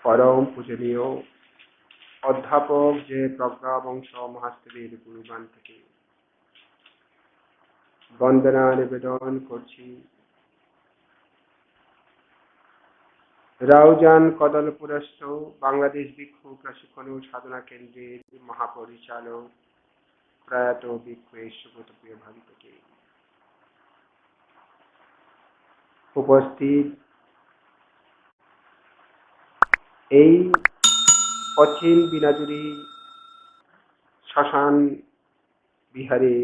পরম পূজনীয় অধ্যাপক যে প্রজ্ঞাবংশ মহাস্ত্রীর গুরুগান থেকে বন্দনা নিবেদন করছি। রাউজান কদলপুরস্থ বাংলাদেশ ভিক্ষু প্রশিক্ষণ ও সাধনা কেন্দ্রের মহাপরিচালক প্রয়াত ভিক্ষু সুব্রতপ্রিয় ভাবিকে উপস্থিত এই পশ্চিম বিনাজুরি শ্মশান বিহারে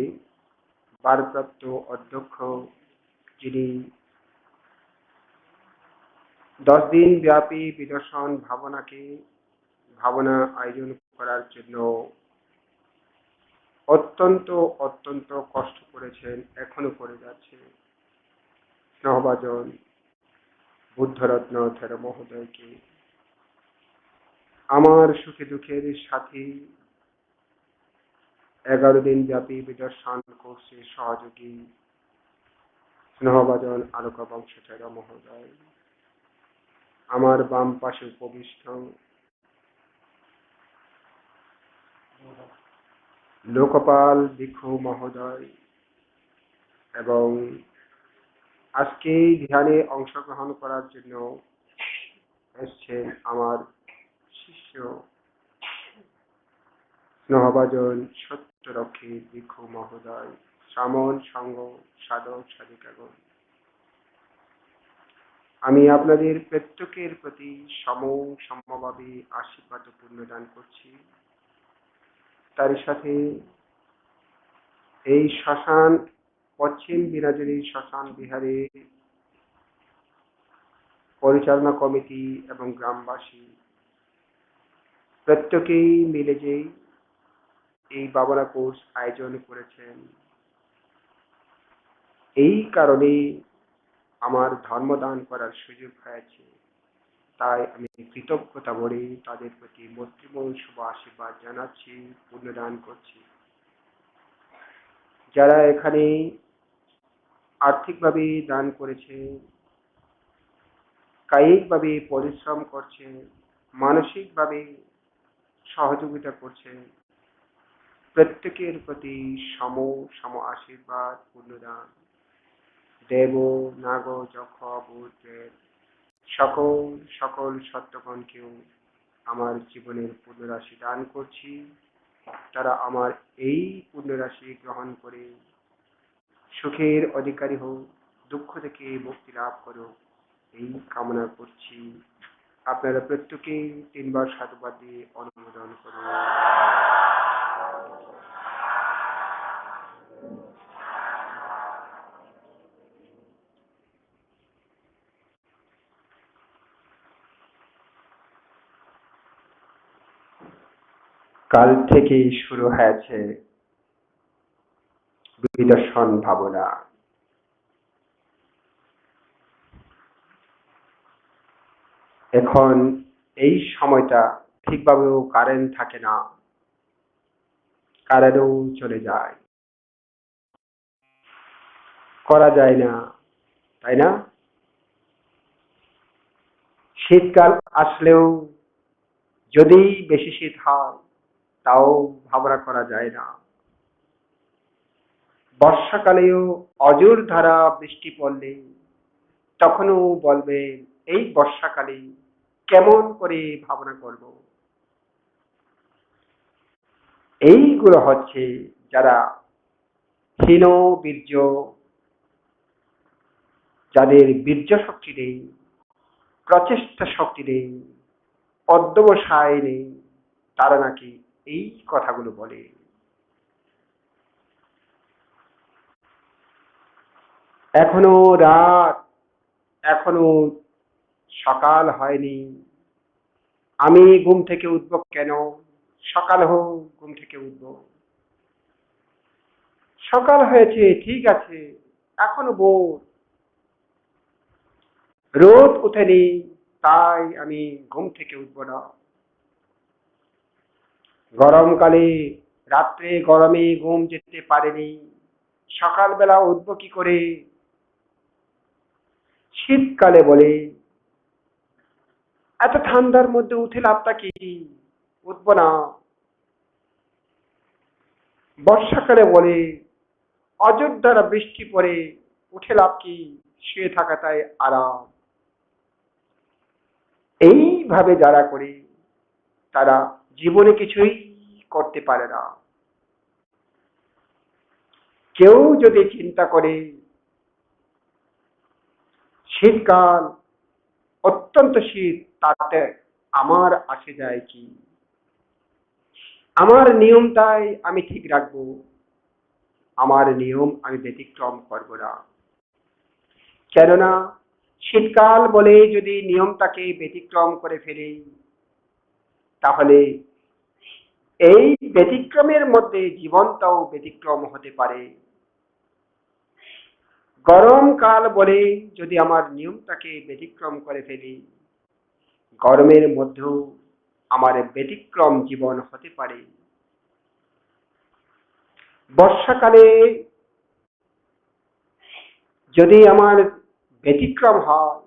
ভারপ্রাপ্ত অধ্যক্ষ, যিনি 10 দিন ব্যাপী বিদর্শন ভাবনা আয়োজন করার জন্য অত্যন্ত কষ্ট করেছেন, এখনো করে যাচ্ছে। স্নেহভাজন বুদ্ধরত্ন থের মহোদয়কে, আমার সুখে দুঃখের সাথী, 11 দিন ব্যাপী বিদর্শন কোর্সে সহযোগী স্নেহভাজন আলোকা বংশধর মহোদয়, আমার বাম পাশে উপবিষ্ট লোকপাল ভিক্ষু মহোদয় এবং আজকে ধ্যানে অংশগ্রহণ করার জন্য এসছেন আমার শিষ্য স্নেহভাজন সত্যরক্ষী ভিক্ষু মহোদয়, শ্রামণ সংঘ সাধক সাধিকাগণ। আমি আপনাদের প্রত্যেকের প্রতি সমভাবে আশীর্বাদ পূর্ণ দান করছি। তার সাথে এই শ্মশান পশ্চিম বিনাজুরি শ্মশান বিহারে পরিচালনা কমিটি এবং গ্রামবাসী প্রত্যেকেই মিলে যে এই ভাবনা কোর্স আয়োজন করেছেন, এই কারণে আমার ধর্মদান করার সুযোগ হয়েছে। তাই আমি কৃতজ্ঞতা বলে তাদের প্রতি মৈত্রীময় শুভ আশীর্বাদ জানাচ্ছি, পুণ্যদান করছি। যারা এখানে আর্থিকভাবে দান করেছে, কায়িকভাবে পরিশ্রম করছে, মানসিকভাবে সহযোগিতা করছে, প্রত্যেকের প্রতি সম আশীর্বাদ পুণ্যদান। দেব নাগ যক্ষ ভূতের সকল সত্যগণকেও আমার জীবনের পুণ্যরাশি দান করছি। তারা আমার এই পুণ্যরাশি গ্রহণ করে সুখের অধিকারী হোক, দুঃখ থেকে মুক্তি লাভ করো, এই কামনা করছি। আপনারা প্রত্যেকে 3 বার সাধুবাদ দিয়ে অনুমোদন করুন। কাল থেকে শুরু হয়েছে বিদর্শন ভাবনা। এখন এই সময়টা ঠিকভাবেও কারেন্ট থাকে না, কারেন্টও চলে যায়, করা যায় না, তাই না? শীতকাল আসলেও যদি বেশি শীত হয় তাও ভাবনা করা যায় না। বর্ষাকালেও অজোর ধারা বৃষ্টি পড়লে তখনও বলবে এই বর্ষাকালে কেমন করে ভাবনা করব। এইগুলো হচ্ছে যারা হীন বীর্য, যাদের বীর্য শক্তি নেই, প্রচেষ্টা শক্তি নেই, অধ্যবসায় নেই, তারা নাকি এই কথাগুলো বলে। এখনো রাত, এখনো সকাল হয়নি, আমি ঘুম থেকে উঠব কেন? সকাল হোক, ঘুম থেকে উঠব। সকাল হয়েছে ঠিক আছে, এখনো ভোর, রোদ ওঠেনি, তাই আমি ঘুম থেকে উঠব না। গরমকালে রাত্রে গরমে ঘুম যেতে পারেনি, সকালবেলা উঠব কি করে? শীতকালে বলে এত ঠান্ডার মধ্যে উঠে লাভটা কি? উঠবো না। বর্ষাকালে বলে অযোধ্যারা বৃষ্টি পড়ে উঠে লাভ কি? শুয়ে থাকাটাই আরাম। এইভাবে যারা করে তারা জীবনে কিছুই করতে পারে না। কেউ যদি চিন্তা করে শীতকাল অত্যন্ত শীত, তাতে আমার আসে যায় কি? আমার নিয়মটাই আমি ঠিক রাখবো, আমার নিয়ম আমি ব্যতিক্রম করব না। কেননা শীতকাল বলে যদি নিয়মটাকে ব্যতিক্রম করে ফেলি, তাহলে এই ব্যতিক্রমের মধ্যে জীবনটাও ব্যতিক্রম হতে পারে। গরমকাল বলে যদি আমার নিয়মটাকে ব্যতিক্রম করে ফেলি, গরমের মধ্যেও আমার ব্যতিক্রম জীবন হতে পারে। বর্ষাকালে যদি আমার ব্যতিক্রম হয়,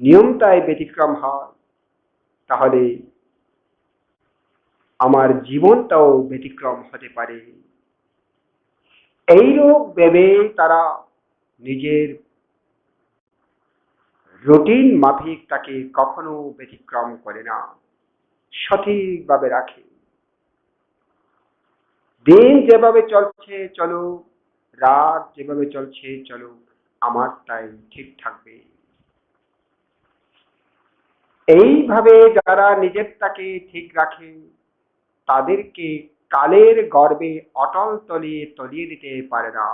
নিয়মটাই ব্যতিক্রম হয়, তাহলে আমার জীবনটাও ব্যতিক্রম হতে পারে। এইরূপ ভেবে তারা নিজের রুটিন মাফিক তাকে কখনো ব্যতিক্রম করে না, সঠিকভাবে রাখে। দিন যেভাবে চলছে চলুক, রাত যেভাবে চলছে চলুক, আমার তাই ঠিক থাকবে। এইভাবে যারা নিজেরটাকে ঠিক রাখে, তাদেরকে কালের গর্বে অটল তলিয়ে তলিয়ে দিতে পারে না,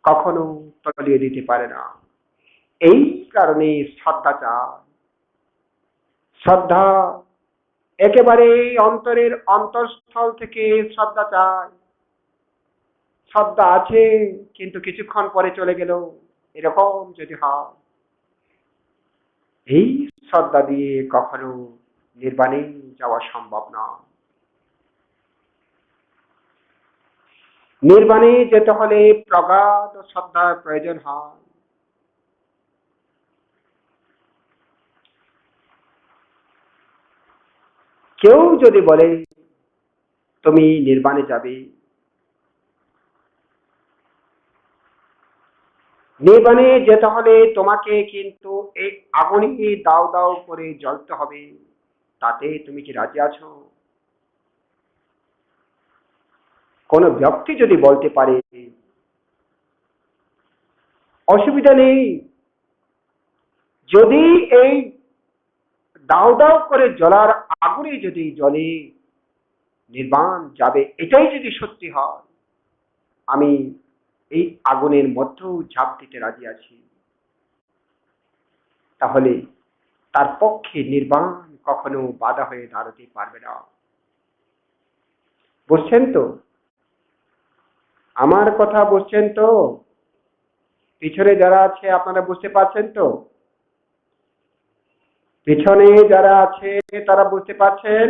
কখনো তলিয়ে দিতে পারে না। এই কারণে শ্রদ্ধা চায়। শ্রদ্ধা একেবারে অন্তরের অন্তঃস্থল থেকে শ্রদ্ধা চায়। শ্রদ্ধা আছে কিন্তু কিছুক্ষণ পরে চলে গেল, এরকম যদি হয়, এই শ্রদ্ধা দিয়ে কখনো নির্বাণে যাওয়া সম্ভব না। নির্বাণে যেতে হলে প্রগাঢ় শ্রদ্ধার প্রয়োজন হয়। কেউ যদি বলে তুমি নির্বাণে যাবে, নির্বাণে যেতে হলে তোমাকে কিন্তু এই আগুনে দাও দাও করে জ্বলতে হবে, তাতে তুমি কি রাজি আছো? কোন ব্যক্তি যদি বলতে পারে অসুবিধা নেই, যদি এই দাও দাও করে জ্বলার আগুনে যদি জ্বলে নির্বাণ যাবে, এটাই যদি সত্যি হয়, আমি এই আগুনের মধ্যেও ঝাঁপ দিতে রাজি আছি, তাহলে তার পক্ষে নির্বাণ কখনো বাধা হয়ে দাঁড়াতে পারবে না। বুঝছেন তো? আমার কথা বুঝছেন তো? পিছনে যারা আছে আপনারা বুঝতে পারছেন তো? পিছনে যারা আছে তারা বুঝতে পারছেন?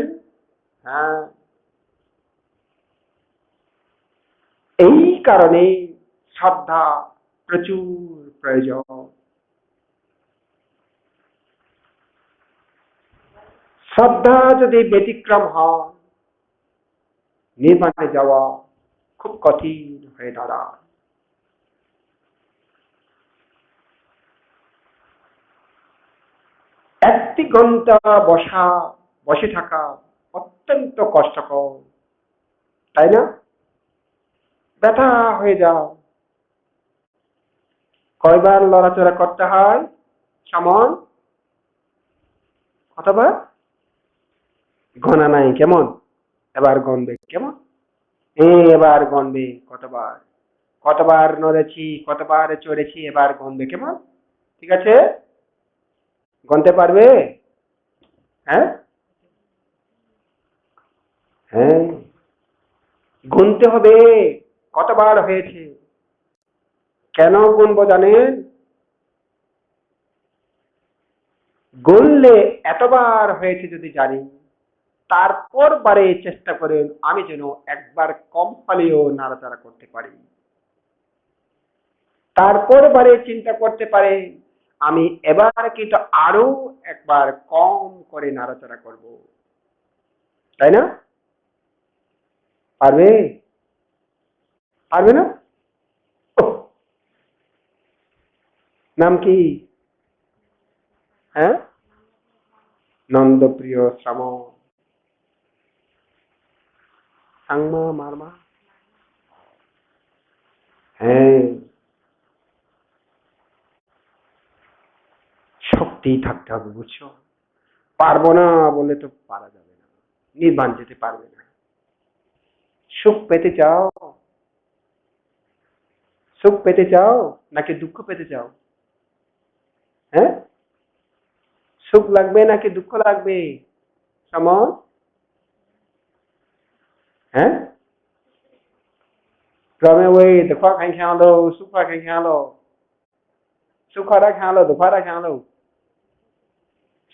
হ্যাঁ। এই কারণে শ্রদ্ধা প্রচুর প্রয়োজন। শ্রদ্ধা যদি ব্যতিক্রম হয়, নির্বাণে যাওয়া খুব কঠিন হয়ে দাঁড়ায়। একটি ঘন্টা বসে থাকা অত্যন্ত কষ্টকর, তাই না? ব্যথা হয়ে যাও। কয়বার লড়াচড়া করতে হয়? সমন কতবার? গণা নাই, কেমন? এবার গণবে কেমন? এবার গণবে কতবার? কতবার নড়েছি, কতবার চড়েছি, এবার গণবে কেমন? ঠিক আছে? গণতে পারবে? হ্যাঁ হ্যাঁ, গুনতে হবে কতবার হয়েছে। কেন গুনবো জানেন? গুনলে এতবার হয়েছে যদি জানি, তারপর বারে চেষ্টা করেন আমি যেন একবার কম হলেও নাড়াচাড়া করতে পারি। তারপর বারে চিন্তা করতে পারে আমি এবার কিন্তু আরো একবার কম করে নাড়াচাড়া করব, তাই না? পারবে? পারবে না? ওহ, নাম কি? হ্যাঁ, নন্দপ্রিয় শ্রামণ সাংমা মারমা। হ্যাঁ, শক্তি থাকতে হবে, বুঝছো? পারবো না বলে তো পারা যাবে না, নির্বাণ যেতে পারবে না। সুখ পেতে চাও? সুখ পেতে চাও নাকি দুঃখ পেতে চাও? হ্যাঁ, সুখ লাগবে নাকি দুঃখ লাগবে? শ্রামণ, hả? Rồi mẹ ơi, được khoác hành khang đâu, xúc khoác hành khang đâu, xúc khoác đã khang đâu, được khoác đã khang đâu,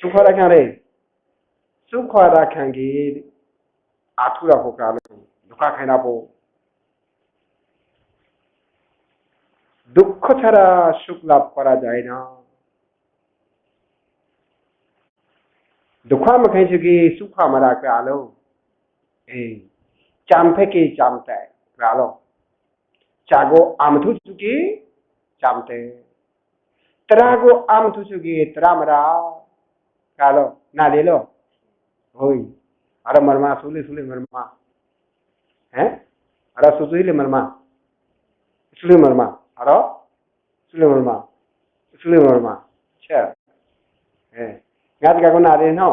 xúc khoác đã khang đây, xúc khoác đã khang cái আঠু রাখো কালো, ধোকা খাই না বো। দুঃখ ছাড়া সুখ লাভ করা যায় না। দুঃখ আমাকে কি সুখ আমরা কালো, এই চাম থেকে চামতে কালো, চাগো আমথু চুকি চামতে, terago আমথু চুকি tramara কালো, না দিলো, ওই ada merma suli suli merma, eh? Ada susu ini merma, suli merma, ada suli merma, suli merma, cia, ngat kagu nari no,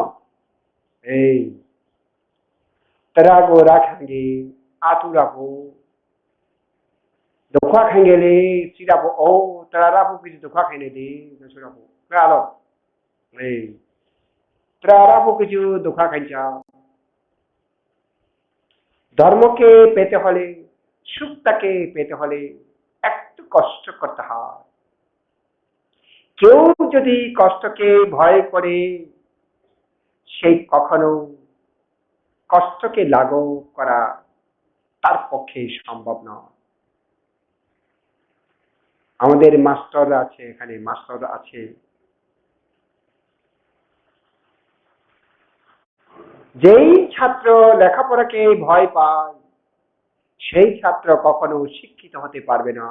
terago rakhangi, aturapu, dokwa khangeli, sirapu, oh, terapu kisi dokwa khangeli, nasurapu, kalau, terapu kisi dokwa khangja. ধর্মকে পেতে হলে, সুখটাকে পেতে হলে একটু কষ্ট করতে হয়। কেউ যদি কষ্টকে ভয় করে, সেই কখনো কষ্টকে লাঘব করা তার পক্ষে সম্ভব নয়। আমাদের মাস্টার আছে, এখানে মাস্টার আছে, যেই ছাত্র লেখাপড়াকে ভয় পায়, সেই ছাত্র কখনো শিক্ষিত হতে পারবে না।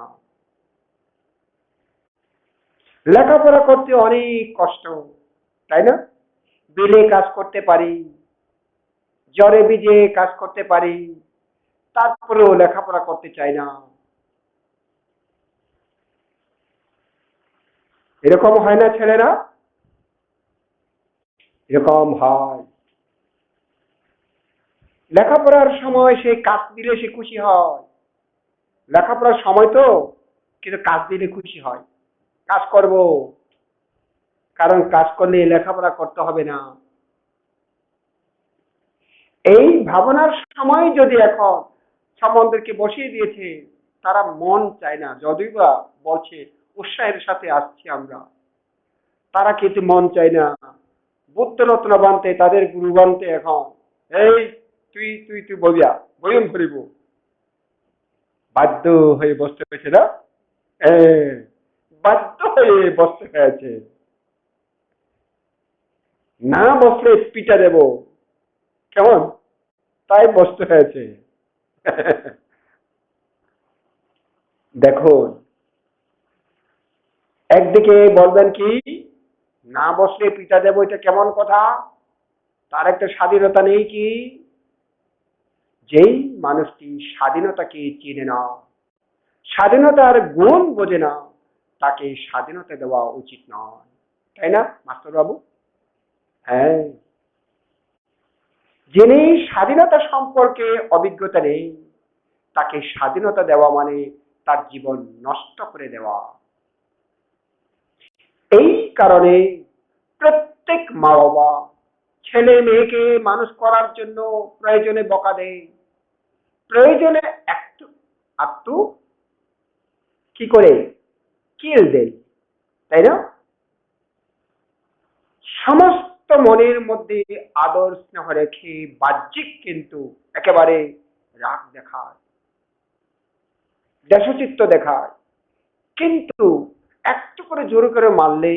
লেখাপড়া করতে অনেক কষ্ট, তাই না? বিলে কাজ করতে পারি, জ্বরে ভিজে কাজ করতে পারি, তারপরেও লেখাপড়া করতে চাই না। এরকম হয় না ছেলেরা? এরকম হয়। লেখাপড়ার সময় সে কাজ দিলে সে খুশি হয়, লেখাপড়ার সময় তো, কিন্তু কাজ দিলে খুশি হয়। কাজ করব, কারণ কাজ করলে লেখাপড়া করতে হবে না। এই ভাবনার সময় যদি এখন সম্বন্ধকে বসিয়ে দিয়েছে, তারা মন চায় না, যদিও বা বলছে উৎসাহের সাথে আসছি আমরা, তারা কিন্তু মন চায় না। বুদ্ধরত্ন বানতে, তাদের গুরু বানতে এখন এই তুই তুই তুই বলিয়া বয়ন করিব, বাধ্য হয়ে বসতে হয়েছে না? বাধ্য হয়ে বসতে হয়েছে, না বসলে পিটা দেব, কেমন? তাই বসতে হয়েছে। দেখুন, একদিকে বলবেন কি, না বসলে পিটা দেব, এটা কেমন কথা? তার একটা স্বাধীনতা নেই কি? যেই মানুষটি স্বাধীনতাকে চিনে না, স্বাধীনতার গুণ বোঝে না, তাকে স্বাধীনতা দেওয়া উচিত নয়, তাই না মাস্টার বাবু? হ্যাঁ, যিনি স্বাধীনতা সম্পর্কে অভিজ্ঞতা নেই, তাকে স্বাধীনতা দেওয়া মানে তার জীবন নষ্ট করে দেওয়া। এই কারণে প্রত্যেক মা বাবা ছেলে মেয়েকে মানুষ করার জন্য প্রয়োজনে বকা দেয়, প্রয়োজনে একটু একটু কি করে কিল দেয়, তাই না? সমস্ত মনের মধ্যে আদর স্নেহ রেখে বাহ্যিক কিন্তু একেবারে রাগ দেখায়, দেশচিত্ত দেখায়, কিন্তু একটু করে জোর করে মারলে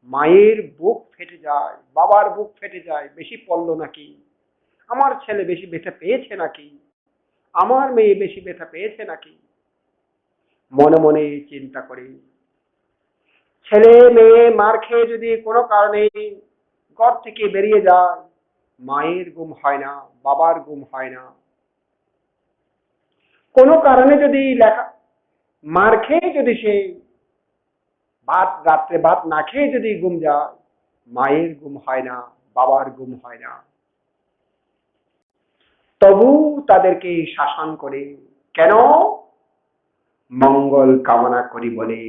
মায়ের বুক ফেটে যায়, বাবার বুক ফেটে যায়। বেশি পড়লো নাকি, আমার ছেলে বেশি ব্যথা পেয়েছে নাকি, আমার মেয়ে বেশি ব্যথা পেয়েছে নাকি, মনে মনে চিন্তা করে। ছেলে মেয়ে মার খেয়ে যদি কোনো কারণে ঘর থেকে বেরিয়ে যায়, মায়ের ঘুম হয় না, বাবার ঘুম হয় না। কোনো কারণে যদি মার খেয়ে যদি সে রাত্রে ভাত না খেয়ে যদি ঘুম যায়, মায়ের ঘুম হয় না, বাবার ঘুম হয় না। তবু তাদেরকে শাসন করে। কেন? মঙ্গল কামনা করি বলে।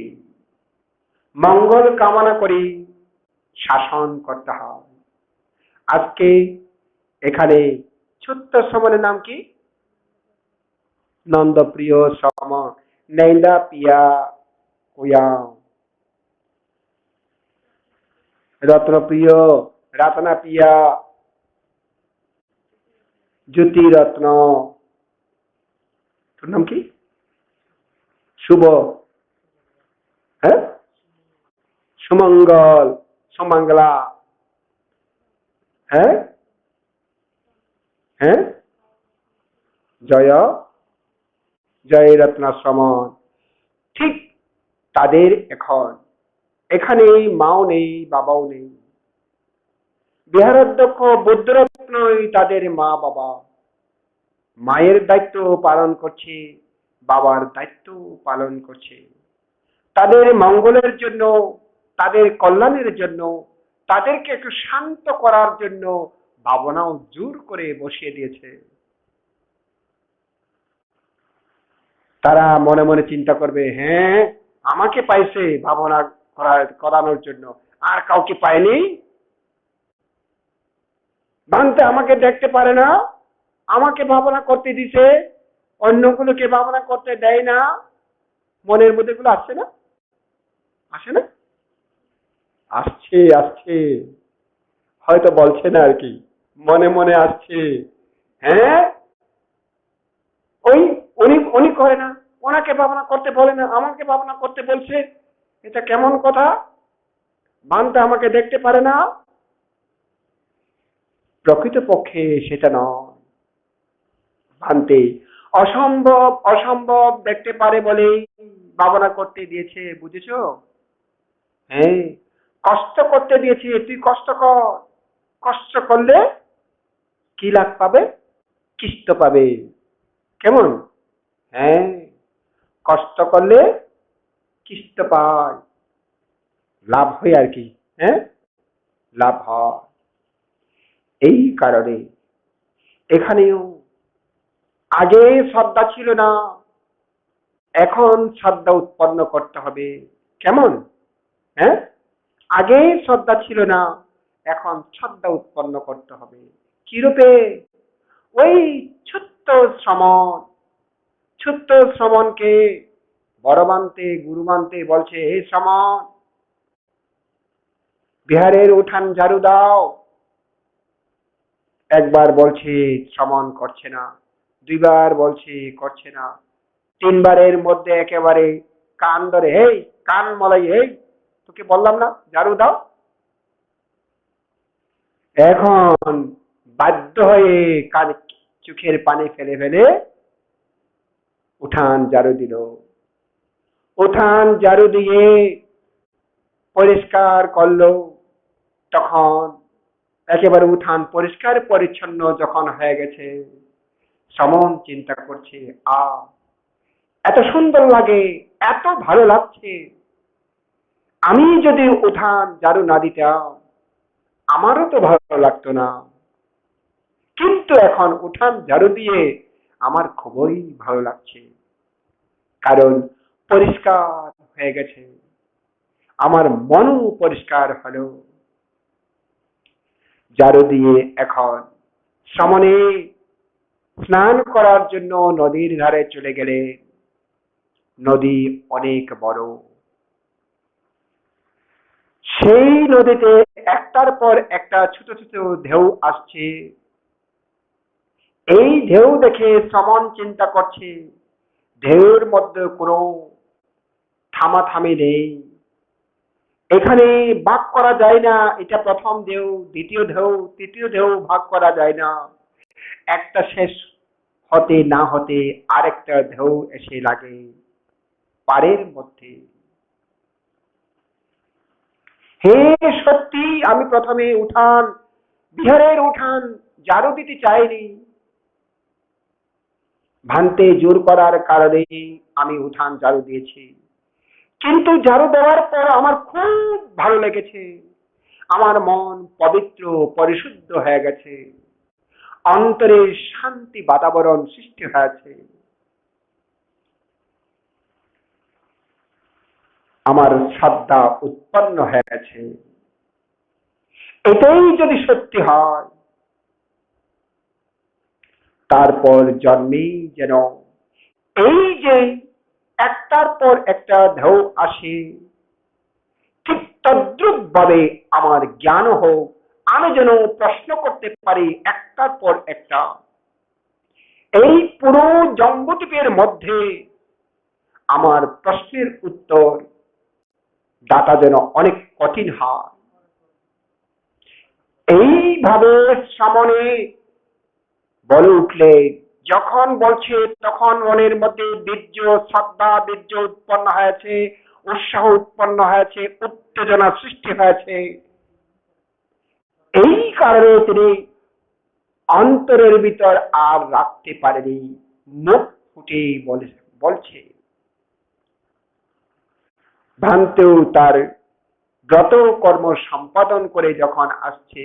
মঙ্গল কামনা করি শাসন করতে হয়। আজকে এখানে ছোট্ট শ্রমণের নাম কি? নন্দপ্রিয় শ্রমণ। নৈন্দা পিয়া কুয়া, রত্নপ্রিয় রাতনা পিয়া, জ্যোতি রত্ন। তোর নাম কি? শুভ, হ্যাঁ, সুমঙ্গল, সুমঙ্গলা, হ্যাঁ হ্যাঁ, জয় জয় রত্নাশ্রমণ। ঠিক তাদের এখন এখানে মাও নেই, বাবাও নেই। বিহারাধ্যক্ষ বুদ্ধরত্নই তাদের মা বাবা। মায়ের দায়িত্ব পালন করছে, বাবার দায়িত্ব পালন করছে। তাদের মঙ্গলের জন্য, তাদের কল্যাণের জন্য, তাদেরকে একটু শান্ত করার জন্য ভাবনাও জোর করে বসিয়ে দিয়েছে। তারা মনে মনে চিন্তা করবে, হ্যাঁ আমাকে পাইছে ভাবনা করানোর জন্য, আর কাউকে পায়নি। ভাঙতে আমাকে দেখতে পারে না, আমাকে ভাবনা করতে দিছে, অন্যগুলোকে ভাবনা করতে দেয় না। মনের মধ্যে গুলো আসছে না? আসে না? আসছে আসছে, হয়তো বলছে না আর কি, মনে মনে আসছে। হ্যাঁ, ওই উনি উনি করে না, ওনাকে ভাবনা করতে বলে না, আমাকে ভাবনা করতে বলছে। এটা কেমন কথা? ভাঙতে আমাকে দেখতে পারে না। প্রকৃতপক্ষে সেটা নয়। ভান্তে অসম্ভব অসম্ভব দেখতে পারে বলেই ভাবনা করতে দিয়েছে, বুঝেছো? হ্যাঁ, কষ্ট করতে দিয়েছে। তুই কষ্ট কর, কষ্ট করলে কি লাভ পাবে? কৃষ্ট পাবে। কেমন? হ্যাঁ, কষ্ট করলে কৃষ্ট পায়, লাভ হয় আর কি। হ্যাঁ, লাভ হয়। এই কারণে এখানেও আগে শ্রদ্ধা ছিল না, এখন শ্রদ্ধা উৎপন্ন করতে হবে। কেমন? হ্যাঁ, আগে শ্রদ্ধা ছিল না, এখন শ্রদ্ধা উৎপন্ন করতে হবে। কিরূপে? ওই ছোট্ট শ্রমণ, ছোট্ট শ্রমণকে বড় মানতে, গুরু মানতে বলছে, হে শ্রমণ, বিহারের উঠান ঝাড়ু দাও। একবার বলছে, শ্রমণ করছে না। দুইবার বলছে, করছে না। তিনবারের মধ্যে একেবারে কান ধরে, হেই কান মলাই, হেই তোকে বললাম না ঝাড়ু দাও। এখন বাধ্য হয়ে কান চোখের পানি ফেলে ফেলে উঠান ঝাড়ু দিল। উঠান ঝাড়ু দিয়ে পরিষ্কার করলো। তখন একেবারে উঠান পরিষ্কার পরিচ্ছন্ন যখন হয়ে গেছে, শ্রমণ চিন্তা করছে, এত সুন্দর লাগে, এত ভালো লাগছে, আমি যদি উঠান ঝাড়ু না দিতাম আমারও তো ভালো লাগতো না। কিন্তু এখন উঠান ঝাড়ু দিয়ে আমার খুবই ভালো লাগছে, কারণ পরিষ্কার হয়ে গেছে, আমার মনও পরিষ্কার হলো। ঝাড়ু দিয়ে এখন শ্রমণে স্নান করার জন্য নদীর ধারে চলে গেলে। নদী অনেক বড়। সেই নদীতে একটার পর একটা ছোট ছোট ঢেউ আসছে। এই ঢেউ দেখে শ্রমণ চিন্তা করছে, ঢেউর মধ্যে কোনো থামাথামি নেই। এখানে ভাগ করা যায় না, এটা প্রথম ঢেউ, দ্বিতীয় ঢেউ, তৃতীয় ঢেউ ভাগ করা যায় না। একটা শেষ হতে না হতে আরেকটা ঢেউ এসে লাগে পাড়ের মধ্যে। হে সত্যি, আমি প্রথমে উঠান, বিহারের উঠান ঝাড়ু দিতে চাইনি। ভান্তে জোর করার কারণে আমি উঠান ঝাড়ু দিয়েছি, কিন্তু ঝাড়ু দেওয়ার পর আমার খুব ভালো লেগেছে। আমার মন পবিত্র, পরিশুদ্ধ হয়ে গেছে, অন্তরে শান্তি বাতাবরণ সৃষ্টি হয়েছে, আমার শ্রদ্ধা উৎপন্ন হয়েছে। এটাই যদি সত্যি হয়, তারপর জন্মে যেন এই যে একটার পর একটা ঢেউ আসে, ঠিক তদ্রুপ ভাবে আমার জ্ঞান হোক, আমি যেন প্রশ্ন করতে পারি একটার পর একটা। এই পুরো জম্বুদ্বীপের মধ্যে আমার প্রশ্নের উত্তর দাতা যেন অনেক কঠিন হয়। এইভাবে সামনে বলে উঠলে, যখন বলছে তখন মনের মধ্যে বীর্য, শ্রদ্ধা, বীর্য উৎপন্ন হয়েছে, উৎসাহ উৎপন্ন হয়েছে, উত্তেজনা সৃষ্টি হয়েছে। এই কারণে তিনি অন্তরের ভিতর আর রাখতে পারেনি, মুখ ফুটে বলছে। ভ্রান্তেও তার ব্রত কর্ম সম্পাদন করে যখন আসছে,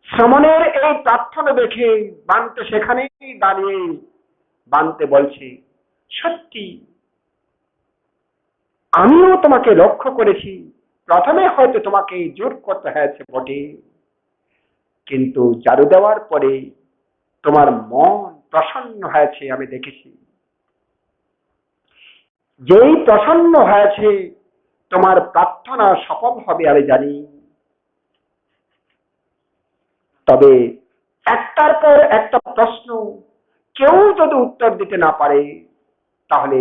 শ্রমণের এই প্রার্থনা দেখে বান্তে সেখানেই দাঁড়িয়ে বান্তে বলছে, সত্যি আমিও তোমাকে লক্ষ্য করেছি। প্রথমে হয়তো তোমাকে জোর করতে হয়েছে বটে, কিন্তু ঝাড়ু দেওয়ার পরে তোমার মন প্রসন্ন হয়েছে আমি দেখেছি। যেই প্রসন্ন হয়েছে, তোমার প্রার্থনা সফল হবে আমি জানি। তবে একটার পর একটা প্রশ্ন কেউ যদি উত্তর দিতে না পারে, তাহলে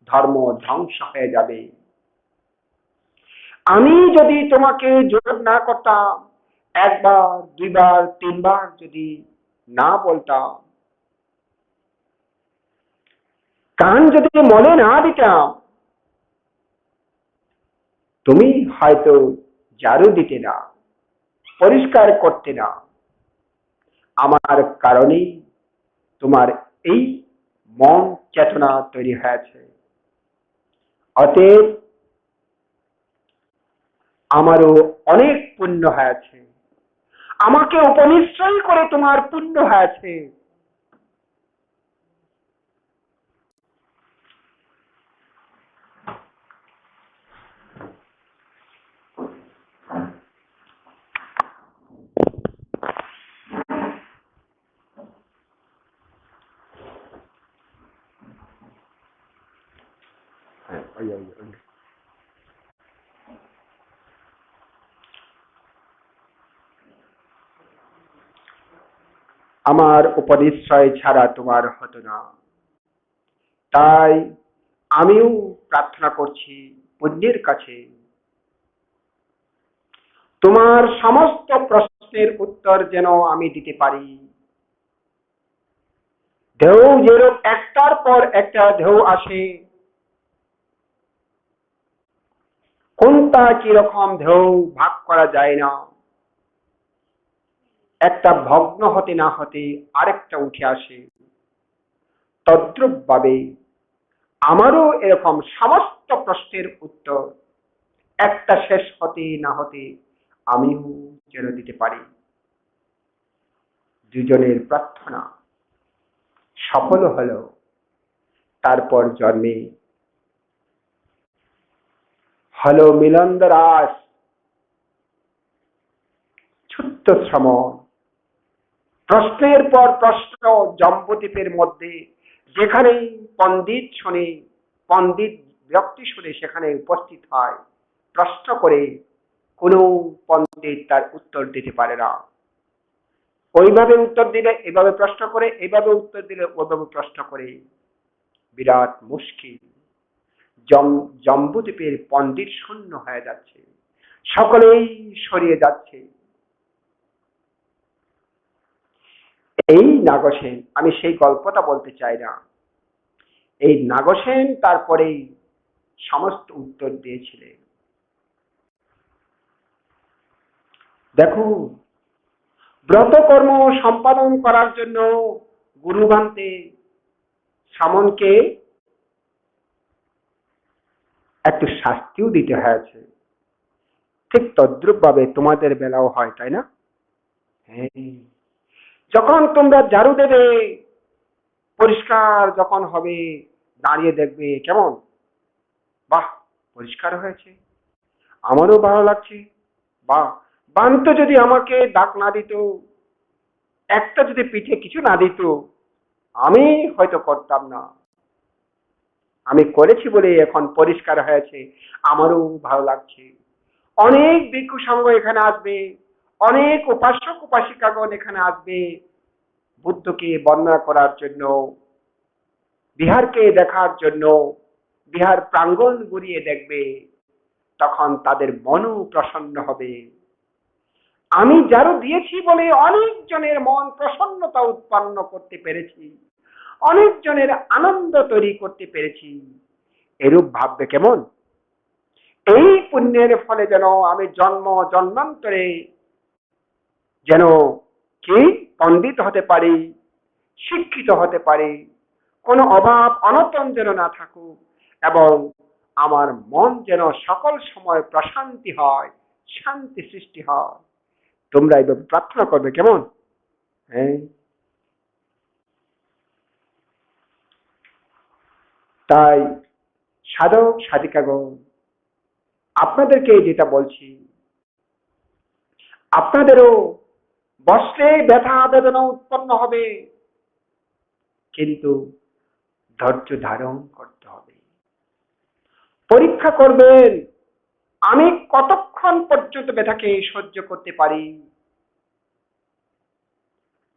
ধর্ম ধ্বংস হয়ে যাবে। আমি যদি তোমাকে জোর না করতাম, একবার, দুইবার, তিনবার যদি না বলতাম, কান যদি মনে না দিতাম, তুমি হয়তো ঝাড়ু দিতে না, পরিষ্কার করতে না। আমার কারণেই তোমার এই মন চেতনা তৈরি হয়েছে। অতএব আমারও অনেক পুণ্য হয়েছে, আমাকে উপনিশ্চয় করে তোমার পুণ্য হয়েছে। আমার উপনিশ্চয় ছাড়া তোমার হতো না। তাই আমিও প্রার্থনা করছি পুণ্যের কাছে, তোমার সমস্ত প্রশ্নের উত্তর যেন আমি দিতে পারি। ঢেউ যেরকম একটার পর একটা ঢেউ আসে, কোনটা কিরকম ঢেউ ভাগ করা যায় না। একটা ভগ্ন হতে না হতে আরেকটা উঠে আসে, তদ্রুপ ভাবে আমারও এরকম সমস্ত প্রশ্নের উত্তর একটা শেষ হতে না হতে আমিও যেন দিতে পারি। দুজনের প্রার্থনা সফল হলো। তারপর জন্মে হলো মিলন্দরাস, ছোট্ট শ্রমণ। প্রশ্নের পর প্রশ্ন জম্বুদ্বীপের মধ্যে, যেখানেই পণ্ডিত শুনে, পণ্ডিত ব্যক্তি শুনে সেখানে উপস্থিত হয়। প্রশ্ন করে কোন পণ্ডিত তার উত্তর দিতে পারে না। ওইভাবে উত্তর দিলে এভাবে প্রশ্ন করে, এইভাবে উত্তর দিলে ওইভাবে প্রশ্ন করে, বিরাট মুশকিল। জম্বুদ্বীপের পণ্ডিত শূন্য হয়ে যাচ্ছে, সকলেই সরিয়ে যাচ্ছে। এই নাগসেন, আমি সেই গল্পটা বলতে চাই না, এই নাগসেন তারপরেই সমস্ত উত্তর দিয়েছিলেন। দেখো, ব্রতকর্ম সম্পাদন করার জন্য গুরুভান্তে সামনকে একটু শাস্তিও দিতে হয়েছে। ঠিক তদ্রুপ ভাবে তোমাদের বেলাও হয়, তাই না? হ্যাঁ, যখন তোমরা ঝাড়ু দেবে, পরিষ্কার যখন হবে, দাঁড়িয়ে দেখবে কেমন, বাহ পরিষ্কার হয়েছে, আমারও ভালো লাগছে, বাহ। বান্ত যদি আমাকে ডাক না দিত, একটা যদি পিঠে কিছু না দিত, আমি হয়তো করতাম না। আমি করেছি বলে এখন পরিষ্কার হয়েছে, আমারও ভালো লাগছে। অনেক ভিক্ষু সংঘ এখানে আসবে, অনেক উপাসক উপাসিকাগণ এখানে আসবে বুদ্ধকে বর্ণনা করার জন্য, বিহারকে দেখার জন্য, বিহার প্রাঙ্গণ ঘুরিয়ে দেখবে, তখন তাদের মনও প্রসন্ন হবে। আমি যারও দিয়েছি বলে অনেক জনের মন প্রসন্নতা উৎপন্ন করতে পেরেছি, অনেক জনের আনন্দ তৈরি করতে পেরেছি, এরূপ ভাববে কেমন। এই পুণ্যের ফলে যেন আমি জন্ম জন্মান্তরে যেন কি পণ্ডিত হতে পারি, শিক্ষিত হতে পারি, কোনো অভাব অনটন যেন না থাকুক, এবং আমার মন যেন সকল সময় প্রশান্তি হয়, শান্তি সৃষ্টি হয়। তোমরা এইভাবে প্রার্থনা করবে কেমন। হ্যাঁ, তাই সাধক সাধিকাগণ, আপনাদেরকে যেটা বলছি, আপনাদেরও বসলে ব্যথা বেদনা উৎপন্ন হবে, কিন্তু ধৈর্য ধারণ করতে হবে। পরীক্ষা করবেন, আমি কতক্ষণ পর্যন্ত ব্যথাকে সহ্য করতে পারি,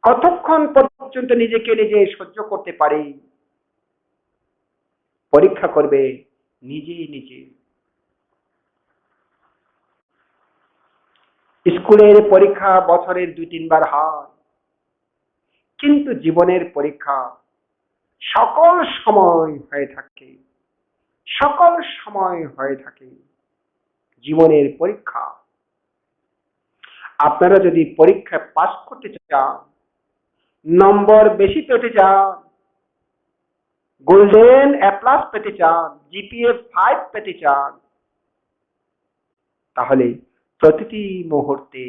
কতক্ষণ পর্যন্ত নিজেকে নিজে সহ্য করতে পারি, পরীক্ষা করবে নিজে নিজে। স্কুলের পরীক্ষা বছরের 2-3 বার হয়, কিন্তু জীবনের পরীক্ষা সকল সময় হয়ে থাকে, সকল সময় হয়ে থাকে জীবনের পরীক্ষা। আপনারা যদি পরীক্ষায় পাস করতে চান, নম্বর বেশি পেতে চান, গোল্ডেন A+ পেতে চান, GPA 5 পেতে চান, তাহলে প্রতিটি মুহূর্তে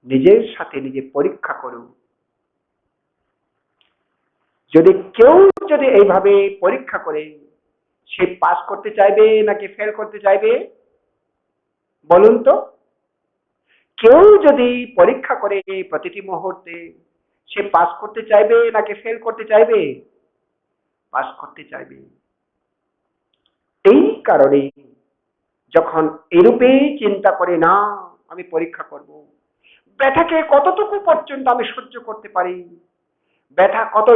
নিজের সাথে নিজে পরীক্ষা করুন। যদি কেউ যদি এইভাবে পরীক্ষা করে, সে পাস করতে চাইবে নাকি ফেল করতে চাইবে বলুন তো? কেউ যদি পরীক্ষা করে প্রতিটি মুহূর্তে, সে পাস করতে চাইবে নাকি ফেল করতে চাইবে? পাস করতে চাইবে। এই কারণে যখন এরূপে চিন্তা করে, না আমি পরীক্ষা করব, ব্যথাকে কতটুকু পর্যন্ত আমি সহ্য করতে পারি, ব্যথা কত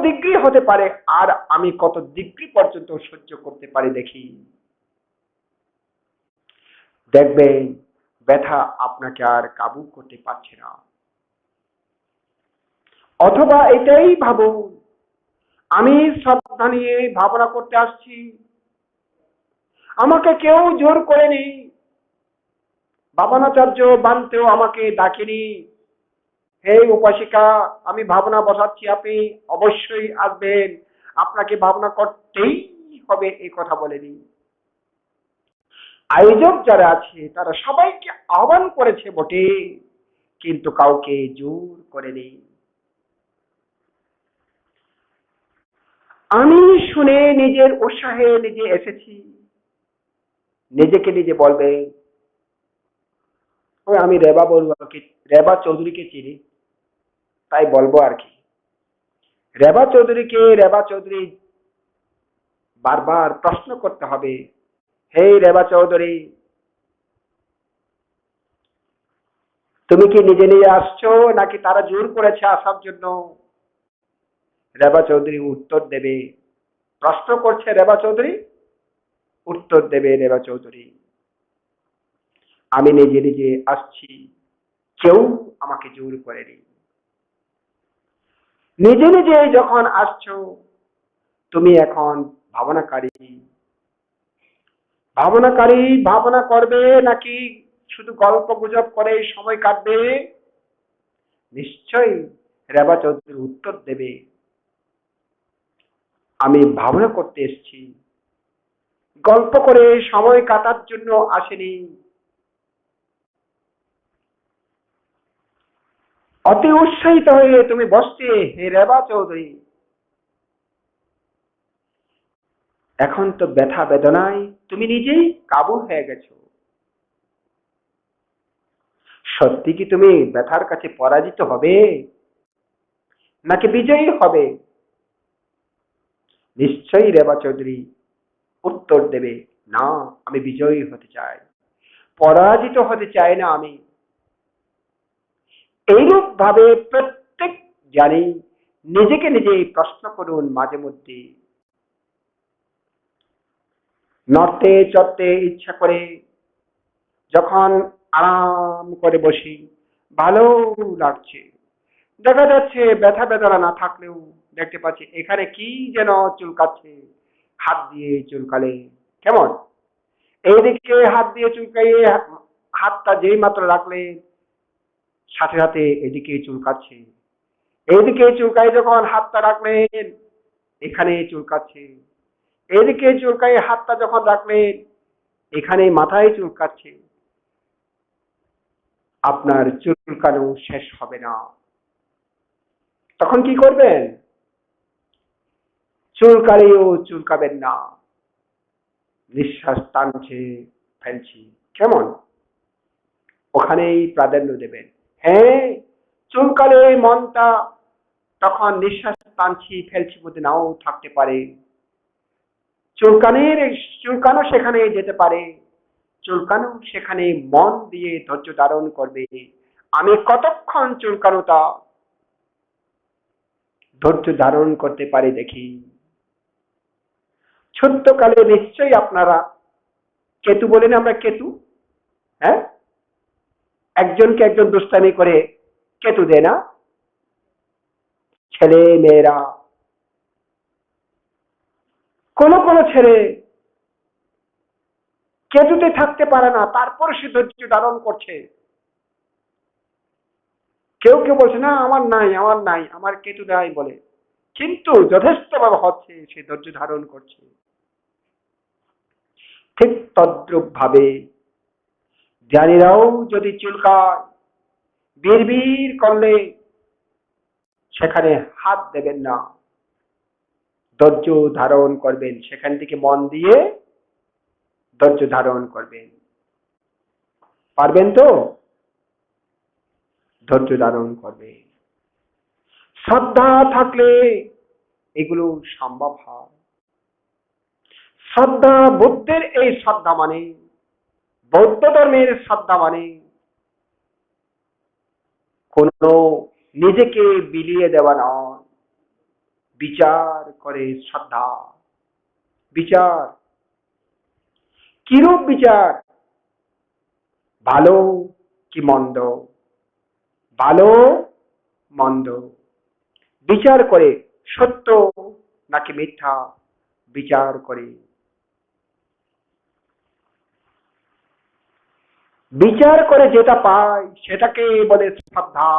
ডিগ্রি হতে পারে, আর আমি কত ডিগ্রি পর্যন্ত সহ্য করতে পারি দেখি, দেখবেন ব্যথা আপনাকে আর কাবু করতে পারছে না। অথবা এটাই ভাবুন, আমি শ্রদ্ধা নিয়ে ভাবনা করতে আসছি, আমাকে কেউ জোর করেনি, ভাবনাচার্য বানতেও আমাকে ডাকেনি, হে উপাসিকা আমি ভাবনা বসাচ্ছি, আপনি অবশ্যই আসবেন, আপনাকে ভাবনা করতেই হবে, এই কথা বলেনি। আয়োজক যারা আছে তারা সবাইকে আহ্বান করেছে বটে, কিন্তু কাউকে জোর করেনি। আমি শুনে নিজের উৎসাহে নিজে এসেছি, নিজেকে নিজে বলবে, আমি রেবা চৌধুরীকে চিনি, তাই বলবো আর কি। রেবা চৌধুরী বারবার প্রশ্ন করতে হবে, হে রেবা চৌধুরী, তুমি কি নিজে নিজে আসছো নাকি তারা জোর করেছে আসার জন্য? রেবা চৌধুরী উত্তর দেবে। প্রশ্ন করছে রেবা চৌধুরী, উত্তর দেবে রেবা চৌধুরী, আমি নিজে নিজে আসছি, কেউ আমাকে জোর করেনি। নিজে নিজে যখন আসছো, তুমি এখন ভাবনাকারী। ভাবনাকারী ভাবনা করবে নাকি শুধু গল্প গুজব করে সময় কাটবে? নিশ্চয়ই রেবা চৌধুরী উত্তর দেবে, আমি ভাবনা করতে এসেছি, গল্প করে সময় কাটার জন্য আসেনি। অতি উৎসাহিত হয়ে তুমি বসছে, হে রেবা চৌধুরী, এখন তো ব্যথা বেদনায় তুমি নিজেই কাবু হয়ে গেছো। সত্যি কি তুমি ব্যথার কাছে পরাজিত হবে নাকি বিজয়ী হবে? নিশ্চয়ই রেবা চৌধুরী উত্তর দেবে, না, আমি বিজয়ী হতে চাই, পরাজিত হতে চাই না আমি। এইরূপ ভাবে প্রত্যেক জানি নিজেকে নিজে প্রশ্ন করুন মাঝে মধ্যে। নড়তে চড়তে ইচ্ছা করে যখন আরাম করে বসি, ভালো লাগছে, দেখা যাচ্ছে ব্যথা বেদনা না থাকলেও দেখতে পাচ্ছি এখানে কি যেন চুলকাচ্ছে, হাত দিয়ে চুলকালে কেমন, এইদিকে হাত দিয়ে চুলকাইয়ে হাতটা যেই মাত্র রাখলে সাথে সাথে এদিকে চুলকাচ্ছে, এইদিকে চুলকাই যখন হাতটা রাখলেন এখানে চুলকাচ্ছে, এদিকে চুলকাই হাতটা যখন রাখলেন এখানে মাথায় চুলকাচ্ছে। আপনার চুলকানো শেষ হবে না। তখন কি করবেন? চুলকালেও চুলকাবেন না, নিঃশ্বাস টানছে ফেলছি কেমন, ওখানেই প্রাধান্য দেবেন। হ্যাঁ, চুলকালে মনটা তখন নিঃশ্বাস টানছি ফেলছি মধ্যে নাও থাকতে পারে, চুলকানো সেখানে যেতে পারে, চুলকানো সেখানে মন দিয়ে ধৈর্য ধারণ করবে। আমি কতক্ষণ চুলকানোটা ধৈর্য ধারণ করতে পারি দেখি। ছোট্টকালে নিশ্চয়ই আপনারা কেতু বলেন, আমরা কেতু, হ্যাঁ, একজনকে একজন দুষ্টামি করে কেতু দেয় না? ছেলে মেয়েরা, কোন কোন ছেলে কেতুতে থাকতে পারে না, তারপর সে ধৈর্য ধারণ করছে। কেউ কেউ বলছে না আমার নাই, আমার নাই, আমার কেতু নাই বলে, কিন্তু যথেষ্ট ভাবে হচ্ছে, সে ধৈর্য ধারণ করছে। ঠিক তদ্রুপ ভাবে জ্ঞানীরাও যদি চুলকায়, বিড়বিড় করলে সেখানে হাত দেবেন না, ধৈর্য ধারণ করবেন, সেখান থেকে মন দিয়ে ধৈর্য ধারণ করবেন। পারবেন তো? ধৈর্য ধারণ করবে। শ্রদ্ধা থাকলে এগুলো সম্ভব হয়। শ্রদ্ধা, বুদ্ধের এই শ্রদ্ধা মানে, বৌদ্ধ ধর্মের শ্রদ্ধা মানে কোন নিজেকে বিলিয়ে দেওয়া নয়, বিচার করে শ্রদ্ধা। বিচার কিরূপ বিচার? ভালো কি মন্দ, ভালো মন্দ বিচার করে, সত্য নাকি মিথ্যা বিচার করে। বিচার করে যেটা পায় সেটাকে বলে শ্রদ্ধা,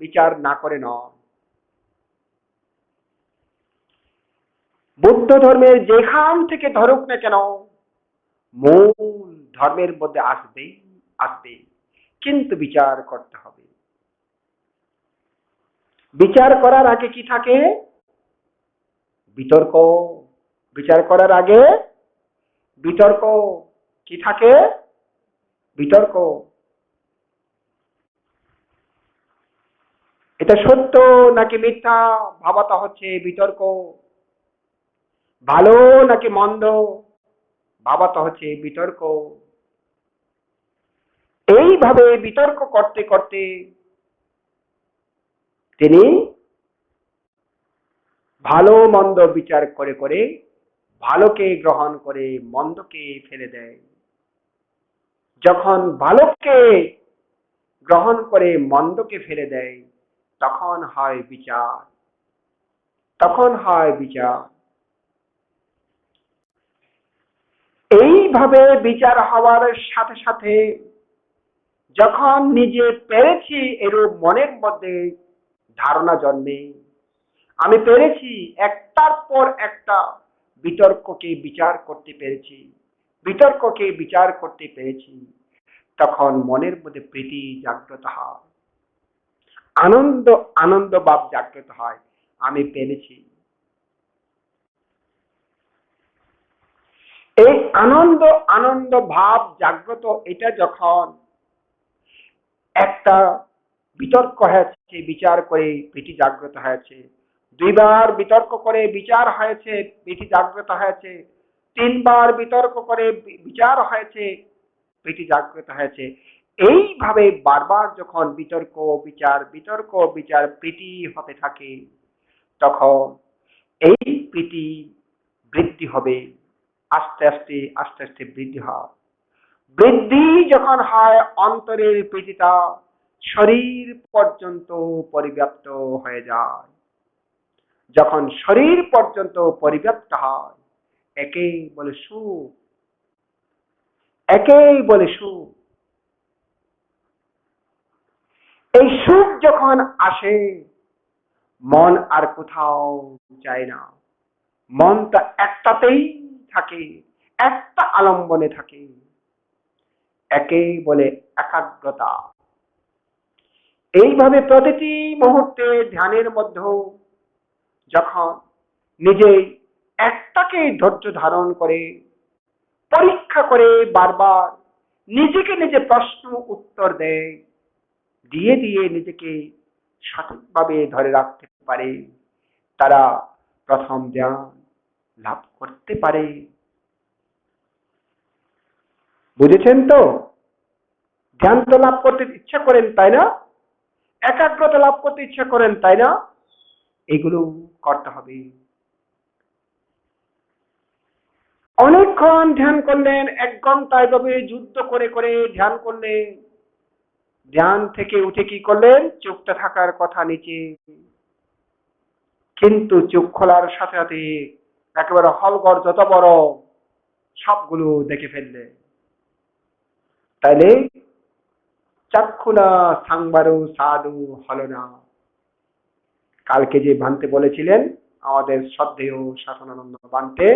বিচার না করে নয়। বুদ্ধ ধর্মের যেখান থেকে ধরুক না কেন, মূল ধর্মের মধ্যে আসবেই আসবে, কিন্তু বিচার করতে হবে। বিচার করার আগে কি থাকে? বিতর্ক। বিচার করার আগে বিতর্ক। কি থাকে? বিতর্ক। এটা সত্য নাকি মিথ্যা ভাবাটা হচ্ছে বিতর্ক। ভালো নাকি মন্দ ভাবাটা হচ্ছে বিতর্ক। এইভাবে বিতর্ক করতে করতে তিনি ভালো মন্দ বিচার করে করে ভালোকে গ্রহণ করে মন্দকে ফেলে দেয়। যখন ভালোকে গ্রহণ করে মন্দকে ফেলে দেয় তখন হয় বিচার, তখন হয় বিচার। এইভাবে বিচার হওয়ার সাথে সাথে যখন নিজে পেরেছি এরূপ মনের মধ্যে ধারণা জন্মে, আমি পেরেছি, একটার পর একটা বিতর্ককে বিচার করতে পেরেছি, বিতর্ককে বিচার করতে পেরেছি, তখন মনের মধ্যে প্রীতি জাগ্রত হয়, আনন্দ আনন্দ ভাব জাগ্রত হয়, আমি পেরেছি। এই আনন্দ আনন্দ ভাব জাগ্রত এটা যখন একটা বিতর্ক হয়েছে, বিচার করে প্রীতি জাগ্রত হয়েছে, দুইবার বিতর্ক করে বিচার হয়েছে, প্রীতি জাগ্রত হয়েছে, তিনবার বিতর্ক করে বিচার হয়েছে, প্রীতি জাগ্রত হয়েছে। এইভাবে বারবার যখন বিতর্ক বিচার, বিতর্ক বিচার, প্রীতি হতে থাকে, তখন এই প্রীতি বৃদ্ধি হবে, আস্তে আস্তে আস্তে আস্তে বৃদ্ধি হয়। বৃদ্ধি যখন হয় অন্তরের প্রীতিটা শরীর পর্যন্ত পরিব্যাপ্ত হয়ে যায়। যখন শরীর পর্যন্ত পরিব্যাপ্ত হয়, একেই বলে সুখ, একেই বলে সুখ। এই সুখ যখন আসে, মন আর কোথাও যায় না, মনটা একটাতেই থাকে, একটা আলম্বনে থাকে, একেই বলে একাগ্রতা। এইভাবে প্রতিটি মুহূর্তে ধ্যানের মধ্যে যখন নিজে একটাকে ধৈর্য ধারণ করে পরীক্ষা করে বারবার নিজেকে নিজে প্রশ্ন উত্তর দেয়, দিয়ে দিয়ে নিজেকে সঠিকভাবে ধরে রাখতে পারে, তারা প্রথম ধ্যান লাভ করতে পারে। বুঝেছেন তো? ধ্যান তো লাভ করতে ইচ্ছা করেন, তাই না? একাগ্রতা লাভ করতে ইচ্ছা করেন, তাই না? এগুলো করতে হবে। অনেকক্ষণ ধ্যান করলেন, 1 ঘন্টা এভাবে যুদ্ধ করে করে ধ্যান করলেন, ধ্যান থেকে উঠে কি করলেন? চোখটা থাকার কথা নিচে, কিন্তু চোখ খোলার সাথে সাথে একেবারে হলঘর যত বড় সবগুলো দেখে ফেললে। তাইলে চক্ষুনা সাংবারু সাধু হলো না। কালকে যে ভান্তে বলেছিলেন আমাদের শ্রদ্ধেয় শাসনানন্দ ভান্তে,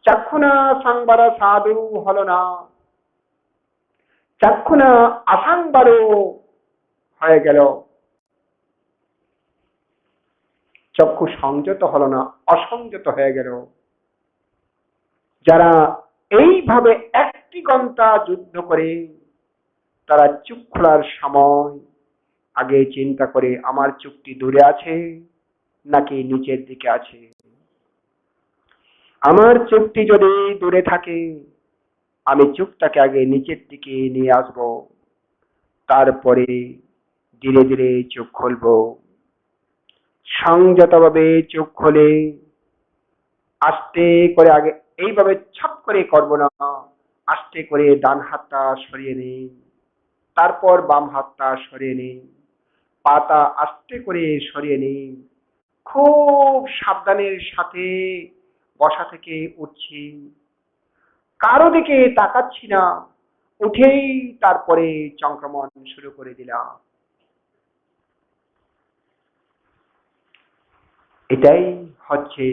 চক্ষুনা সাংবারা সাধু হলো না, চক্ষুনা আসাংবারু হয়ে গেল, চক্ষু সংযত হলো না, অসংযত হয়ে গেল। যারা এইভাবে 1 ঘন্টা যুদ্ধ করে, তারা চোখ খোলার সময় আগে চিন্তা করে আমার চোখটি দূরে আছে নাকি নিচের দিকে আছে। আমার চোখটি যদি দূরে থাকে, আমি চোখটাকে আগে নিচের দিকে নিয়ে আসব, তারপরে ধীরে ধীরে চোখ খুলবো। সংযতভাবে চোখ খোলে আস্তে করে, আগে এইভাবে ছপ করে করব না, আস্তে করে ডান হাতটা সরিয়ে নেই, তারপর বাম হাতটা সরিয়ে নেই, পাতা আস্তে করে সরিয়ে নেই, খুব সাবধানের সাথে বসা থেকে উঠছি, কারো দিকে তাকাচ্ছি না, উঠেই তারপরে চংক্রমণ শুরু করে দিলাম। এটাই হচ্ছে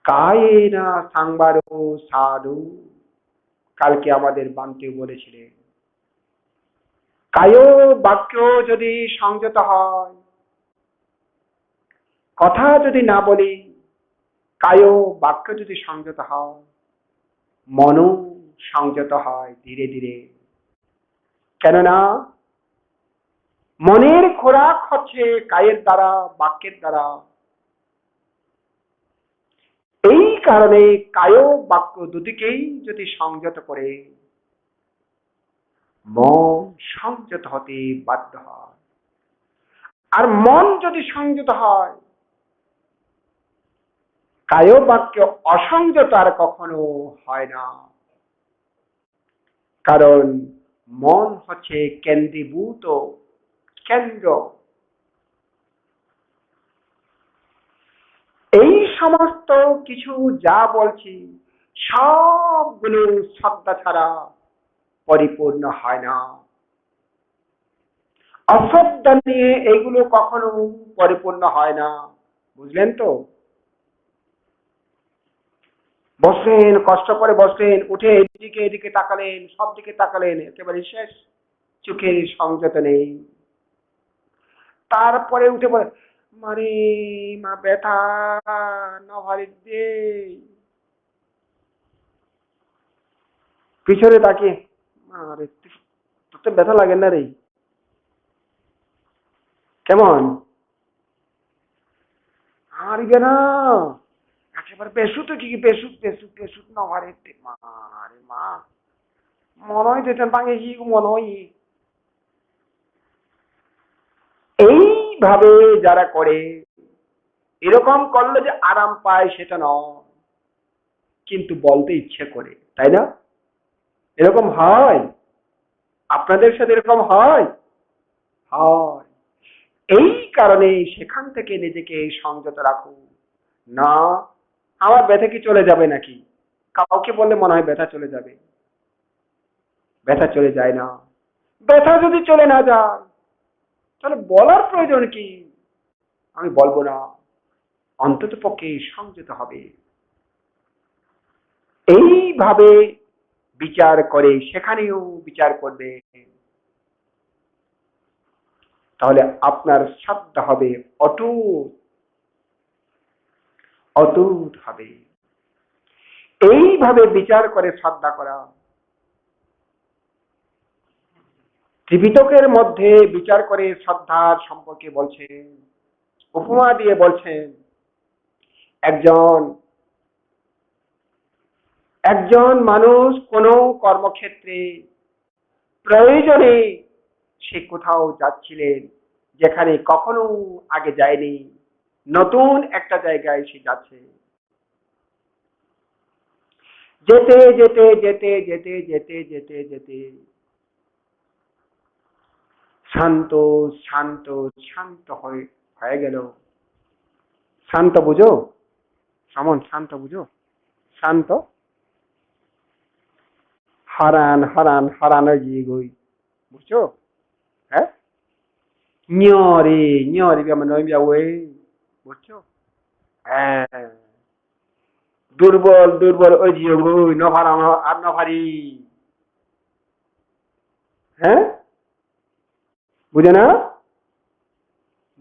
কায়েনা সাংবারো সাধু। কালকে আমাদের বান্তে বলেছিলেন, কায় বাক্য যদি সংযত হয়, কথা যদি না বলি, কায় বাক্য যদি সংযত হয়, মনও সংযত হয় ধীরে ধীরে। কেননা মনের খোরাক হচ্ছে কায়ের দ্বারা, বাক্যের দ্বারা। এই কারণে কায় বাক্য দুদিকেই যদি সংযত করে, মন সংযত হতে বাধ্য হয়। আর মন যদি সংযত হয়, কায় বাক্য অসংযত আর কখনো হয় না, কারণ মন হচ্ছে কেন্দ্রীভূত কেন্দ্র। এই সমস্ত কিছু যা বলছি সবগুলো শ্রদ্ধা ছাড়া পরিপূর্ণ হয় না। অশ্রদ্ধা নিয়ে এগুলো কখনো পরিপূর্ণ হয় না। বুঝলেন তো? বসলেন, কষ্ট করে বসলেন, উঠে এদিকে এদিকে তাকালেন, সব দিকে তাকালেন, একেবারে শেষ, চোখের সংযত নেই। তারপরে উঠে বলে, মানে মা ব্যথা নভারি দে, পিছনে তাকিয়ে, আরে তোর তো ব্যথা লাগে না রে, কেমন আর না, একেবারে বেসুত কি বেসুত বেসুত বেসুত নভারে মা, আরে মা মনে হয় যেতেন ভাঙে কি মনে হয়। এইভাবে যারা করে, এরকম করলে যে আরাম পায় সেটা নয়, কিন্তু বলতে ইচ্ছে করে, তাই না? এরকম হয়? আপনাদের সাথে এরকম হয়? হয়। এই কারণে সেখান থেকে নিজেকে সংযত রাখুন। না, আমার ব্যথা কি চলে যাবে নাকি? কাউকে বললে মনে হয় ব্যথা চলে যাবে। ব্যথা চলে যায় না। ব্যথা যদি চলে না যায় তাহলে বলার প্রয়োজন কি? আমি বলবো না, অন্তত পক্ষে সংযত হবে। এইভাবে বিচার করে সেখানেও বিচার করবে, তাহলে আপনার শ্রদ্ধা হবে অটুট, অটুট হবে। এইভাবে বিচার করে শ্রদ্ধা করা। ত্রিপিটকের মধ্যে বিচার করে শ্রদ্ধার সম্পর্কে বলছেন, উপমা দিয়ে বলছেন, একজন একজন মানুষ কোন কর্মক্ষেত্রে প্রয়োজনে সে কোথাও যাচ্ছিলেন যেখানে কখনো আগে যায়নি, নতুন একটা জায়গায় সে যাচ্ছে। যেতে যেতে যেতে যেতে যেতে যেতে যেতে শান্ত শান্ত শান্ত হয়ে গেল। শান্ত বুঝো সমন, শান্ত বুঝো, শান্ত হারান হারান হারানো গিয়ে গই, বুঝছো? হ্যাঁ, nyori nyori bia mano bia we, বুঝছো? হ্যাঁ, দুর্বল দুর্বল ওই জিও গই নভারানো আর নভারি। হ্যাঁ, বুঝে না?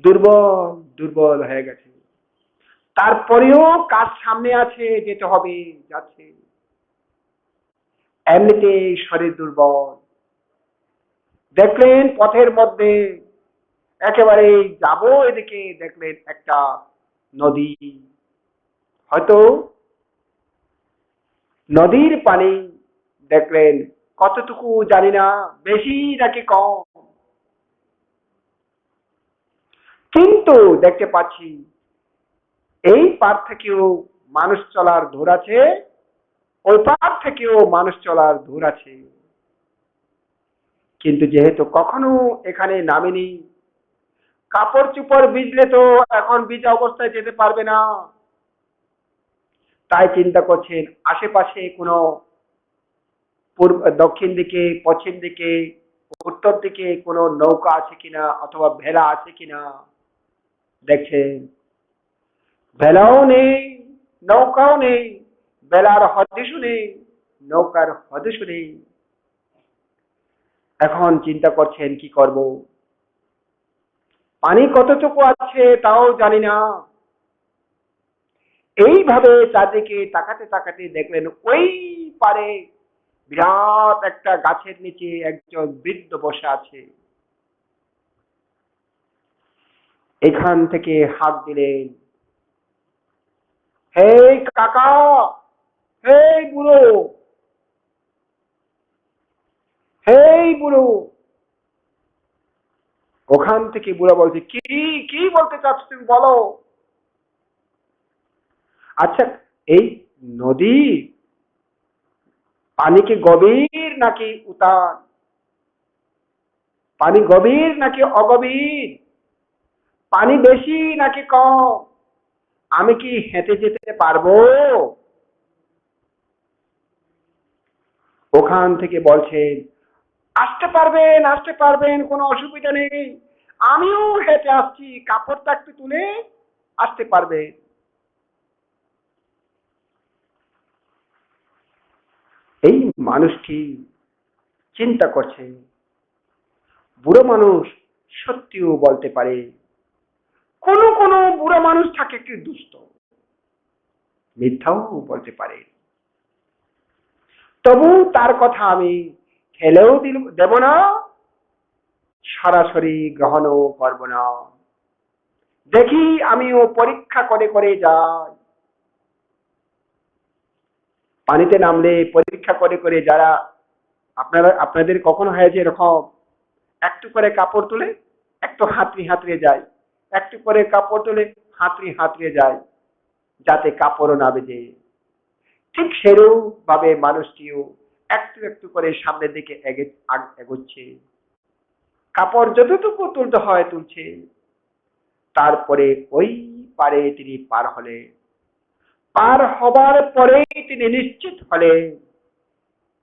দুর্বল দুর্বল হয়ে গেছে, তারপরেও কাজ সামনে আছে, যেতে হবে, যাচ্ছে। এমনিতে শরীর দুর্বল। দেখলেন পথের মধ্যে একেবারে যাবো এদিকে, দেখলেন একটা নদী, হয়তো নদীর পানি দেখলেন কতটুকু জানি না, বেশি নাকি কম, কিন্তু দেখতে পাচ্ছি এই পার থেকেও মানুষ চলার দূর আছে, ওই পার থেকেও মানুষ চলার দূর আছে। কিন্তু যেহেতু কখনো এখানে নামেনি, কাপড় চোপড় ভিজলে তো এখন ভিজা অবস্থায় যেতে পারবে না, তাই চিন্তা করছেন আশেপাশে কোনো পূর্ব দক্ষিণ দিকে, পশ্চিম দিকে, উত্তর দিকে কোনো নৌকা আছে কিনা অথবা ভেলা আছে কিনা। দেখছেন ভেলাও নেই, নৌকাও নেই, বেলার হদিশও নেই, নৌকার হদিশও নেই। এখন চিন্তা করছেন কি করব, পানি কতটুকু আছে তাও জানি না। এইভাবে চারদিকে তাকাতে তাকাতে দেখলেন ওই পারে বিরাট একটা গাছের নিচে একজন বৃদ্ধ বসে আছে। এখান থেকে হাত দিলেন, হে কাকা, হে বুড়ো, হে বুড়ো। ওখান থেকে বুড়ো বলছে, কি কি বলতে চাচ্ছ তুমি বলো। আচ্ছা, এই নদী পানি কি গভীর নাকি উতান? পানি গভীর নাকি অগভীর? পানি বেশি নাকি কম? আমি কি হেঁটে যেতে পারবো? ওখান থেকে বলছেন, আসতে পারবেন, আসতে পারবেন, কোনো অসুবিধা নেই। আমিও হেঁটে আসছি, কাপড়টা একটু তুলে আসতে পারবে। এই মানুষটি চিন্তা করছে, বুড়ো মানুষ সত্যিও বলতে পারে। কোনো কোনো বুড়ো মানুষ থাকে একটু দুষ্ট, মিথ্যাও বলতে পারে। তবু তার কথা আমি ফেলেও দেব না, সরাসরি গ্রহণও করব না। দেখি আমিও পরীক্ষা করে করে যাই। পানিতে নামলে পরীক্ষা করে করে যারা, আপনাদের কখনো হয়েছে এরকম, একটু করে কাপড় তুলে একটু হাতড়ি হাতড়ে যায়, একটু করে কাপড় তুলে হাতড়ি হাতড়ে যায়, যাতে কাপড়ও না বেজে। ঠিক সেরূপ ভাবে মানুষটিও একটু একটু করে সামনের দিকে এগোচ্ছে। কাপড় যতটুকু তুলতে হয় তুলছে। তারপরে ওই পারে তিনি পার হলে, পার হবার পরেই তিনি নিশ্চিত হলেন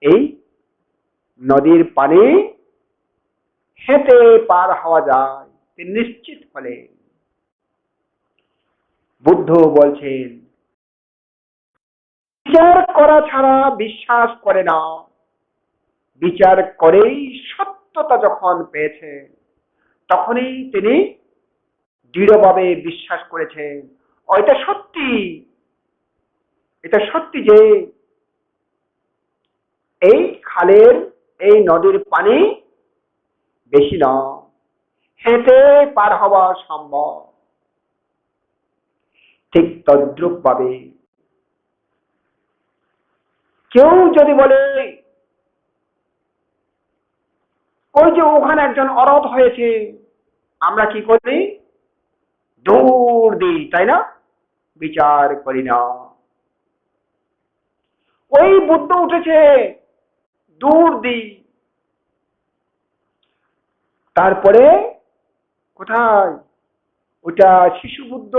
এই নদীর পানি হেঁটে পার হওয়া যায়। তিনি নিশ্চিত হলেন। বুদ্ধ বলছেন, বিচার করা ছাড়া বিশ্বাস করে না। বিচার করেই সত্যতা যখন পেয়েছেন, তখনই তিনি দৃঢ়ভাবে বিশ্বাস করেছেন, এটা সত্যি, এটা সত্যি যে এই খালের, এই নদীর পানি বেশি না, হেঁটে পার হওয়া সম্ভব। ঠিক তদ্রুপ ভাবে কেউ যদি বলে, ওই যে ওখানে একজন অরথ হয়েছে, আমরা কি করি? দৌড় দিই, তাই না? বিচার করি না। ওই বুদ্ধ উঠেছে, দৌড় দিই। তারপরে কোথায়? ওটা শিশু বুদ্ধ,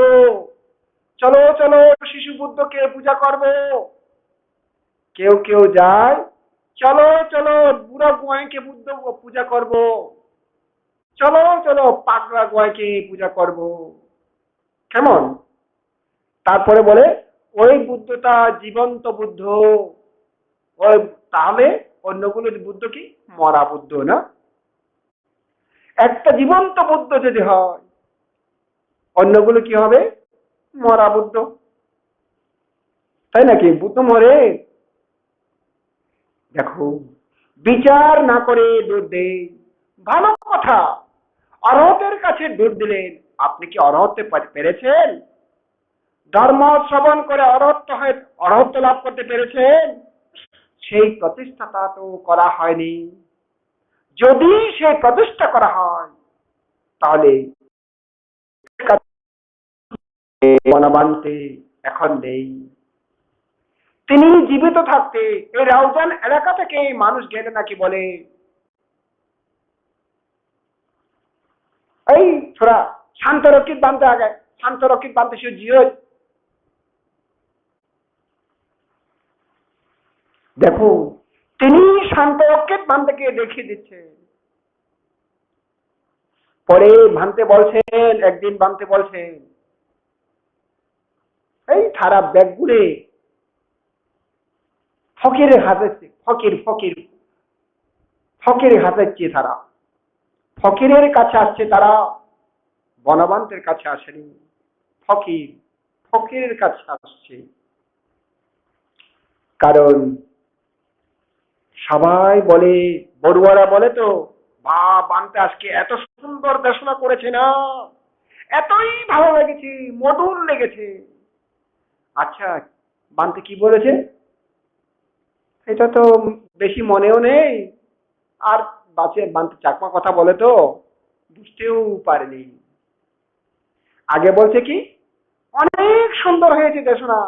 চলো চলো শিশু বুদ্ধকে পূজা করব। কেউ কেউ যায়, চলো চলো বুড়া গোয়াইকে বুদ্ধ পূজা করব, চলো চলো পাগলা গোয়াইকে পূজা করব। কেমন? তারপরে বলে, ওই বুদ্ধটা জীবন্ত বুদ্ধ। ওই, তাহলে অন্যগুলো বুদ্ধ কি? মরা বুদ্ধ না? একটা জীবন্ত বুদ্ধ যদি হয়, অন্যগুলো কি হবে? মরা বুদ্ধ। তাই নাকি? বুদ্ধ মরে। দেখো, বিচার না করে দৌড় দেয়, ভালো কথা। অরহতের কাছে দৌড় দিলেন। আপনি কি অরহতে পেরেছেন? ধর্ম শ্রবণ করে অরহত্ব লাভ করতে পেরেছেন? সেই প্রতিষ্ঠাটা তো করা হয়নি। যদি সেই প্রতিষ্ঠা করা হয়, তাহলে বনবান্তে এখন নেই। তিনি জীবিত থাকতে এই রাউজান এলাকা থেকে মানুষ গেলে নাকি বলে, এই ছোড়া শান্ত রক্ষিত বানতে আগে, শান্ত রক্ষিত বানতে সে জিও। দেখো, তিনি শান্ত রক্ষিত বানতে দেখিয়ে দিচ্ছে। পরে ভানতে বলছেন, একদিন ভানতে বলছেন, এই থারা ব্যাগ গুলে ফকিরের হাতে, ফকির ফকির ফকিরের হাতে তারা, ফকিরের কাছে আসছে তারা, বনবান্তের কাছে আসেনি। ফকির, ফকিরের কাছে আসছে। কারণ সবাই বলে, বড়ুয়ারা বলে তো, বা বানতে আজকে এত সুন্দর দেশনা করেছে না, এতই ভালো লেগেছে, মধুর লেগেছে। আচ্ছা, বানতে কি বলেছে এটা তো বেশি মনেও নেই, আর বানতে চাকমা কথা বলে তো বুঝতেও পারেনি। আগে বলছে কি, অনেক সুন্দর হয়েছে দেশনা,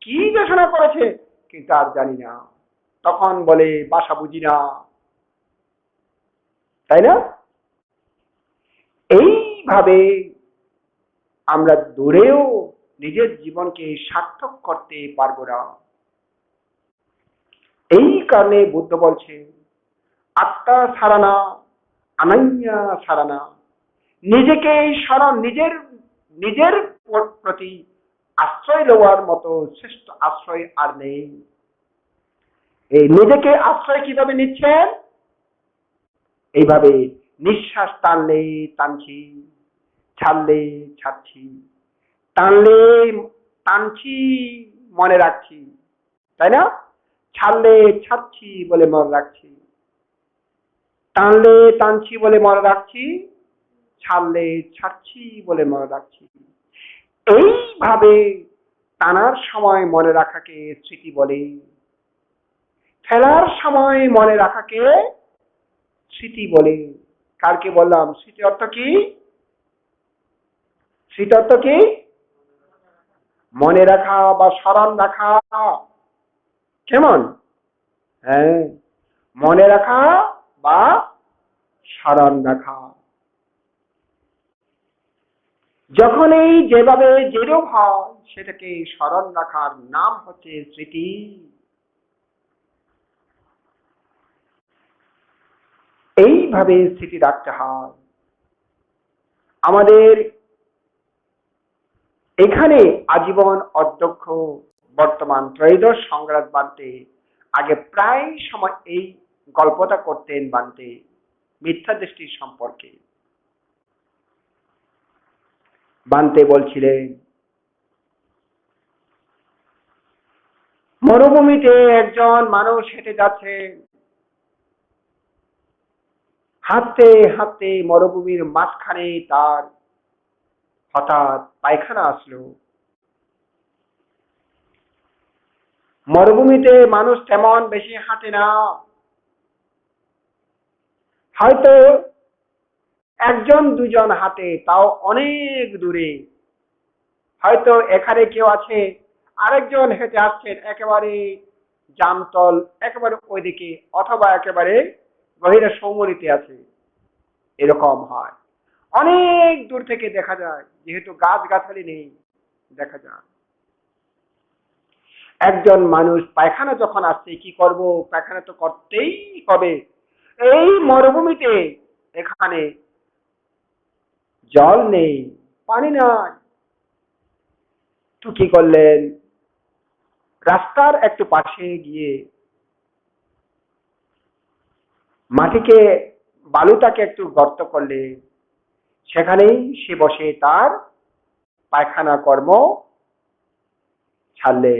কি ঘোষণা করেছে কিন্তু আর জানি না। তখন বলে ভাষা বুঝি না, তাই না? এইভাবে আমরা দূরেও নিজের জীবনকে সার্থক করতে পারবো না। এই কারণে বুদ্ধ বলছে আত্মা সারানা আনান্যা সারানা, নিজেকে স্মরণ, নিজের নিজের প্রতি আশ্রয় লওয়ার মতো শ্রেষ্ঠ আশ্রয় আর নেই। এই নিজেকে আশ্রয় কিভাবে নিচ্ছেন? এইভাবে নিঃশ্বাস টানলে টানছি, ছাড়লে ছাড়ছি, টানলে টানছি মনে রাখছি, তাই না? ছাড়লে ছাড়ছি বলে মনে রাখছি, টানলে টানছি বলে মনে রাখছি, ছাড়লে ছাড়ছি বলে মনে রাখছি। এইভাবে টানার সময় মনে রাখাকে স্মৃতি বলে, ফেলার সময় মনে রাখাকে স্মৃতি বলে। কালকে বললাম স্মৃতি অর্থ কি? স্মৃতি অর্থ কি? মনে রাখা বা স্মরণ রাখা। কেমন? হ্যাঁ, মনে রাখা বা স্মরণ রাখা। যখনই যেভাবে যেরূপ হয় সেটাকে স্মরণ রাখার নাম হচ্ছে স্মৃতি। এইভাবে স্মৃতি রাখতে হয়। আমাদের এখানে আজীবন অধ্যক্ষ বর্তমান ত্রয়োদশ সংগ্রাম বান্তে আগে প্রায় সময় এই গল্পটা করতেন বান্তে মিথ্যা দৃষ্টির সম্পর্কে। বান্তে বলছিলেন মরুভূমিতে একজন মানুষ হেঁটে যাচ্ছে, হাঁটতে হাঁটতে মরুভূমির মাঝখানে তার হঠাৎ পায়খানা আসলো। মরুভূমিতে মানুষ তেমন বেশি হাঁটে না, হয়তো একজন দুজন হাঁটে, তাও অনেক দূরে। হয়তো এখানে কেউ আছে, আরেকজন হেঁটে আসছেন একেবারে জামতল, একেবারে ওইদিকে, অথবা একেবারে গভীরে সৌমরিতে আছে। এরকম হয়, অনেক দূর থেকে দেখা যায়, যেহেতু গাছ গাছালি নেই, দেখা যায়। একজন মানুষ পায়খানা যখন আসছে, কি করব, পায়খানা তো করতেই হবে। এই মরুভূমিতে এখানে জল নেই, পানি নাই, তো কি করলেন, রাস্তার একটু পাশে গিয়ে মাটিকে, বালুটাকে একটু গর্ত করলে, সেখানেই সে বসে তার পায়খানা কর্ম ছাড়লে।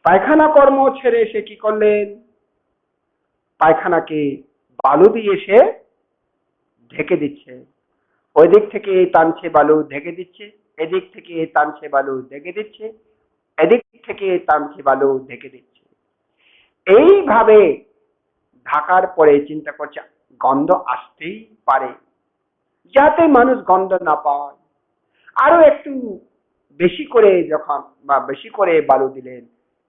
পায়খানা কর্ম ছেড়ে সে কি করলেন, পায়খানাকে বালু দিয়ে সে ঢেকে দিচ্ছে। ওই দিক থেকে টানছে বালু ঢেকে দিচ্ছে, এদিক থেকে টানছে বালু ঢেকে দিচ্ছে, এদিক থেকে টানছে বালু ঢেকে দিচ্ছে। এইভাবে ঢাকার পরে চিন্তা করছে গন্ধ আসতেই পারে, যাতে মানুষ গন্ধ না পায়। আরো একটু বেশি করে যখন বা বেশি করে বালু দিলেন,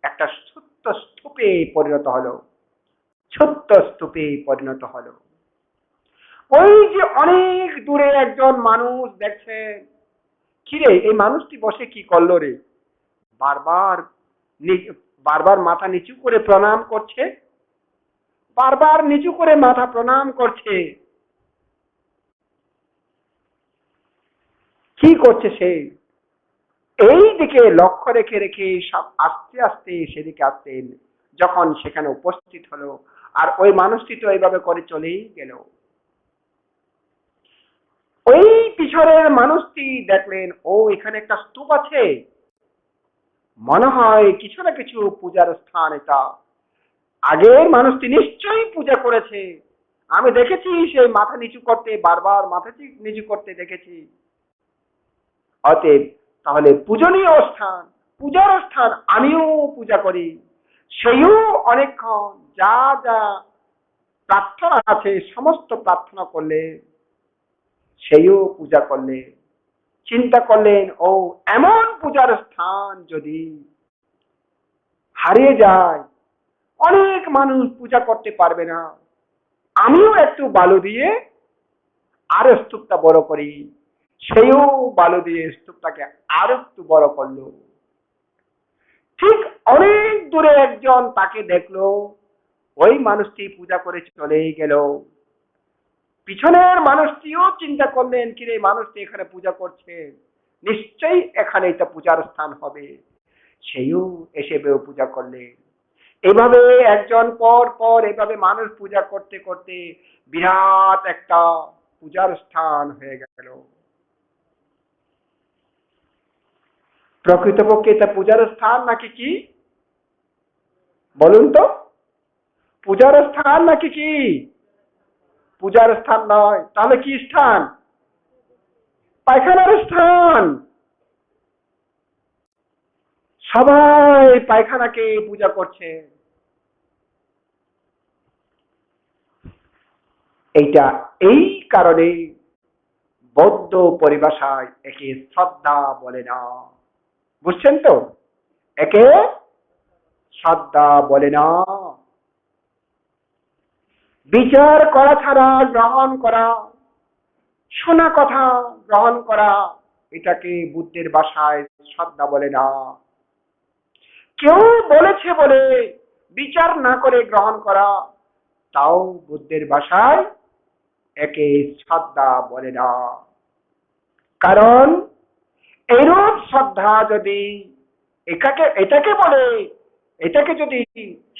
একটা ছোট্ট স্তূপে পরিণত হলো, ছোট্ট স্তূপে পরিণত হলো। ওই যে অনেক দূরে একজন মানুষ দেখছেন, কিরে এই মানুষটি বসে কি করলো রে, বারবার বারবার মাথা নিচু করে প্রণাম করছে, বারবার নিচু করে মাথা প্রণাম করছে। কি করছে সে? এই দিকে লক্ষ্য রেখে রেখে সব আস্তে আস্তে সেদিকে আসতেন। যখন সেখানে উপস্থিত হলো, আর ওই মানুষটি তো এইভাবে করে চলেই গেল। ওই পিছনের মানুষটি দেখলেন, ও এখানে একটা স্তূপ আছে, মনে হয় কিছু না কিছু পূজার স্থান এটা। আগের মানুষটি নিশ্চয়ই পূজা করেছে, আমি দেখেছি সে মাথা নিচু করতে, বারবার মাথা নিচু করতে দেখেছি। অতএব তাহলে পূজনীয় স্থান, পূজার স্থান, আমিও পূজা করি। সেও অনেকক্ষণ যা যা প্রার্থনা আছে সমস্ত প্রার্থনা করলে, সেও পূজা করলে। চিন্তা করলেন, ও এমন পূজার স্থান যদি হারিয়ে যায়, অনেক মানুষ পূজা করতে পারবে না, আমিও একটু বালু দিয়ে আরো স্তূপটা বড় করি। সেও বালু দিয়ে স্তূপটাকে আরো একটু বড় করলো। ঠিক অনেক দূরে একজন তাকে দেখলো, ওই মানুষটি পূজা করে চলেই গেল। পিছনের মানুষটিও চিন্তা করলেন, কিরে মানুষটি এখানে পূজা করছে, নিশ্চয়ই এখানে এটা পূজার স্থান হবে। সেও এসে পূজা করলেন। এভাবে একজন পর পর এভাবে মানুষ পূজা করতে করতে বিরাট একটা পূজার স্থান হয়ে গেল। প্রকৃতপক্ষে এটা পূজার স্থান নাকি কি বলুন তো? পূজার স্থান নাকি কি? পূজার স্থান নয়, তাহলে কি স্থান? পায়খানার স্থান। সবাই পায়খানাকে পূজা করছে। এইটা এই কারণে বৌদ্ধ পরিভাষায় একে শ্রদ্ধা বলে না। বুঝছেন তো? একে শ্রদ্ধা বলে না। বিচার করা ছাড়া গ্রহণ করা, শোনা কথা গ্রহণ করা, এটাকে বুদ্ধের ভাষায় শ্রদ্ধা বলে না। কেউ বলেছে বলে বিচার না করে গ্রহণ করা, তাও বুদ্ধের ভাষায় একে শ্রদ্ধা বলে না। কারণ এরূপ শ্রদ্ধা যদি এটাকে বলে, এটাকে যদি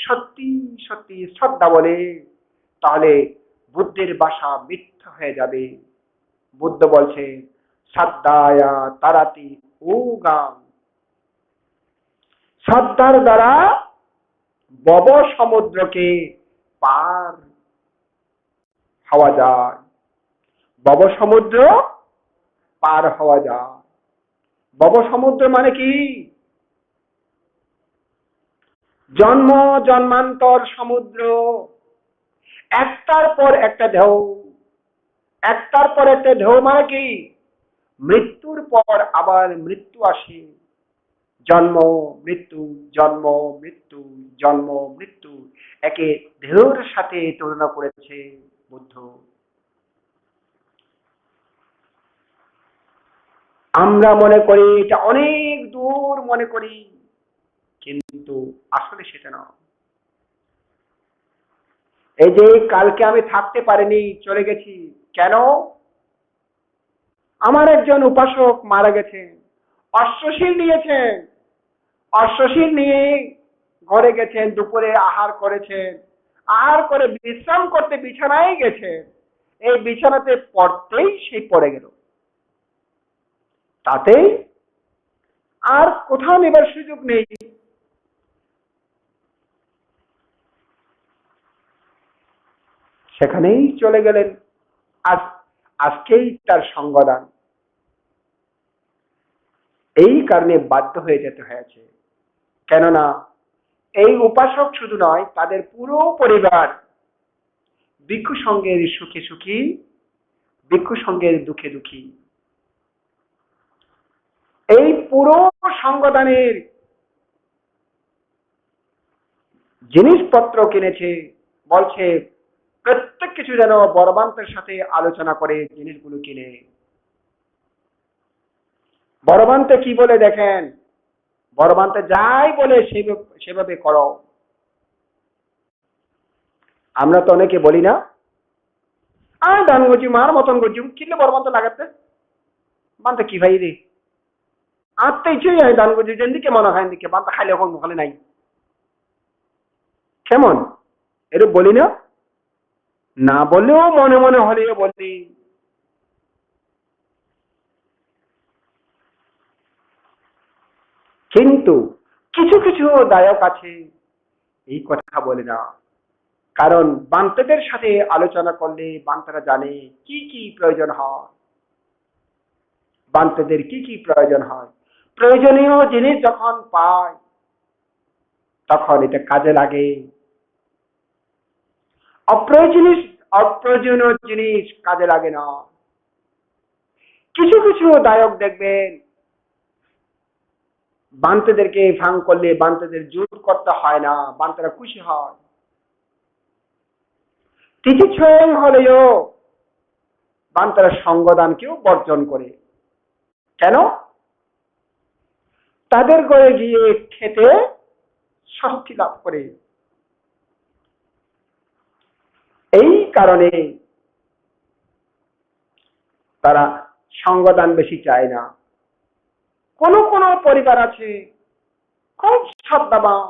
সত্যি সত্যি শ্রদ্ধা বলে, তাহলে বুদ্ধের ভাষা মিথ্যা হয়ে যাবে। বুদ্ধ বলছে শ্রদ্ধায়া তারাতি উগাম, শ্রদ্ধার দ্বারা ভব সমুদ্রকে পার হওয়া যায়। ভব সমুদ্র পার হওয়া যায়। ভব সমুদ্র মানে কি? জন্ম জন্মান্তর সমুদ্র, একটার পর একটা ঢেউ। একটার পর একটা ঢেউ মানে কি? মৃত্যুর পর আবার মৃত্যু আসে। জন্ম মৃত্যু, জন্ম মৃত্যু, জন্ম মৃত্যু, একে ঢেউর সাথে তুলনা করেছে বুদ্ধ। আমরা মনে করি এটা অনেক দূর মনে করি, কিন্তু আসলে সেটা না। এই যে কালকে আমি থাকতে পারিনি, চলে গেছি, কেন? আমার একজন উপাসক মারা গেছেন, অশ্বশীল নিয়েছেন, অশ্বশীল নিয়ে ঘরে গেছেন, দুপুরে আহার করেছেন, আহার করে বিশ্রাম করতে বিছানায় গেছেন, এই বিছানাতে পড়তেই সেই পড়ে গেল। তাতে আর কোথাও নেবার সুযোগ নেই। সেখানেই চলে গেলেন। আজ আজকেই তার সঙ্গদান। এই কারণে বাধ্য হয়ে যেতে হয়েছে। কেননা এই উপাসক শুধু নয়, তাদের পুরো পরিবার ভিক্ষু সঙ্গের সুখে সুখী, ভিক্ষু সঙ্গের দুঃখে দুঃখী। এই পুরো সঙ্গদানের জিনিসপত্র কিনেছে, বলছে প্রত্যেক কিছু যেন বড়বান্তের সাথে আলোচনা করে জিনিসগুলো কিনে। বড়বান্তে কি বলে দেখেন, বড়বান্তে যাই বলে সেভাবে করো। আমরা তো অনেকে বলি না, আমি দান করছি মার মতন করছি, কিনলে বড়বান্তে লাগাতে বান্তে কি ভাই রে, আত্মা ইচ্ছেই আমি দান করছি, যেদিকে মনে হয় দিকে বান্তা খাইলে এখন মুখালে নাই। কেমন এরূপ বলি না? না বললেও মনে মনে হলেও বলি। কিন্তু কিছু কিছু দায়ক আছে এই কথা বলে না। কারণ বান্তাদের সাথে আলোচনা করলে বান্তারা জানে কি কি প্রয়োজন হয়, বান্তাদের কি কি প্রয়োজন হয়। প্রয়োজনীয় জিনিস যখন পায় তখন এটা কাজে লাগে। অপ্রয়োজনীয় অপ্রয়োজনীয় জিনিস কাজে লাগে না। কিছু কিছু দায়ক দেখবেন বান্তেদেরকে ফাং করলে বান্তেদের জোর করতে হয় না, বান্তেরা খুশি হয়। তিথিছং হলেও বান্তেরা সঙ্গদানকেও বর্জন করে। কেন? তাদের ঘরে গিয়ে খেতে স্বস্তি লাভ করে। এই কারণে তারা সঙ্গদান বেশি চায় না। কোন কোন পরিবার আছে খুব শ্রদ্ধাবান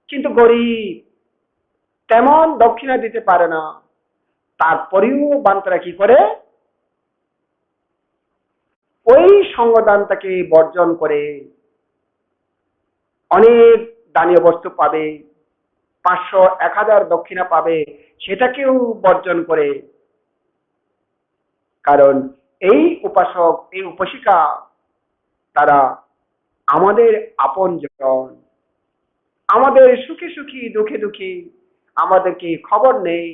কিন্তু গরিব, তেমন দক্ষিণা দিতে পারে না, তারপরেও বান্তারা কি করে? ওই সঙ্গদানটাকে বর্জন করে অনেক দানীয় বস্তু পাবে, 500 1000 দক্ষিণা পাবে, সেটাকেও বর্জন করে। কারণ এই উপাসক এই উপাসিকা তারা আমাদের আপনজন, আমাদের সুখে সুখী দুঃখে দুঃখী আমাদেরকে খবর নেই,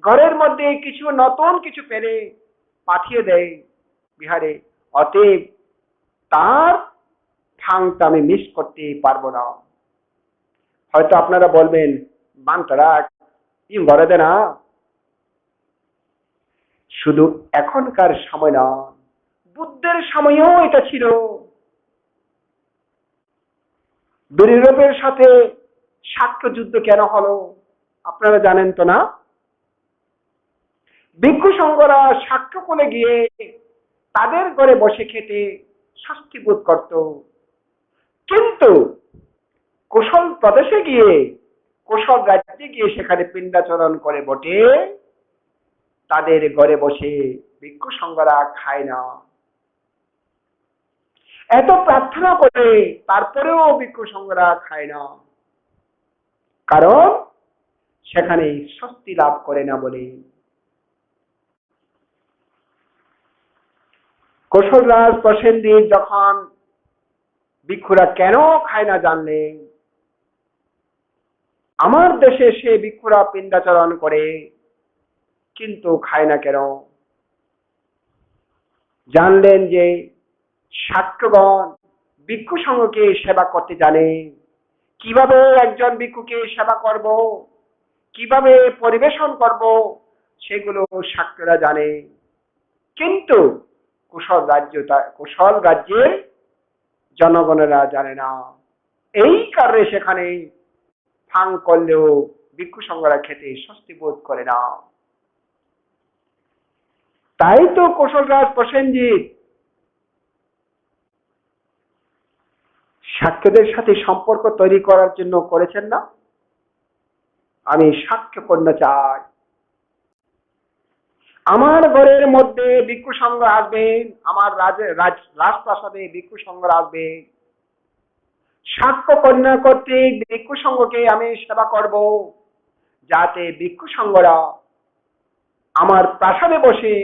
ঘরের মধ্যে কিছু নতুন কিছু পেলে পাঠিয়ে দেয় বিহারে। অতএব তার ঠাংটা আমি মিস করতে পারবো না। হয়তো আপনারা বলবেন বান্তারা ঘরে দে না, শুধু এখনকার সময় না, বুদ্ধের সময়ও এটা ছিল। ইউরোপের সাথে সাক্ষ্য যুদ্ধ কেন হলো আপনারা জানেন তো না? ভিক্ষু সংঘরা সাক্ষ্য কোলে গিয়ে তাদের ঘরে বসে খেতে শাস্তি বোধ করত, কিন্তু কোশল প্রদেশে গিয়ে কোশল রাজ্যে গিয়ে সেখানে পিণ্ডাচরণ করে বটে তাদের ঘরে বসে ভিক্ষু সংঘরা খায় না। এত প্রার্থনা করে তারপরেও ভিক্ষু সংঘরা খায় না, কারণ সেখানে স্বস্তি লাভ করে না বলে। কৌশলরাজ প্রসেনজিৎ যখন ভিক্ষুরা কেন খায় না জানলেন, আমার দেশে সে ভিক্ষুরা পিণ্ডাচরণ করে কিন্তু খায় না কেন, জানলেন যে শাক্যগণ ভিক্ষু সংঘকে সেবা করতে জানে। কিভাবে একজন ভিক্ষুকে সেবা করব, কিভাবে পরিবেশন করব, সেগুলো শাক্যরা জানে। কিন্তু কুশল রাজ্যের জনগণেরা জানে না। এই কারণে সেখানে ফাং করলেও ভিক্ষু সংঘরা খেতে স্বস্তি বোধ করে না। তাই তো কৌশলরাজ প্রসেনজিৎ শাক্যদের সাথে সম্পর্ক তৈরি করার জন্য করেছেন না, আমি শাক্য কন্যা চাই, আমার ঘরের মধ্যে ভিক্ষু সংঘ আসবেন, আমার রাজপ্রাসাদে ভিক্ষু সংঘ আসবে, শাক্য কন্যা কর্তৃক ভিক্ষু সংঘকে আমি সেবা করব, যাতে ভিক্ষু সংঘরা আমার প্রাসাদে বসে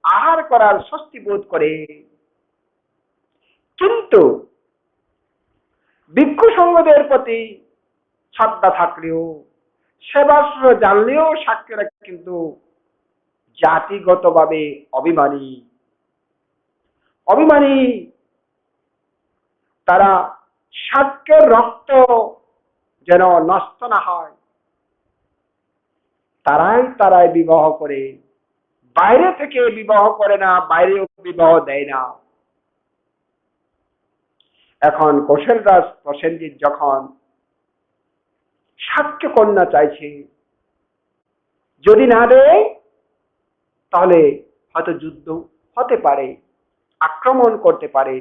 আহার করার স্বস্তি বোধ করে। কিন্তু ভিক্ষু সংঘদের প্রতি শ্রদ্ধা থাকলেও সেবা জানলেও শাক্যরা কিন্তু জাতিগতভাবে অভিমানী। তারা শাক্যের রক্ত যেন নষ্ট না হয় তারাই বিবাহ করে, বাইরে থেকে বিবাহ করে না, বাইরেও বিবাহ দেয় না। এখন কৌশলরাজ প্রসেনজিৎ যখন শাক্য কন্যা চাইছে, যদি না দেয় তাহলে হয়তো যুদ্ধ হতে পারে, আক্রমণ করতে পারে।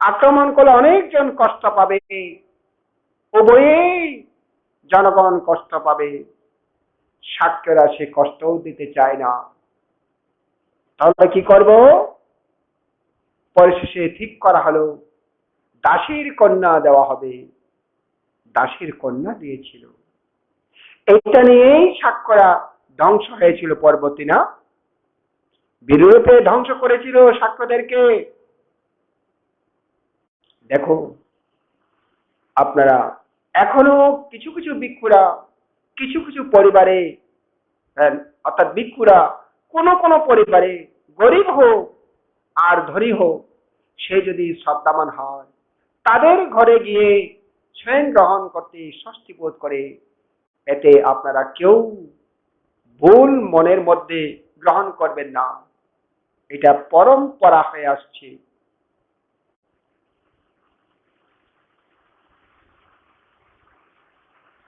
আক্রমণ করলে অনেকজন কষ্ট পাবে, উভয়েই জনগণ কষ্ট পাবে, শাক্যরা সে কষ্টও দিতে চায় না। তাহলে কি করব? পরিশেষে ঠিক করা হলো দাসীর কন্যা দেওয়া হবে। দাসীর কন্যা দিয়েছিল। এটা নিয়েই শাক্যরা ধ্বংস হয়েছিল পরবর্তী না, বিরূপে ধ্বংস করেছিল শাক্যদেরকে। দেখো আপনারা এখনো কিছু কিছু ভিক্ষুরা কিছু কিছু পরিবারে, অর্থাৎ ভিক্ষুরা কোন কোন পরিবারে গরিব হোক আর ধনী হোক, সে যদি শ্রদ্ধাবান হয়, তাদের ঘরে গিয়ে শয়ন গ্রহণ করতে স্বস্তি বোধ করে, এতে আপনারা কেউ ভুল মনের মধ্যে গ্রহণ করবেন না। এটা পরম্পরা হয়ে আসছে।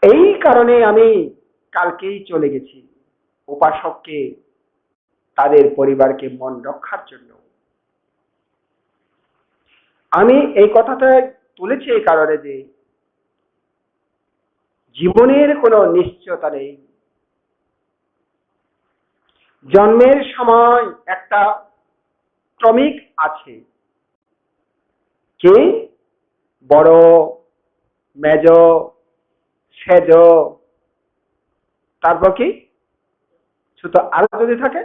এই কারণে আমি কালকেই চলে গেছি উপাসককে তাদের পরিবারকে মন রক্ষার জন্য। আমি এই কথাটা তুলেছি এই কারণে যে জীবনের কোনো নিশ্চয়তা নেই। জন্মের সময় একটা ক্রমিক আছে, কি বড়, মেজ, সেজ, তারপর কি ছোট, আরো যদি থাকে,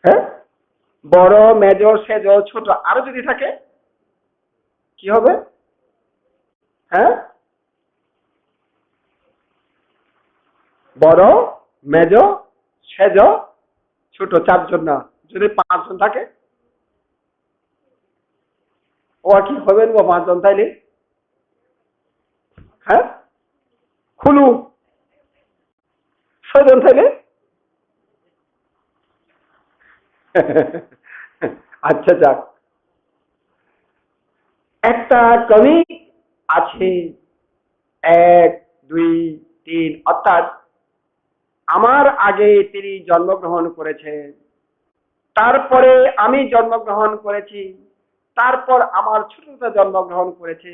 হ্যাঁ, বড়, মেজ, সেজ, ছোট, আরো যদি থাকে কি হবে? হ্যাঁ, বড়, মেজ, সেজ, ছোট, চারজন না, যদি পাঁচজন থাকে ও আর কি হবেন গো পাঁচজন তাইলে? হ্যাঁ, খুলু ছয়জন থাকে। আচ্ছা যাক, একটা ক্রমিক আছে, 1, 2, 3, অর্থাৎ আমার আগে তিনি জন্মগ্রহণ করেছেন, তারপরে আমি জন্মগ্রহণ করেছি, তারপর আমার ছোটটা জন্মগ্রহণ করেছে,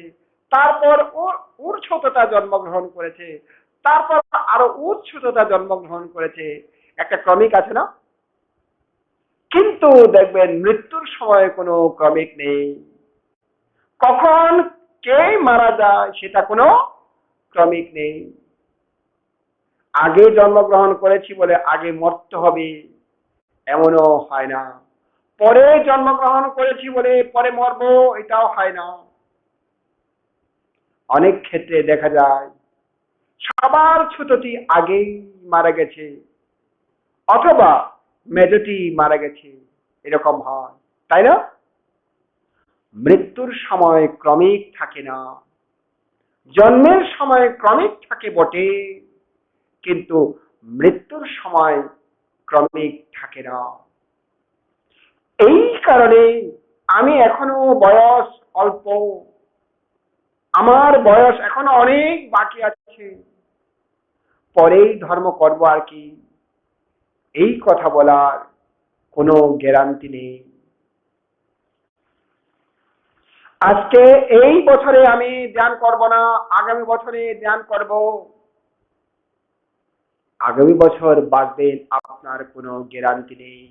তারপর ওর ছোটটা জন্মগ্রহণ করেছে, তারপর আরো ওর ছোটটা জন্মগ্রহণ করেছে। একটা ক্রমিক আছে না? কিন্তু দেখবেন মৃত্যুর সময় কোনো ক্রমিক নেই। কখন কে মারা যায় সেটা কোনো ক্রমিক নেই। আগে জন্মগ্রহণ করেছি বলে আগে মরতে হবে এমনও হয় না। পরে জন্মগ্রহণ করেছি বলে পরে মরবো এটাও হয় না। অনেক ক্ষেত্রে দেখা যায় সবার ছোটটি আগেই মারা গেছে, অথবা মেজটি মারা গেছে, এরকম হয়, তাই না? মৃত্যুর সময় ক্রমিক থাকে না। জন্মের সময় ক্রমিক থাকে বটে, কিন্তু মৃত্যুর সময় ক্রমিক থাকে না। এই কারণে আমি এখনো বয়স অল্প, আমার বয়স এখনো অনেক বাকি আছে, পরেই ধর্ম করব আর কি, এই কথা বলার কোনো গ্যারান্টি নেই। আজকে এই বছরে আমি ধ্যান করব না, আগামী বছরে ধ্যান করব, আগামী বছর বাঁচবেন আপনার কোনো গ্যারান্টি নেই।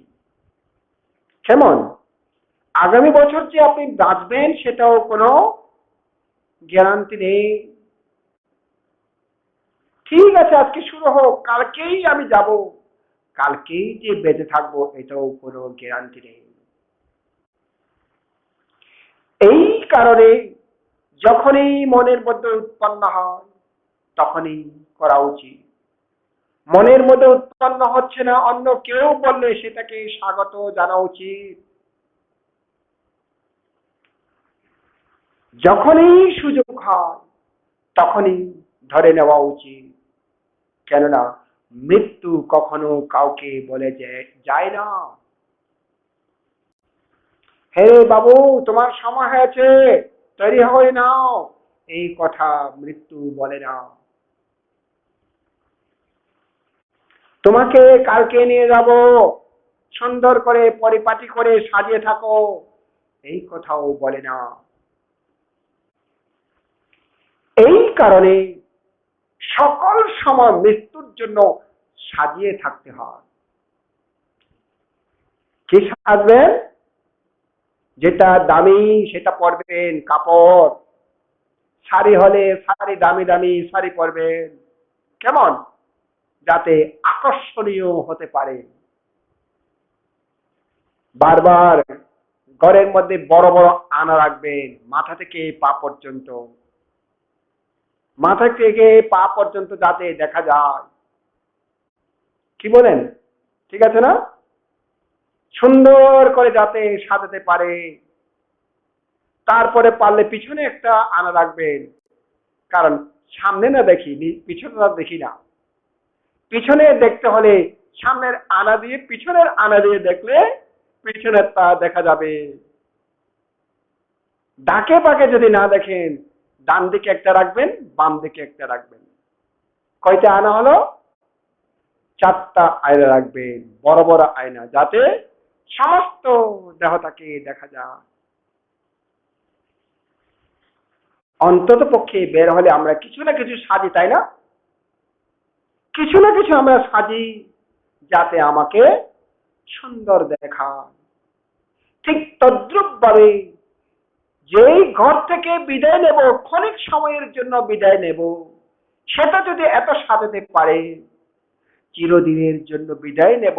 কেমন? আগামী বছর যে আপনি বাঁচবেন সেটাও কোনো গ্যারান্টি নেই। ঠিক আছে, আজকে শুরু হোক, কালকেই আমি যাব, কালকেই যে বেঁচে থাকবো এটাও কোনো গ্যারান্টি নেই। এই কারণে যখনই মনের মধ্যে উৎপন্ন হয় তখনই করা উচিত। মনের মধ্যে উৎপন্ন হচ্ছে না, অন্য কেউ বললে সেটাকে স্বাগত জানা উচিত। যখনই সুযোগ হয় তখনই ধরে নেওয়া উচিত, কেননা মৃত্যু কখনো কাউকে বলে যায় না, হে বাবু তোমার সময় হয়েছে, তৈরি হয়ে নাও, এই কথা মৃত্যু বলে না। তোমাকে কালকে নিয়ে যাব, সুন্দর করে পরিপাটি করে সাজিয়ে থাকো, এই কথাও বলে না। এই কারণে সকল সময় মৃত্যুর জন্য সাজিয়ে থাকতে হয়। কি সাজবেন? যেটা দামি সেটা পরবেন, কাপড়, শাড়ি হলে শাড়ি, দামি দামি শাড়ি পরবেন, কেমন, যাতে আকর্ষণীয় হতে পারে। বারবার ঘরের মধ্যে বড় বড় আনা রাখবেন, মাথা থেকে পা পর্যন্ত, মাথা থেকে পা পর্যন্ত যাতে দেখা যায়। কি বলেন? ঠিক আছে না? সুন্দর করে যাতে সাজাতে পারে। তারপরে পারলে পিছনে একটা আনা রাখবেন, কারণ সামনে না দেখি, পিছনে না দেখি না। পিছনে দেখতে হলে সামনের আনা দিয়ে পিছনের আনা দিয়ে দেখলে পিছনের তা দেখা যাবে। ডাকে পাকে যদি না দেখেন, ডান দিকে একটা রাখবেন, বাম দিকে একটা রাখবেন। কয়টা আনা হলো? 4টা আয়না রাখবেন, বড় বড় আয়না, যাতে সমস্ত দেহটাকে দেখা যায়। অন্তত পক্ষে বের হলে আমরা কিছু না কিছু সাজি, তাই না? কিছু না কিছু আমরা সাজি যাতে আমাকে সুন্দর দেখায়। ঠিক তদ্রুপ ভাবে যেই ঘর থেকে বিদায় নেব, ক্ষণিক সময়ের জন্য বিদায় নেব, সেটা যদি এত সাজাতে পারে, চিরদিনের জন্য বিদায় নেব,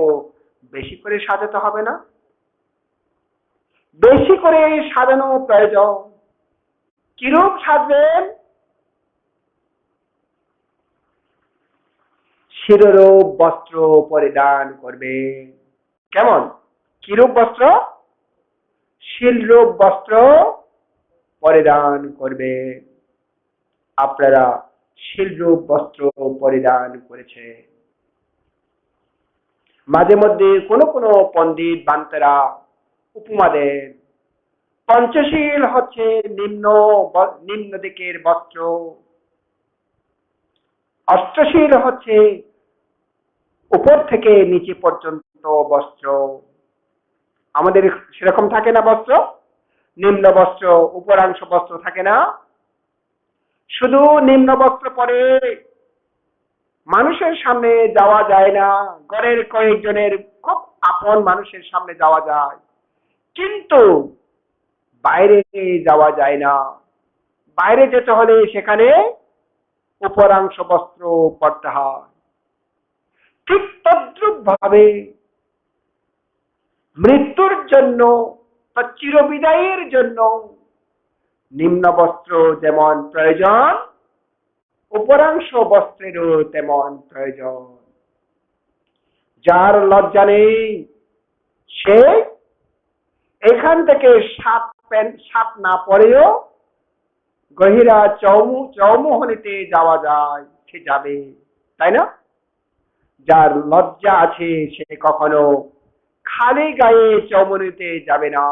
বেশি করে সাজাতে হবে না? বেশি করে সাজানো প্রয়োজন। কিরূপ সাজবেন? শিররূপ বস্ত্র পরিধান করবেন। কেমন? কিরূপ বস্ত্র? শিলরূপ বস্ত্র পরিধান করবেন। আপনারা শিলরূপ বস্ত্র পরিধান করেছে। মাঝে মধ্যে কোন কোন পণ্ডিত বান্তেরা উপমা দেন, পঞ্চশীল হচ্ছে নিম্ন দিকের বস্ত্র, অষ্টশীল হচ্ছে উপর থেকে নিচে পর্যন্ত বস্ত্র। আমাদের সেরকম থাকে না বস্ত্র? নিম্ন বস্ত্র, উপরাংশ বস্ত্র থাকে না? শুধু নিম্ন বস্ত্র পরে মানুষের সামনে যাওয়া যায় না। ঘরের কয়েকজনের খুব আপন মানুষের সামনে যাওয়া যায়, কিন্তু বাইরে যাওয়া যায় না। বাইরে যেতে হলে সেখানে উপরাংশ বস্ত্র পরতে হয়। ঠিক তদ্রুপ ভাবে মৃত্যুর জন্য বা চিরবিদায়ের জন্য নিম্ন বস্ত্র যেমন প্রয়োজন, উপরাংশ বস্ত্রেরও তেমন প্রয়োজন। যার লজ্জা নেই, সে এখান থেকে সাত না পরেও গহিরা চৌমুহনীতে যাওয়া যায়, সে যাবে, তাই না? যার লজ্জা আছে সে কখনো খালি গায়ে চৌমুহনীতে যাবে না।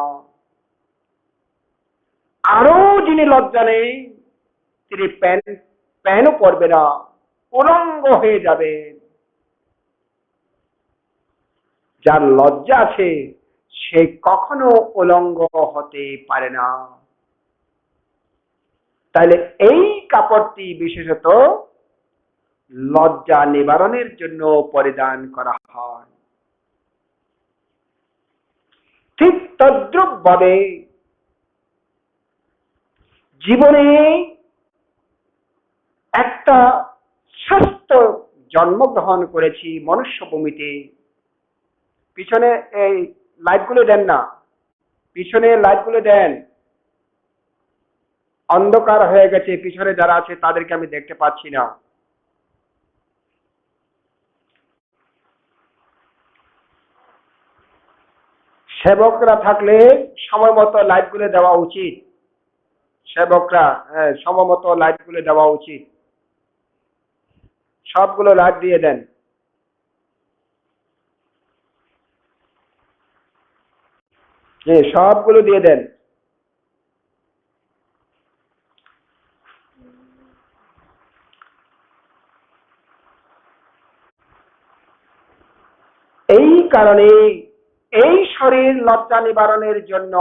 আরো যিনি লজ্জা নেই, তিনি প্যান্টও পরবে না, উলঙ্গ হয়ে যাবেন। যার লজ্জা আছে সে কখনো উলঙ্গ হতে পারে না। তাইলে এই কাপড়টি বিশেষত লজ্জা নিবারণের জন্য পরিধান করা হয়। ঠিক তদ্রুপ ভাবে জীবনে একটা শ্রেষ্ঠ জন্মগ্রহণ করেছি মনুষ্য ভূমিতে। পিছনে এই লাইটগুলো দেন না, পিছনে লাইটগুলো দেন। অন্ধকার হয়ে গেছে, পিছনে যারা আছে তাদেরকে আমি দেখতে পাচ্ছি না। সেবকরা থাকলে সময় মতো লাইটগুলো দেওয়া উচিত। সেবকরা সময় মতো লাইটগুলো দেওয়া উচিত। সবগুলো লাইট দিয়ে দেন। সবগুলো দিয়ে দেন। এই কারণে এই শরীর লজ্জা নিবারণের জন্য,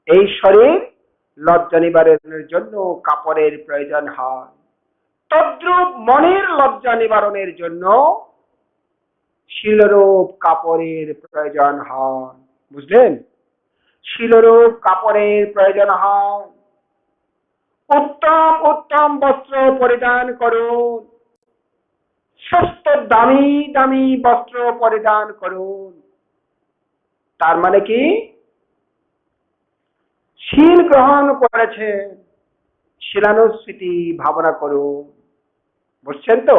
এই শরীর লজ্জা নিবারণের জন্য কাপড়ের প্রয়োজন হয়। তদ্রূপ মনের লজ্জা নিবারণের জন্য শিলরূপ কাপড়ের প্রয়োজন হয়। বুঝলেন? শিলরূপ কাপড়ের প্রয়োজন হয়। উত্তম উত্তম বস্ত্র পরিধান করুন, শ্রেষ্ঠ দামি দামি বস্ত্র পরিধান করুন। তার মানে কি? শীল গ্রহণ করেছে, শিলানুস্মৃতি ভাবনা করুন। বুঝছেন তো?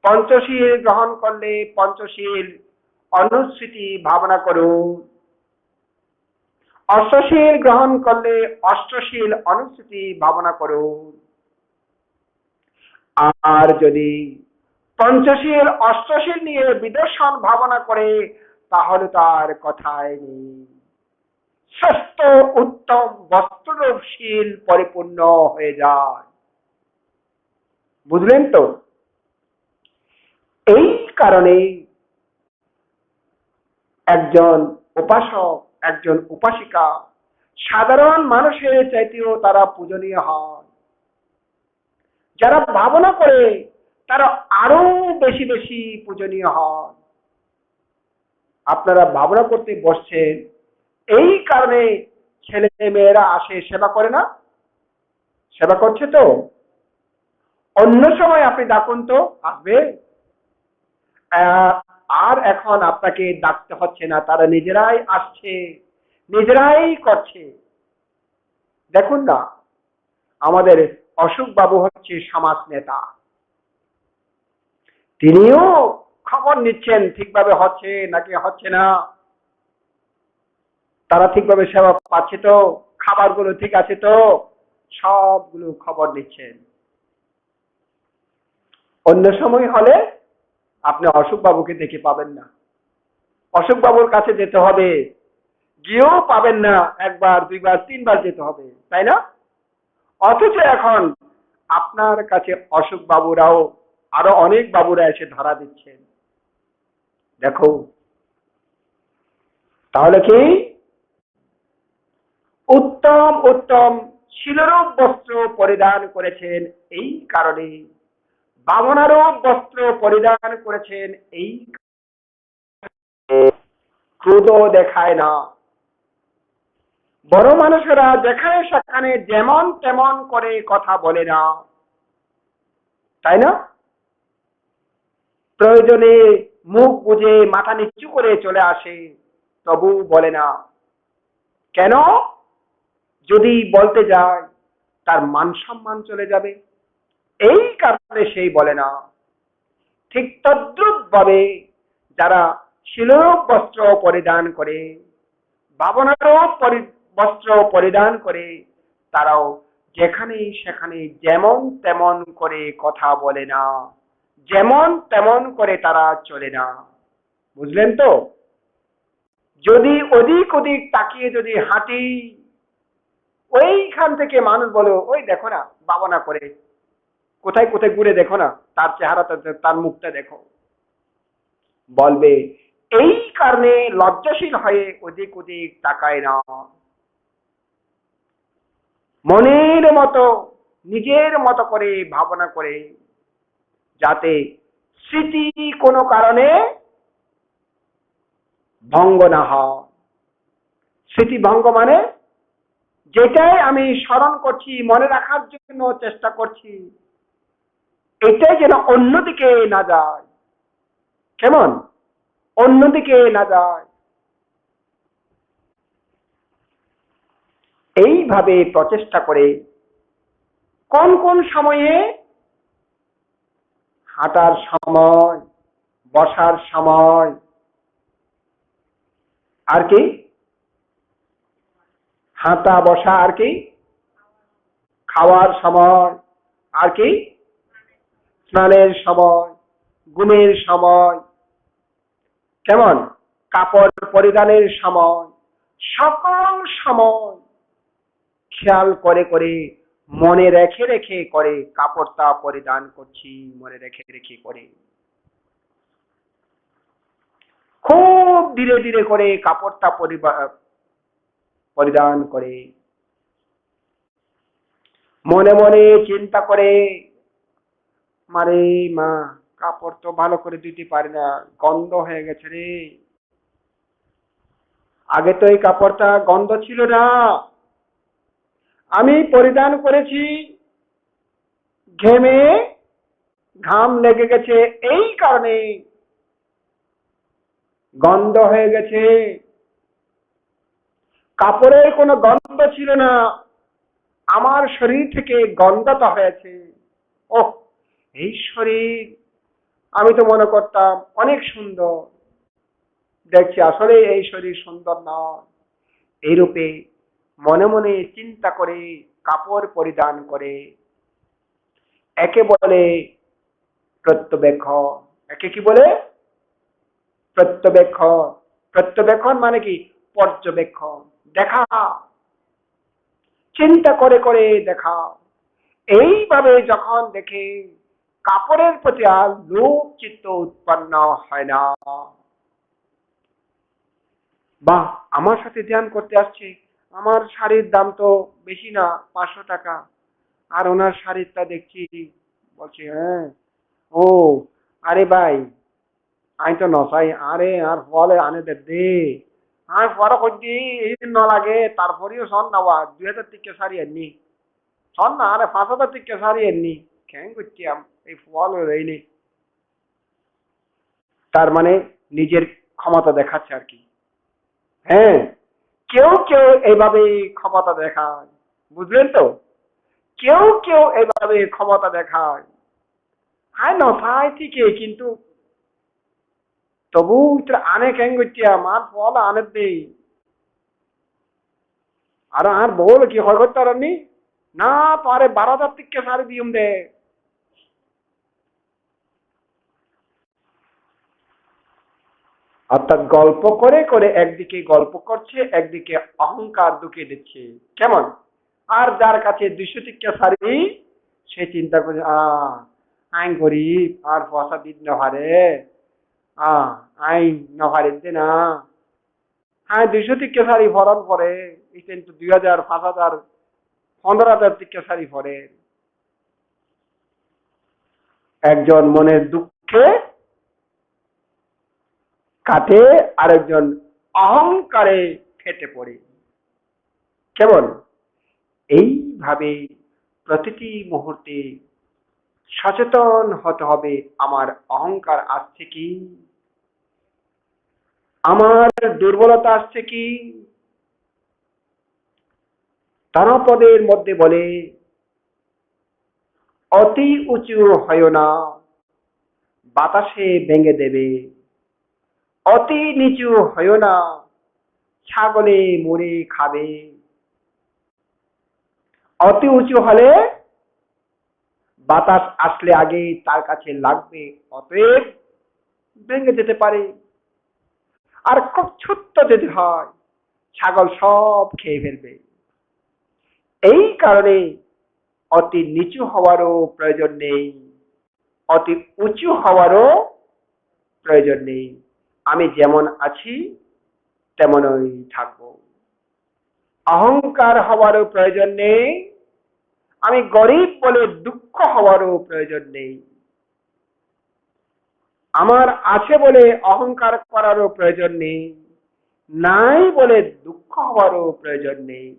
পঞ্চশীল গ্রহণ করলে পঞ্চশীল অনুস্মৃতি ভাবনা করুন। অষ্টশীল গ্রহণ করলে অষ্টশীল অনুস্মৃতি ভাবনা করুন। আর যদি পঞ্চশীল অষ্টশীল নিয়ে বিদর্শন ভাবনা করে তাহলে তার কথাই নেই। শ্রেষ্ঠ উত্তম বস্ত্রশীল পরিপূর্ণ হয়ে যায়। বুঝলেন তো? এই কারণে একজন উপাসক, একজন উপাসিকা সাধারণ মানুষের চাইতেও তারা পূজনীয় হয়। যারা ভাবনা করে তারা আরো বেশি বেশি পূজনীয় হয়। আপনারা ভাবনা করতে বসছেন, এই কারণে ছেলে মেয়েরা আসে, সেবা করে না? সেবা করছে তো? অন্য সময় আপনি ডাকুন তো, আসবে। আর এখন আপনাকে ডাকতে হচ্ছে না, তারা নিজেরাই আসছে, নিজেরাই করছে। দেখুন না, আমাদের অশোক বাবু হচ্ছে সমাজ নেতা, তিনিও খবর নিচ্ছেন ঠিকভাবে হচ্ছে নাকি হচ্ছে না, তারা ঠিকভাবে সেবা পাচ্ছে তো, খাবারগুলো ঠিক আছে তো, সবগুলো খবর নিচ্ছেন। অন্য সময় হলে আপনি অশোক বাবুকে দেখে পাবেন না, অশোক বাবুর কাছে যেতে হবে, গিয়েও পাবেন না, একবার দুইবার তিনবার যেতে হবে, তাই না? অথচ এখন আপনার কাছে অশোক বাবুরাও আরো অনেক বাবুরা এসে ধরা দিচ্ছেন। দেখো তাহলে কি উত্তম উত্তম শিলরূপ বস্ত্র পরিধান করেছেন, এই কারণে বামনারূপ বস্ত্র পরিধান করেছেন, এই ক্রোধ দেখায় না। বড় মানুষেরা যেখানে সেখানে যেমন তেমন করে কথা বলে না, তাই না? প্রয়োজনে মুখ বুঝে মাথা নিচু করে চলে আসে, তবু বলে না। কেন? যদি বলতে যায় তার মান সম্মান চলে যাবে, এই কারণে সেই বলে না। ঠিক তদ্রুপ ভাবে যারা শিলরূপ বস্ত্র পরিধান করে, ভাবনারূপ বস্ত্র পরিধান করে, তারাও যেখানে সেখানে যেমন তেমন করে কথা বলে না, যেমন তেমন করে তারা চলে না। বুঝলেন তো? যদি ওদিক ওদিক তাকিয়ে যদি হাঁটি, ওইখান থেকে মানুষ বলে, ওই দেখো না ভাবনা করে, কোথায় কোথায় ঘুরে দেখো না, তার চেহারাটা, তার মুখটা দেখো, বলবে এই কারণে লজ্জাশীল হয়ে ওদিক ওদিক তাকায় না। মনের মতো নিজের মতো করে ভাবনা করে, যাতে স্মৃতি কোনো কারণে ভঙ্গ না হয়। স্মৃতি ভঙ্গ মানে যেটাই আমি স্মরণ করছি, মনে রাখার জন্য চেষ্টা করছি, এটাই যেন অন্যদিকে না যায়। কেমন? অন্যদিকে না যায়। এইভাবে প্রচেষ্টা করে কোন কোন সময়ে, হাঁটার সময়, বসার সময়, আর কি, হাঁটা বসা, আর কি, খাওয়ার সময়, আর কি, স্নানের সময়, ঘুমের সময়, কেমন, কাপড় পরিধানের সময়, সকল সময় খেয়াল করে করে, মনে রেখে রেখে করে কাপড়টা পরিধান করছি, মনে রেখে রেখে করে, খুব ধীরে ধীরে করে কাপড়টা পরিধান করে, মনে মনে চিন্তা করে, মারে মা, কাপড় তো ভালো করে দিতে পারি না, গন্ধ হয়ে গেছে রে, আগে তো এই কাপড়টা গন্ধ ছিল না, আমি পরিধান করেছি, ঘেমে ঘাম লেগে গেছে, এই কারণে গন্ধ হয়ে গেছে। কাপড়ের কোনো গন্ধ ছিল না, আমার শরীর থেকে গন্ধটা হয়েছে। ওহ, এই শরীর, আমি তো মনে করতাম অনেক সুন্দর, দেখছি আসলে এই শরীর সুন্দর নয়, এইরূপে মনে মনে চিন্তা করে কাপড় পরিধান করে একে বলে প্রত্যবেক্ষণ। একে কি বলে? প্রত্যবেক্ষণ। প্রত্যবেক্ষণ মানে কি? পর্যবেক্ষণ, দেখা, চিন্তা করে করে দেখা। এইভাবে যখন দেখে কাপড়ের প্রতি আর লোভ চিত্ত উৎপন্ন হয় না। বাহ, আমার সাথে ধ্যান করতে আসছে, আমার শাড়ির দাম তো বেশি না, 500 টাকা, আর ওনার শাড়িটা দেখছি, বলছি হ্যাঁ, ও, আরে ভাই, আমি তো নসাই, আরে আর ফলে আনে দে, আর পরে করছি এই ন লাগে, তারপরেও শোন না, 2000 টাকা শাড়ি আননি, শোন না, আরে 5000 টাকা শাড়ি আননি, কেন করছি এই ফল রইনি। তার মানে নিজের ক্ষমতা দেখাচ্ছে আর কি। হ্যাঁ, কেউ কেউ এইভাবে ক্ষমতা দেখায়, বুঝলেন তো? কেউ কেউ এইভাবে ক্ষমতা দেখায়, হ্যাঁ নথায় ঠিকই, কিন্তু তবু আনে কেন করছি, আমার ফল আনে দেই, আর বল কি হয় করতে পারেননি, না পারে 12,000 টাকা শাড়ি দিম দে। অর্থাৎ গল্প করে করে একদিকে গল্প করছে, একদিকে অহংকার ঢুকিয়ে দিচ্ছে। কেমন? আর যার কাছে 200 টাকা শাড়ি, সে চিন্তা করে আইন গরিব, আর পয়সা দিন নহারে, আইন নহারে দে না, হ্যাঁ 200 টাকা শাড়ি ভরণ পরে, এই কিন্তু 2000, 5000, 15,000 টাকা শাড়ি পরে। একজন মনের দুঃখে কাটে, আরেকজন অহংকারে ফেটে পড়ে। কেমন? এইভাবে প্রতিটি মুহূর্তে সচেতন হতে হবে, আমার অহংকার আসছে কি, আমার দুর্বলতা আসছে কি। তারাপদের মধ্যে বলে, অতি উঁচু হয় না, বাতাসে ভেঙে দেবে, অতি নিচু হয় না, ছাগলে মুড়ে খাবে। অতি উঁচু হলে বাতাস আসলে আগে তার কাছে লাগবে, অতএব ভেঙে যেতে পারে। আর খুব ছোট্ট যদি হয়, ছাগল সব খেয়ে ফেলবে। এই কারণে অতি নিচু হওয়ারও প্রয়োজন নেই, অতি উঁচু হওয়ারও প্রয়োজন নেই। আমি যেমন আছি তেমনই থাকবো। অহংকার হওয়ারও প্রয়োজন নেই, আমি গরিব বলে দুঃখ হওয়ারও প্রয়োজন নেই। আমার আছে বলে অহংকার করারও প্রয়োজন নেই, নাই বলে দুঃখ হওয়ারও প্রয়োজন নেই।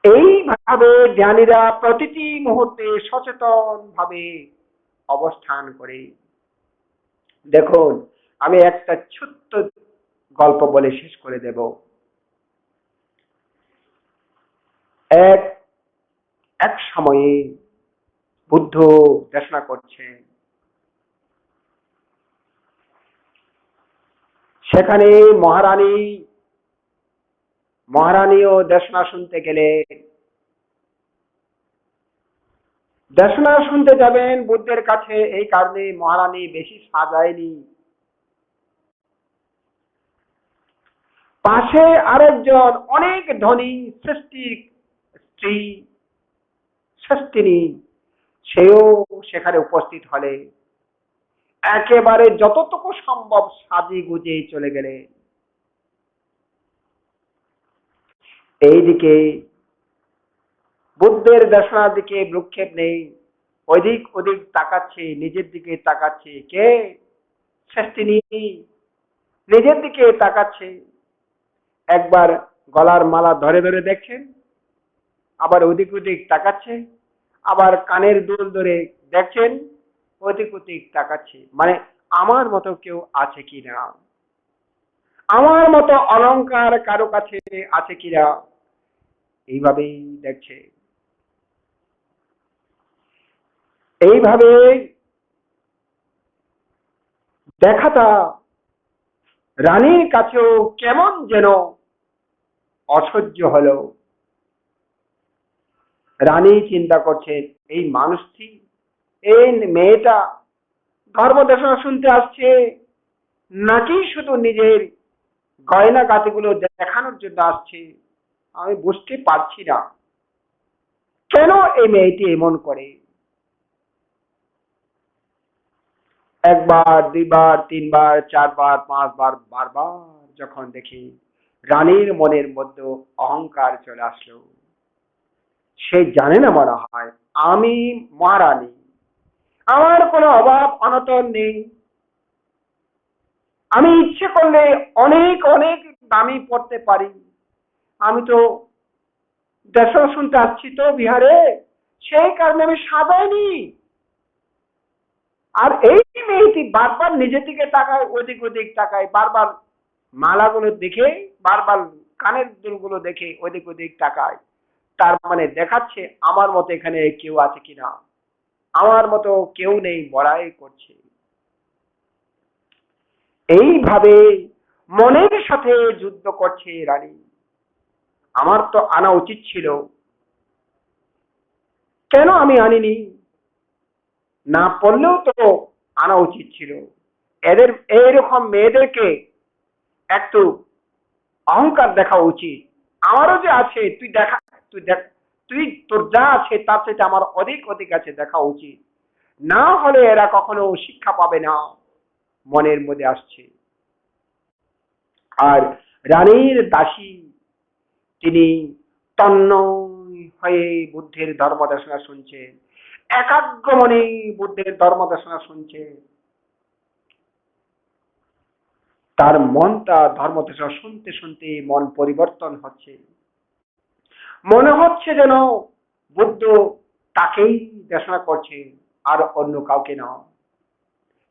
এইভাবে জ্ঞানীরা প্রতিটি মুহূর্তে সচেতন ভাবে অবস্থান করে। দেখুন, আমি একটা ছোট্ট গল্প বলে শেষ করে দেব। এক এক সময়ে বুদ্ধ দেশনা করছেন, সেখানে মহারানীও দেশনা শুনতে গেলে, দেশনা শুনতে যাবেন বুদ্ধের কাছে, এই কারণে মহারানী বেশি সাজায়নি। পাশে আরেকজন অনেক ধনী সৃষ্টির স্ত্রী সস্তিনী, সেও সেখানে উপস্থিত হলে একেবারে যতটুকু সম্ভব সাজি গুজে চলে গেলে। এইদিকে বুদ্ধের দেশনার দিকে ভ্রুক্ষেপ নেই, ওদিক ওদিক তাকাচ্ছে, নিজের দিকে তাকাচ্ছে, কে? শাস্তিনী নিজের দিকে তাকাচ্ছে, একবার গলার মালা ধরে ধরে দেখছেন, আবার ওদিক ওদিক তাকাচ্ছে, আবার কানের দুল ধরে দেখছেন, ওদিক ওদিক তাকাচ্ছে, মানে আমার মতো কেউ আছে কিনা, আমার মতো অলংকার কারো কাছে আছে কিনা, এইভাবেই দেখছে। এইভাবে দেখাটা রানীর কাছেও কেমন যেন অসহ্য হলো। রানী চিন্তা করছে, এই মানুষটি, এই মেয়েটা ধর্মদেশনা শুনতে আসছে নাকি শুধু নিজের গয়না গাতিগুলো দেখানোর জন্য আসছে। আমি বুঝতে পারছি না কেন এই মেয়েটি এমন করে। একবার, দুইবার, তিনবার, চারবার, পাঁচবার, বারবার যখন দেখি রানীর মনের মধ্যে অহংকার চলে আসলো। সে জানে না মনে হয় আমি মহারানী, আমার কোনো অভাব অনটন নেই, আমি ইচ্ছে করলে অনেক অনেক দামি পড়তে পারি, আমি তো দেশনা শুনতে আসছি তো বিহারে, সেই কারণে আমি সাজাইনি। আর এই মেয়েটি বারবার নিজের দিকে তাকায়, ওদিক ওদিক তাকায়, বারবার মালাগুলো দেখে, বারবার কানের দুলগুলো দেখে ওদিক ওদিক তাকায়। তার মানে দেখাচ্ছে আমার মতো এখানে কেউ আছে কিনা, আমার মতো কেউ নেই, বড়াই করছে। এইভাবে মনের সাথে যুদ্ধ করছে রানী। আমার তো আনা উচিত ছিল, কেন আমি আনিনি? না পড়লেও তো আনা উচিত ছিল। এদের এইরকম মেয়েদেরকে একটু অহংকার দেখা উচিত। আমারও যে আছে, তুই দেখা, তুই দেখ, তুই তোর যা আছে তার চাইতে আমার অধিক অধিক আছে, দেখা উচিত। না হলে এরা কখনো শিক্ষা পাবে না, মনের মধ্যে আসছে। আর রানীর দাসী তিনি তন্ন হয়ে বুদ্ধের ধর্মদেশনা শুনছেন, একাগ্র মনে বুদ্ধের ধর্মদেশনা শুনছেন। তার মনটা ধর্মদেশনা শুনতে শুনতে মন পরিবর্তন হচ্ছে, মনে হচ্ছে যেন বুদ্ধ তাকেই দেশনা করছেন আর অন্য কাউকে না।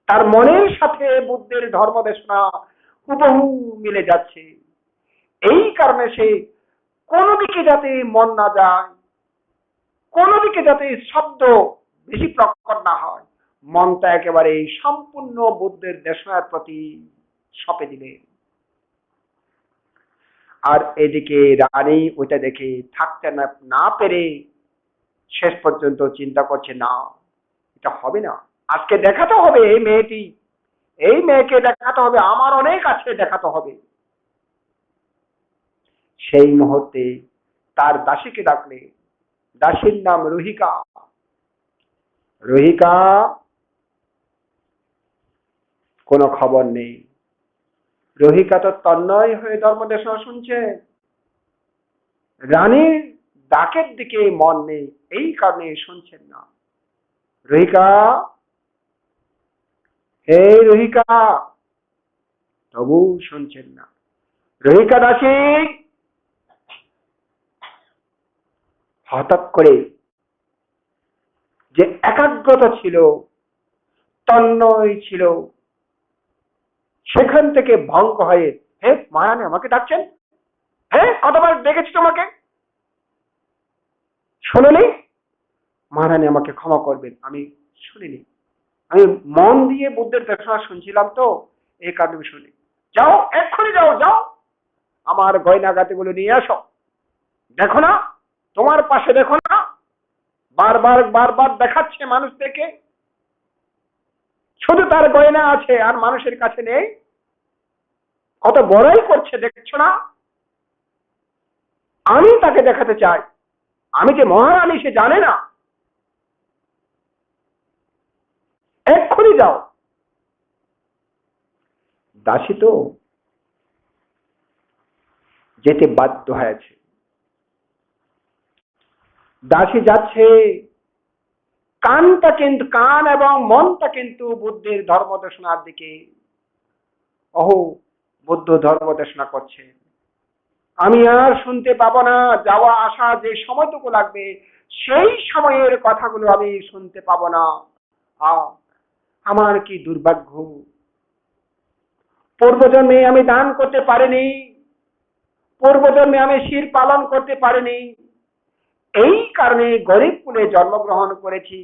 তার মনের সাথে বুদ্ধের ধর্মদেশনা হুবহু মিলে যাচ্ছে। এই কারণে সে কোনো দিকে যাতে মন না যায়, কোনো দিকে যাতে শব্দ বেশি প্রকট না হয়, মনটা একেবারে সম্পূর্ণ বুদ্ধের দেশনার প্রতি সঁপে দিলেন। আর এদিকে রানী ওইটা দেখে থাকতে না পেরে শেষ পর্যন্ত চিন্তা করছে, না এটা হবে না, আজকে দেখাতে হবে এই মেয়েটি, এই মেয়েকে দেখাতে হবে, আমার অনেক আছে দেখাতে হবে। সেই মুহূর্তে তার দাসীকে ডাকলে, দাসীর নাম রুহিকা। রুহিকা কোনো খবর নেই। রুহিকা তো তন্ময় হয়ে ধর্মদেশনা শুনছে, রানীর ডাকের দিকে মন নেই, এই কারণে শুনছেন না। রুহিকা, হে রুহিকা, তবু শুনছেন না। রুহিকা দাসী হঠাৎ করে যে একাগ্রতা ছিল, তন্ময় ছিল, সেখান থেকে ভঙ্গ হয়ে, হে মহারানী আমাকে ডাকছেন, হ্যাঁ কতবার ডেকেছি তোমাকে, শোনোনি? মহারানী আমাকে ক্ষমা করবেন, আমি শুনিনি, আমি মন দিয়ে বুদ্ধের দেশনা শুনছিলাম তো, এই কারণে আমি শুনি। যাও, এক্ষুনি যাও, যাও আমার গয়না গাতিগুলো নিয়ে আসো। দেখো না, তোমার পাশে দেখো না, বারবার বারবার দেখাচ্ছে মানুষদেরকে, শুধু তার গয়না আছে আর মানুষের কাছে নেই, কত বড়াই করছে দেখছো না? আমি তাকে দেখাতে চাই, আমি যে মহারানী সে জানে না, এক্ষুনি যাও। দাসী তো যেতে বাধ্য হয়েছে। দাসী যাচ্ছে, কানটা কিন্তু, কান এবং মনটা কিন্তু বুদ্ধের ধর্মদেশনার দিকে। অহো, বুদ্ধ ধর্মদেশনা করছে, আমি আর শুনতে পাবো না, যাওয়া আসা যে সময়টুকু লাগবে সেই সময়ের কথাগুলো আমি শুনতে পাবো না। আমার কি দুর্ভাগ্য, পূর্বজন্মে আমি দান করতে পারিনি, পূর্বজন্মে আমি শির পালন করতে পারিনি, এই কারণে গরিব কুলে জন্মগ্রহণ করেছি,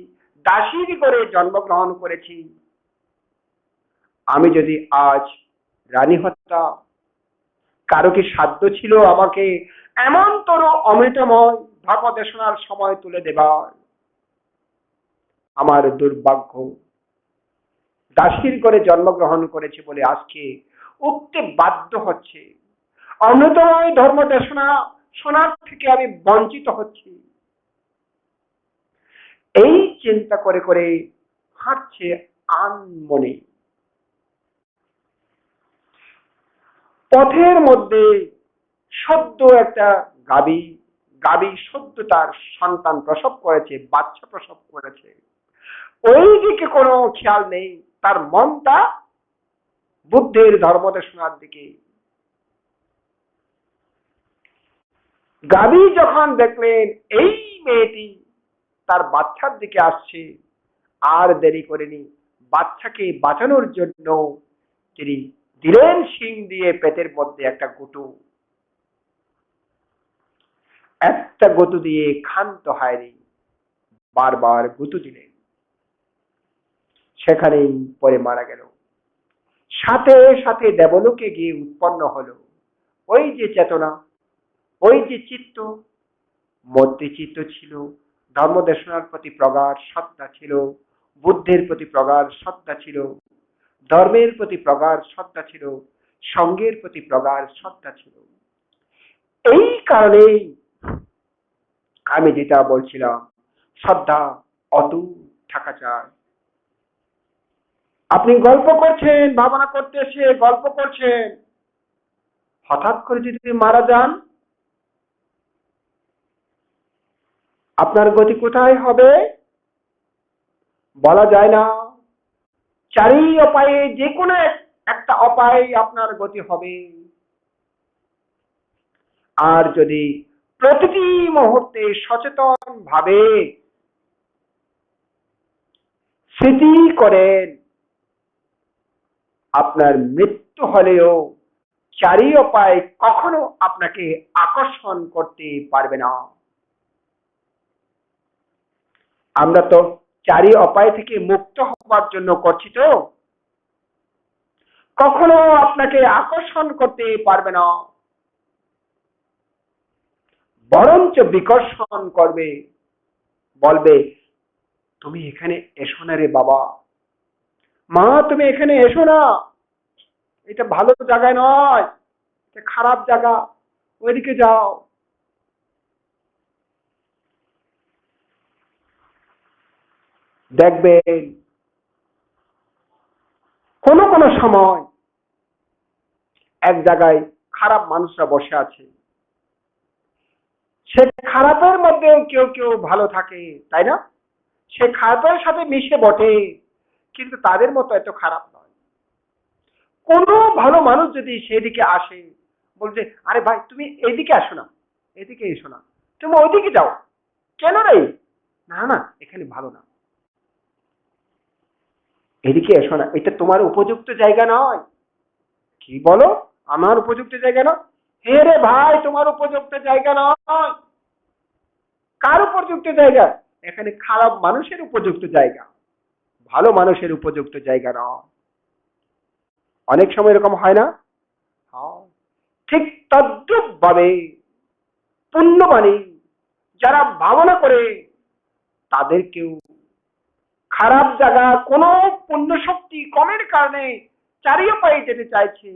দাসীর করে জন্মগ্রহণ করেছি। আমি যদি আজ রানী হত্যা, কারো কি সাধ্য ছিল আমাকে এমন তোর অমৃতময় ধর্মদেশনার সময় তুলে দেবার? আমার দুর্ভাগ্য, দাসীর করে জন্মগ্রহণ করেছে বলে আজকে উঠতে বাধ্য হচ্ছে। অমৃতময় ধর্মদেশনা শোনার থেকে আমি বঞ্চিত হচ্ছি। এই চিন্তা করে করে হাঁটছে আনমনে। পথের মধ্যে সদ্য একটা গাবি গাবি সদ্য তার সন্তান প্রসব করেছে, বাচ্চা প্রসব করেছে। ওই দিকে কোনো খেয়াল নেই, তার মনটা বুদ্ধের ধর্মদেশনার দিকে। গাবি যখন দেখলেন এই মেয়েটি তার বাচ্চার দিকে আসছে, আর দেরি করেনি, বাচ্চাকে বাঁচানোর জন্য তিনি দিলেন শিং দিয়ে পেটের মধ্যে একটা গুঁতো। একটা গুঁতো দিয়ে ক্ষান্ত হয়নি, বারবার গুঁতো দিলেন, সেখানেই পরে মারা গেল। সাথে সাথে দেবলোকে গিয়ে উৎপন্ন হলো ওই যে চেতনা, ওই যে চিত্ত, মধ্যে চিত্ত ছিল, ধর্মদেশনার প্রতি প্রগাঢ় শ্রদ্ধা ছিল, বুদ্ধের প্রতি প্রগাঢ় শ্রদ্ধা ছিল, ধর্মের প্রতি প্রগাঢ় শ্রদ্ধা ছিল, সঙ্গের প্রতি প্রগাঢ় শ্রদ্ধা ছিল। এই কারণেই আমি যেটা বলছিলাম, শ্রদ্ধা অটুট থাকা চাই। আপনি গল্প করছেন, ভাবনা করতে এসে গল্প করছেন, হঠাৎ করে যদি মারা যান, আপনার গতি কোথায় হবে বলা যায় না। চারি উপায়ে যে কোনো একটা উপায়ে আপনার গতি হবে। আর যদি প্রতিটি মুহূর্তে সচেতন ভাবে স্মৃতি করেন, আপনার মৃত্যু হলেও চারি উপায় কখনো আপনাকে আকর্ষণ করতে পারবে না। আমরা তো চারি উপায় থেকে মুক্ত হওয়ার জন্য করছি, তো কখনো আপনাকে আকর্ষণ করতে পারবে না, বরঞ্চ বিকর্ষণ করবে, বলবে তুমি এখানে এসো না রে বাবা, মা তুমি এখানে এসো না, এটা ভালো জায়গায় নয়, এটা খারাপ জায়গা, ওইদিকে যাও। দেখবেন কোনো কোনো সময় এক জায়গায় খারাপ মানুষরা বসে আছে, সে খারাপের মধ্যেও কেউ কেউ ভালো থাকে, তাই না? সে খারাপের সাথে মিশে বটে, কিন্তু তাদের মতো এত খারাপ নয়। কোনো ভালো মানুষ যদি সেদিকে আসে, বলছে আরে ভাই তুমি এইদিকে আসো না, এদিকে এসো না, তুমি ওইদিকে যাও, কেন রে? না না এখানে ভালো না, এদিকে এসো না, এটা তোমার উপযুক্ত জায়গা নয়। কি বলো আমার উপযুক্ত জায়গা নয়? হে রে ভাই তোমার উপযুক্ত জায়গা নয়। কার উপযুক্ত জায়গা? এখানে খারাপ মানুষের উপযুক্ত জায়গা, ভালো মানুষের উপযুক্ত জায়গা নয়। অনেক সময় এরকম হয় না? ঠিক তদ্রুপ ভাবে পুণ্যবাণী যারা ভাবনা করে, তাদেরকেও খারাপ জায়গা কোন পুণ্য শক্তি কমের কারণে চারি উপায়ে যেতে চাইছে,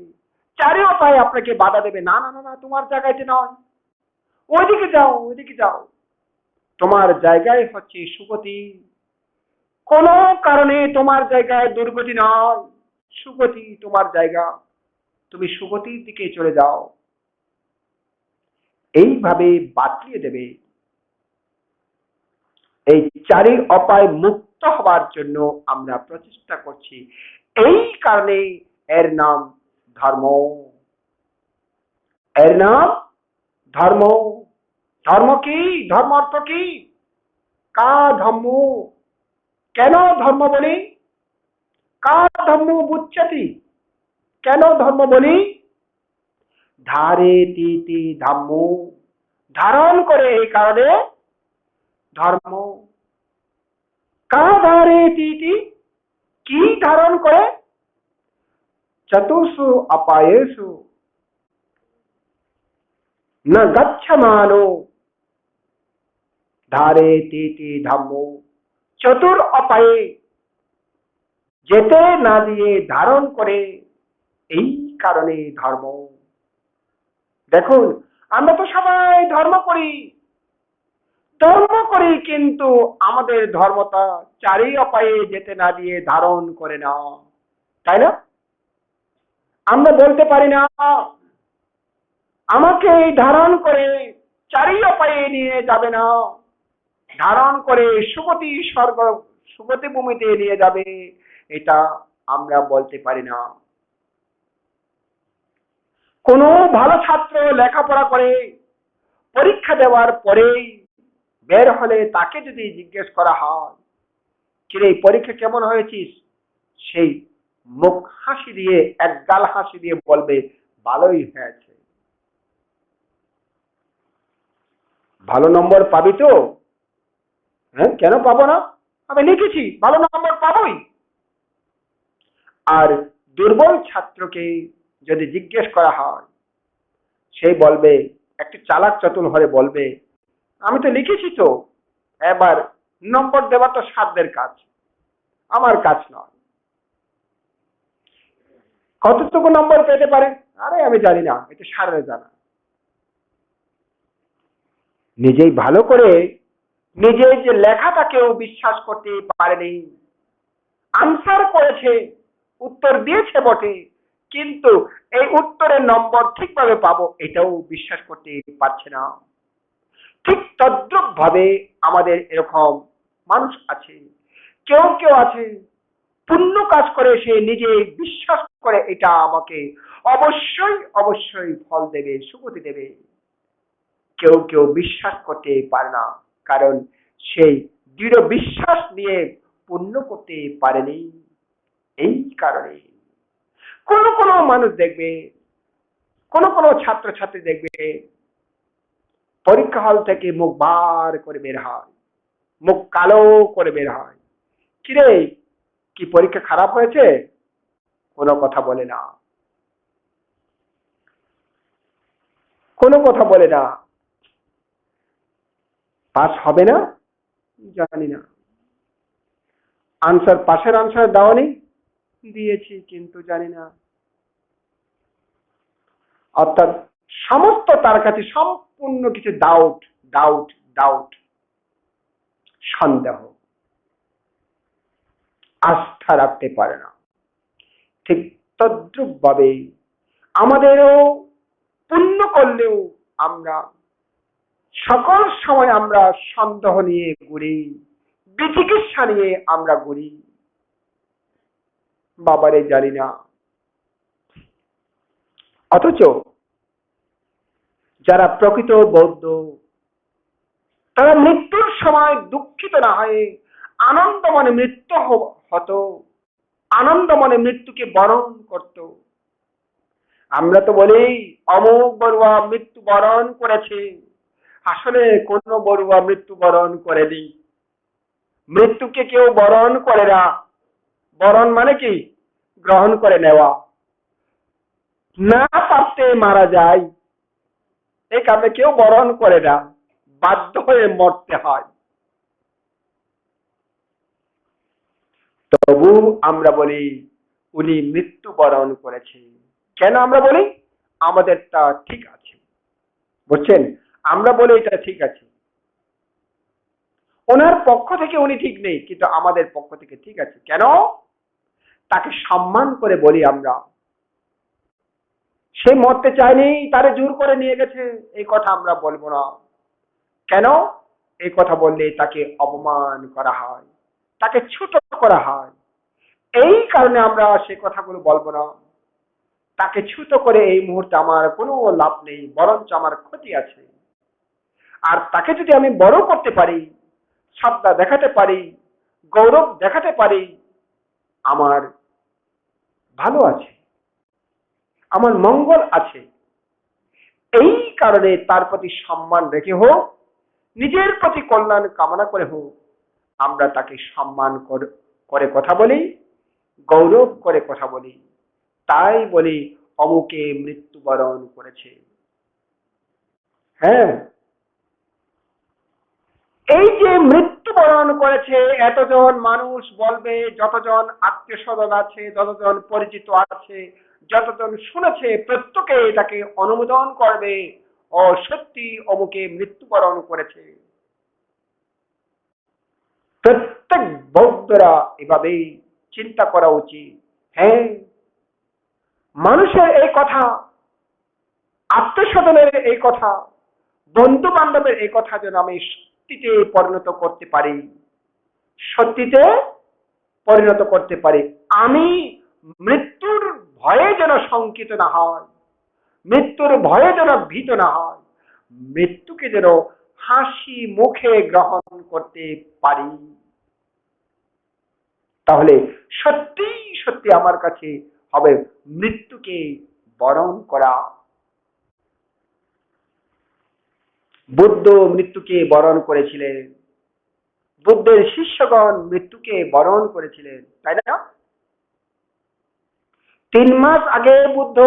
চারি উপায়ে আপনাকে বাধা দেবে, না না না না তোমার জায়গাতে নয়, ওইদিকে যাও, ওইদিকে যাও, তোমার জায়গায় হচ্ছে সুগতি, কোন কারণে তোমার জায়গায় দুর্গতি নয়, সুগতি তোমার জায়গা, তুমি সুগতির দিকে চলে যাও। এইভাবে বাতলিয়ে দেবে। এই চারি উপায় মুক্ত হবার জন্য আমরা প্রচেষ্টা করছি, এই কারণে এর নাম ধর্ম। এর নাম ধর্ম। ধর্ম কি? ধর্ম অর্থ কি? কা ধর্ম, কেন ধর্ম বলি? কা ধর্ম বুচ্ছতি, কেন ধর্ম বলি? ধারে তিতি ধর্ম, ধারণ করে, এই কারণে ধর্ম। কা ধারে তিতি, কি ধারণ করে? চতুষু অপায়েষু ন গচ্ছমানো ধারে তিতি ধম্ম। চতুর অপায়ে যেতে না দিয়ে ধারণ করে, এই কারণে ধর্ম। দেখুন, আমরা তো সবাই ধর্ম করি, কিন্তু আমাদের ধর্মটা চারি অপায়ে যেতে না দিয়ে ধারণ করে না, তাই না? আমরা বলতে পারি না আমাকে ধারণ করে চারি অপায়ে নিয়ে যাবে না, ধারণ করে সুগতি স্বর্গ সুগতি ভূমিতে নিয়ে যাবে, এটা আমরা বলতে পারি না। কোনো ভালো ছাত্র লেখাপড়া করে পরীক্ষা দেওয়ার পরেই বের হলে তাকে যদি জিজ্ঞেস করা হয়, কিরে পরীক্ষা কেমন হয়েছিস, সেই মুখ হাসি দিয়ে, এক গাল হাসি দিয়ে বলবে ভালোই হয়েছে। ভালো নম্বর পাবি তো? হ্যাঁ, কেন পাবো না, আমি লিখেছি, ভালো নম্বর পাবোই। আর দুর্বল ছাত্রকে যদি জিজ্ঞেস করা হয়, সে বলবে, একটু চালাক চতুর হয়ে বলবে, আমি তো লিখেছি তো, এবার নম্বর দেওয়া তো সাধ্যের কাজ, আমার কাজ নয়। কতটুকু নম্বর পেতে পারে, আরে আমি জানি না, এটা সারের জানা। নিজেই ভালো করে নিজের যে লেখাটাকেও বিশ্বাস করতে পারেনি, আনসার করেছে, উত্তর দিয়েছে বটে, কিন্তু এই উত্তরের নম্বর ঠিকভাবে পাবো এটাও বিশ্বাস করতে পারছে না। ঠিক তদ্রুপ ভাবে আমাদের এরকম মানুষ আছে, কেউ কেউ আছে পুণ্য কাজ করে, সে নিজে বিশ্বাস করে এটা আমাকে অবশ্যই অবশ্যই ফল দেবে, সুগতি দেবে। কেউ কেউ বিশ্বাস করতে পারে না, কারণ সেই দৃঢ় বিশ্বাস নিয়ে পুণ্য করতে পারেনি। এই কারণে কোন কোন মানুষ দেখবে, কোন কোন ছাত্রছাত্রী দেখবে পরীক্ষা হল থেকে মুখ বার করে বের হয়, মুখ কালো করে বের হয়, কিরে কি পরীক্ষা খারাপ হয়েছে, কোনো কথা বলে না, কোনো কথা বলে না। পাস হবে না, জানি না। আনসার, পাশের আনসার দাওনি, দিয়েছি কিন্তু জানি না। অর্থাৎ সমস্ত তার কাছে সম্পূর্ণ কিছু ডাউট, ডাউট, ডাউট, সন্দেহ, আস্থা রাখতে পারে না। ঠিক তদ্রুপ ভাবে আমাদেরও পুণ্য করলেও আমরা সকল সময় আমরা সন্দেহ নিয়ে ঘুরি, বিচিকিৎসা নিয়ে আমরা ঘুরি, বাবারে জানি না। অথচ যারা প্রকৃত বৌদ্ধ, তারা মৃত্যুর সময় দুঃখিত না হয়ে আনন্দ মনে মৃত্যু হতো, আনন্দ মনে মৃত্যুকে বরণ করত। আমরা তো বলি অমুক বড়ুয়া মৃত্যু বরণ করেছে, আসলে কোন বড়ুয়া মৃত্যু বরণ করেনি। মৃত্যুকে কেউ বরণ করে না, বরণ মানে কি, গ্রহণ করে নেওয়া। না পারতে মারা যায়, এই কারণে কেউ বরণ করে না, বাধ্য হয়ে মরতে হয়। তবু আমরা বলি উনি মৃত্যু বরণ করেছেন। কেন আমরা বলি? আমাদেরটা ঠিক আছে, বুঝছেন? আমরা বলি এটা ঠিক আছে, ওনার পক্ষ থেকে উনি ঠিক নেই, কিন্তু আমাদের পক্ষ থেকে ঠিক আছে। কেন? তাকে সম্মান করে বলি আমরা। সে মরতে চায়নি, তারে জোর করে নিয়ে গেছে, এই কথা আমরা বলবো না। কেন? এই কথা বললে তাকে অপমান করা হয়, তাকে ছোট করা হয়, এই কারণে আমরা সে কথাগুলো বলবো না। তাকে ছোট করে এই মুহূর্তে আমার কোনো লাভ নেই, বরঞ্চ আমার ক্ষতি আছে। আর তাকে যদি আমি বড় করতে পারি, শ্রদ্ধা দেখাতে পারি, গৌরব দেখাতে পারি, আমার ভালো আছে, আমার মঙ্গল আছে। এই কারণে তার প্রতি সম্মান রেখে হোক, নিজের প্রতি কল্যাণ কামনা করে হোক, আমরা তাকে সম্মান করে কথা বলি, গৌরব করে কথা বলি, তাই বলি অমুকে মৃত্যুবরণ করেছে। হ্যাঁ, এই যে মৃত্যুবরণ করেছে, এতজন মানুষ বলবে, যতজন আত্মীয় স্বজন আছে, যতজন পরিচিত আছে, যতজন শুনেছে, প্রত্যেকে এটাকে অনুমোদন করবে, ও সত্যি অমুকে মৃত্যুবরণ করেছে। প্রত্যেক বৌদ্ধরা এভাবেই চিন্তা করা উচিত। হ্যাঁ, মানুষের এই কথা, আত্মীয় স্বজনের এই কথা, বন্ধু বান্ধবের এই কথা যেন আমি সত্যিতে পরিণত করতে পারি, সত্যিতে পরিণত করতে পারি। আমি মৃত্যুর ভয়ে যেন শঙ্কিত না হয়, মৃত্যুর ভয়ে যেন ভীত না হয়, মৃত্যুকে যেন হাসি মুখে গ্রহণ করতে পারি। তাহলে সত্যি সত্যি আমার কাছে হবে মৃত্যুকে বরণ করা। বুদ্ধ মৃত্যুকে বরণ করেছিলেন, বুদ্ধের শিষ্যগণ মৃত্যুকে বরণ করেছিলেন, তাই না? 3 মাস আগে বুদ্ধ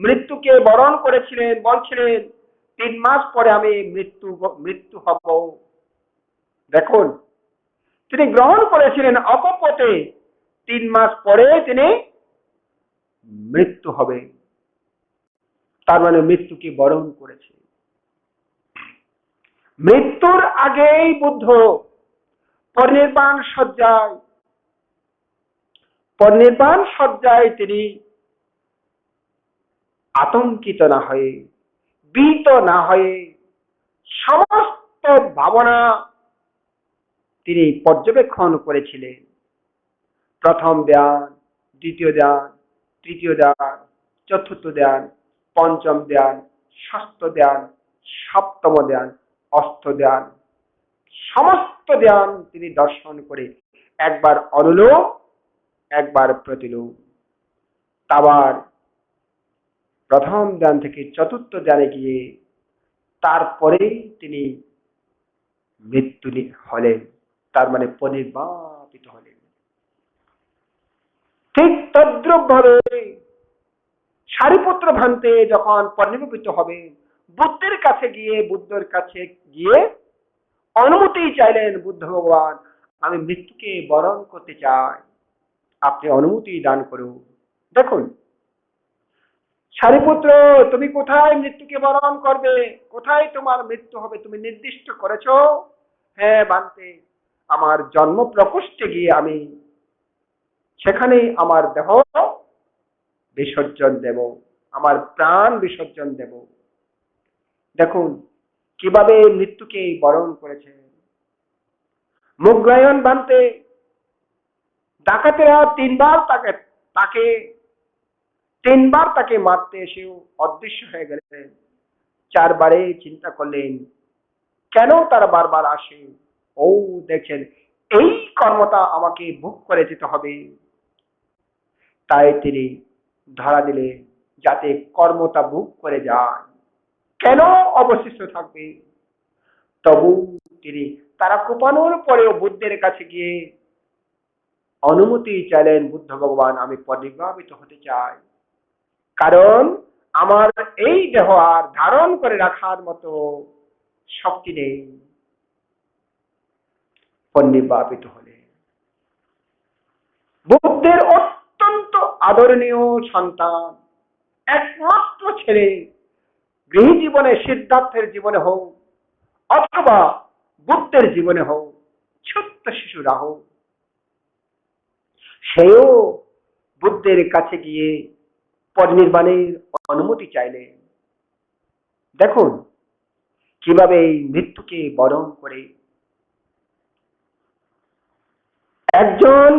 মৃত্যুকে বরণ করেছিলেন, বলছিলেন 3 মাস পরে আমি মৃত্যু হব। দেখুন, তিনি গ্রহণ করেছিলেন অকপটে, 3 মাস পরে তিনি মৃত্যু হবে, তার মানে মৃত্যুকে বরণ করেছে। মৃত্যুর আগেই বুদ্ধ পরিনির্বাণ শয্যায় তিনি আতঙ্কিত না হয়ে, ভীত না হয়ে, সমস্ত ভাবনা তিনি পর্যবেক্ষণ করেছিলেন। প্রথম ধ্যান, দ্বিতীয় ধ্যান, তৃতীয় ধ্যান, চতুর্থ ধ্যান, পঞ্চম ধ্যান, ষষ্ঠ ধ্যান, সপ্তম ধ্যান, অষ্ট ধ্যান, সমস্ত ধ্যান তিনি দর্শন করে একবার অনুলোম, একবার প্রতিলোম, আবার প্রথম ধ্যান থেকে চতুর্থ ধ্যানে গিয়ে তারপরে তিনি মৃত্যু হলেন, তার মানে পরিনির্বাপিত হলেন। ঠিক তদ্রুপ ভাবে সারিপুত্র ভ্রান্তে যখন পরিনির্বাপিত হবে, বুদ্ধের কাছে গিয়ে অনুমতি চাইলেন বুদ্ধ ভগবান, আমি মৃত্যুকে বরণ করতে চাই, আপনি অনুমতি দান করুন। দেখুন, সারিপুত্র, তুমি কোথায় মৃত্যুকে বরণ করবে, কোথায় তোমার মৃত্যু হবে তুমি নির্দিষ্ট করেছ? হ্যাঁ বান্তে, আমার জন্ম প্রকোষ্ঠে গিয়ে আমি সেখানে আমার দেহ বিসর্জন দেব, আমার প্রাণ বিসর্জন দেব। দেখুন কিভাবে মৃত্যুকে বরণ করেছে। মুগলায়ন বান্তে, ডাকাতেরা তিনবার তাকে মারতে এসেও অদৃশ্য হয়ে গেলেন। 4বারে চিন্তা করলেন কেন তারা বারবার আসে। ও দেখছেন, এই কর্মটা আমাকে ভোগ করে যেতে হবে, তাই তিনি ধরা দিলেন যাতে কর্মটা ভোগ করে যায়, কেন অবশিষ্ট থাকবে। তবু তিনি তারা কোপানোর পরেও বুদ্ধের কাছে গিয়ে অনুমতি চাইলেন, বুদ্ধ ভগবান আমি পরিনির্বাপিত হতে চাই, কারণ আমার এই দেহ আর ধারণ করে রাখার মতো শক্তি নেই। পরিনির্বাপিত হলে বুদ্ধের অত্যন্ত আদরণীয় সন্তান, একমাত্র ছেলে, গৃহী জীবনে সিদ্ধার্থের জীবনে হোক অথবা বুদ্ধের জীবনে হোক, ছোট্ট শিশুরা হোক, সেও বুদ্ধের কাছে গিয়ে পরিনির্বাণের অনুমতি চাইলেন। দেখুন কিভাবে এই মৃত্যুকে বরণ করে একজন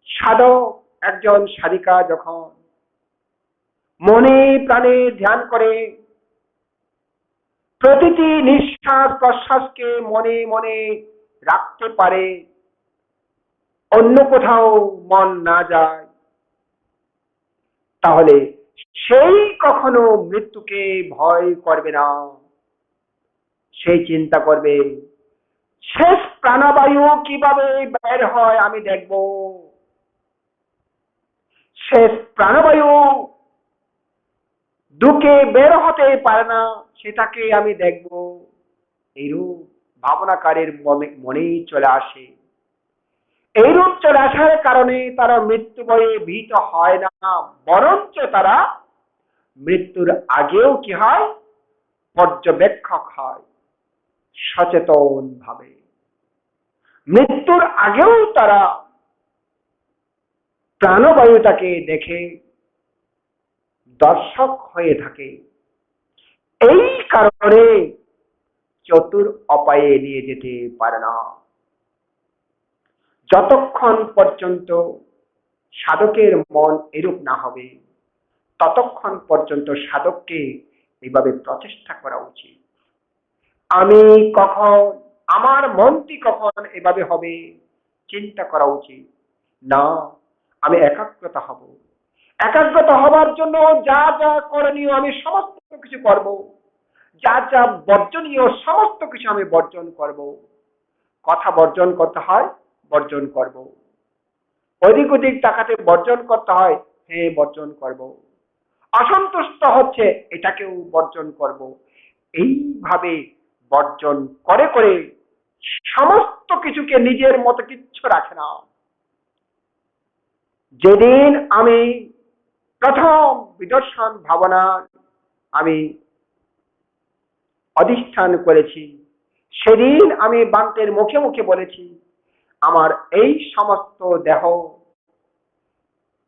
সাধক, একজন সাধিকা যখন মনে প্রাণে ধ্যান করে, প্রতিটি নিঃশ্বাস প্রশ্বাসকে মনে মনে রাখতে পারে, অন্য কোথাও মন না যায়, তাহলে সেই কখনো মৃত্যুকে ভয় করবে না। সেই চিন্তা করবে শেষ প্রাণবায়ু কিভাবে বের হয় আমি দেখব, শেষ প্রাণবায়ু ঢুকে বের হতে পারে না, সেটাকে আমি দেখব, এইরূপ ভাবনাকারীর মনেই চলে আসে। এইরূপ চলে আসার কারণে তারা মৃত্যু ভয়ে ভীত হয় না, বরঞ্চ তারা মৃত্যুর আগেও কি হয়, পর্যবেক্ষক হয়, সচেতন ভাবে। মৃত্যুর আগেও তারা প্রাণবায়ুটাকে দেখে দর্শক হয়ে থাকে। এই কারণে চতুর অপায়ে নিয়ে যেতে পারে না। যতক্ষণ পর্যন্ত সাধকের মন এরূপ না হবে, ততক্ষণ পর্যন্ত সাধককে এইভাবে প্রচেষ্টা করা উচিত। আমি কখন, আমার মনটি কখন এভাবে হবে, চিন্তা করা উচিত না। আমি একাগ্রতা হব, একাগ্রতা হবার জন্য যা যা করণীয় আমি সমস্ত কিছু করব, যা যা বর্জনীয় সমস্ত কিছু আমি বর্জন করব। কথা বর্জন করতে হয়, বর্জন করব। অধিক অধিক টাকাতে বর্জন করতে হয়, হ্যাঁ বর্জন করব। অসন্তুষ্ট হচ্ছে, এটাকেও বর্জন করব। এইভাবে বর্জন করে করে সমস্ত কিছুকে নিজের মতো কিচ্ছু রাখে না। যেদিন আমি প্রথম বিদর্শন ভাবনা আমি অধিষ্ঠান করেছি, সেদিন আমি বান্তের মুখে মুখে বলেছি, আমার এই সমস্ত দেহ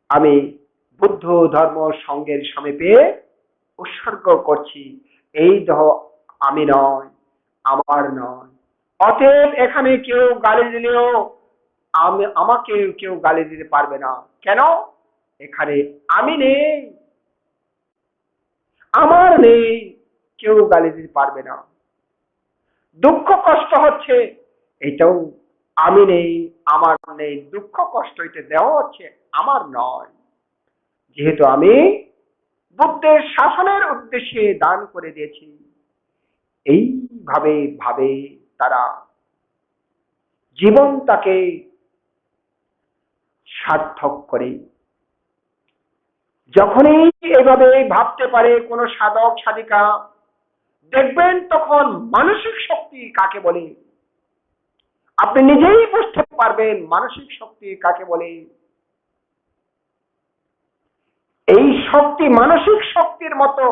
আমি বুদ্ধ ধর্ম সঙ্গের সমীপে উৎসর্গ করছি। এই দেহ আমি নয়, আমার নয়। অতএব এখানে কেউ গালি দিলেও আমাকে কেউ গালি দিতে পারবে না। কেন? এখানে আমি নেই, আমার নেই, কেউ গালি দিতে পারবে না। দুঃখ কষ্ট হচ্ছে, এটাও আমি নেই, আমার নেই। দুঃখ কষ্ট এটা দেওয়া হচ্ছে, আমার নয়। যেহেতু আমি বুদ্ধের শাসনের উদ্দেশ্যে দান করে দিয়েছি, এইভাবে ভাবে তারা জীবনটাকে সার্থক করে। যখনই এভাবে ভাবতে পারে কোন সাধক সাধিকা, দেখবেন তখন মানসিক শক্তি কাকে বলে আপনি নিজেই বুঝতে পারবেন। মানসিক শক্তি কাকে বলে? এই শক্তি, মানসিক শক্তির মতো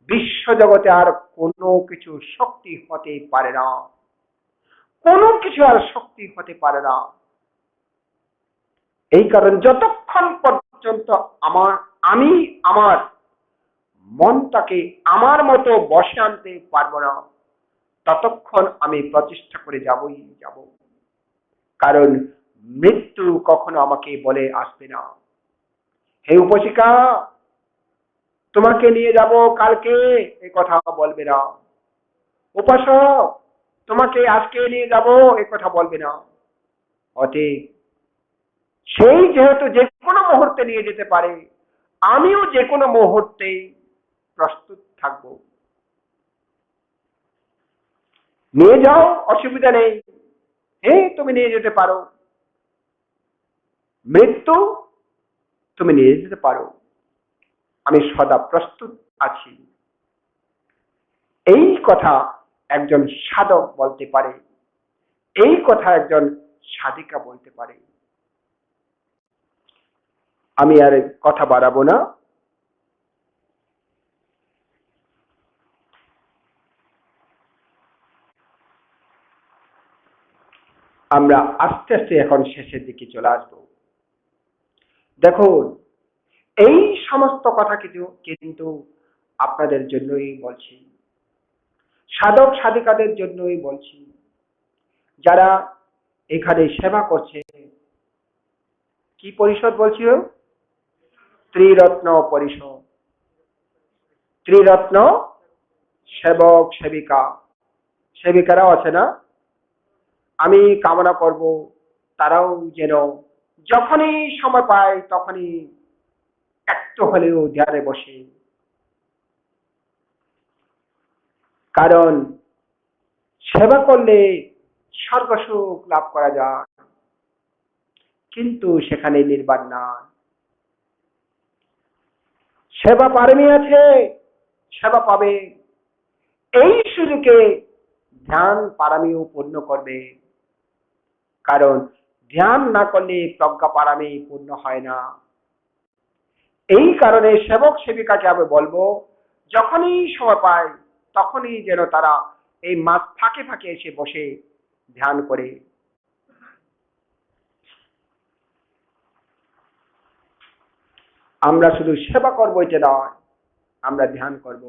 বিশ্ব জগতে আর কোনো কিছু শক্তি হতে পারে না, কোনো কিছু আর শক্তি হতে পারে না। এই কারণ যতক্ষণ পর্যন্ত আমি আমার মনটাকে আমার মতো বসে আনতে পারবো না, ততক্ষণ আমি প্রচেষ্টা করে যাবই যাব। কারণ মৃত্যু কখনো আমাকে বলে আসবে না, হে উপশিকা তোমাকে নিয়ে যাব কালকে, এই কথা বলবে না। উপাসক তোমাকে আজকে নিয়ে যাব, এই কথা বলবে না। অতএব সেই যেহেতু যে কোনো মুহূর্তে নিয়ে যেতে পারে, আমিও যে কোনো মুহূর্তে প্রস্তুত থাকব। নিয়ে যাও, অসুবিধা নেই, তুমি নিয়ে যেতে পারো। মৃত্যু তুমি নিয়ে যেতে পারো, আমি সদা প্রস্তুত আছি। এই কথা একজন সাধক বলতে পারে, এই কথা একজন সাধিকা বলতে পারে। আমি আর কথা বাড়াবো না। আমরা আস্তে আস্তে এখন শেষের দিকে চলে আসব। দেখুন, এই সমস্ত কথা কিন্তু আপনাদের জন্যই বলছি, সাধক সাধিকাদের জন্যই বলছি, যারা এখানে সেবা করছে। কি পরিষদ বলছি? ত্রিরত্ন পরিষদ, ত্রিরত্ন সেবক সেবিকা, সেবিকারাও আছে না? আমি কামনা করব তারাও যেন যখনই সময় পায় তখনই একটু হলেও ধ্যানে বসে। কারণ সেবা করলে স্বর্গ সুখ লাভ করা যায়, কিন্তু সেখানে নির্বাণ না। সেবা পারমি আছে, সেবা পাবে। এই সুযোগে ধ্যান পারামিও পূর্ণ করবে, কারণ ধ্যান না করলে প্রজ্ঞা পারামি পূর্ণ হয় না। এই কারণে সেবক সেবিকাকে আমি বলবো, যখনই সময় পায় তখনই যেন তারা এই মাছ ফাঁকে ফাঁকে এসে বসে ধ্যান করে। আমরা শুধু সেবা করবো এটা নয়, আমরা ধ্যান করব।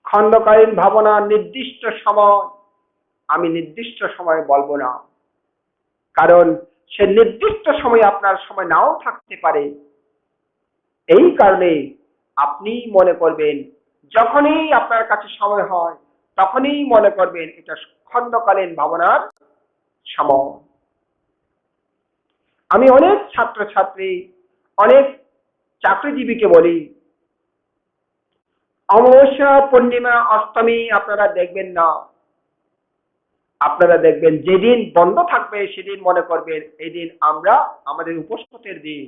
খণ্ডকালীন ভাবনা নির্দিষ্ট সময়, আমি নির্দিষ্ট সময় বলবো না, কারণ সে নির্দিষ্ট সময় আপনার সময় নাও থাকতে পারে। এই কারণে আপনি মনে করবেন, যখনই আপনার কাছে সময় হয় তখনই মনে করবেন এটা খণ্ডকালীন ভাবনার সময়। আমি অনেক ছাত্রছাত্রী, অনেক চাকরিজীবীকে বলি, অমাবস্যা, পূর্ণিমা, অষ্টমী আপনারা দেখবেন না, আপনারা দেখবেন যেদিন বন্ধ থাকবে সেদিন মনে করবেন এই দিন আমরা আমাদের উপোসের দিন।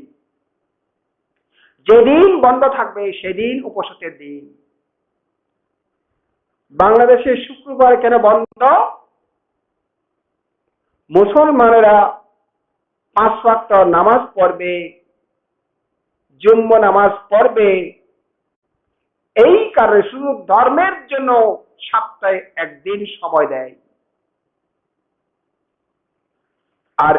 যেদিন বন্ধ থাকবে সেদিন উপোসের দিন। বাংলাদেশে শুক্রবার কেন বন্ধ? মুসলমানেরা 5 ওয়াক্ত নামাজ পড়বে, জুম্মা নামাজ পড়বে, এই কারণে শুধু ধর্মের জন্য সপ্তাহে একদিন সময় দেয়। আর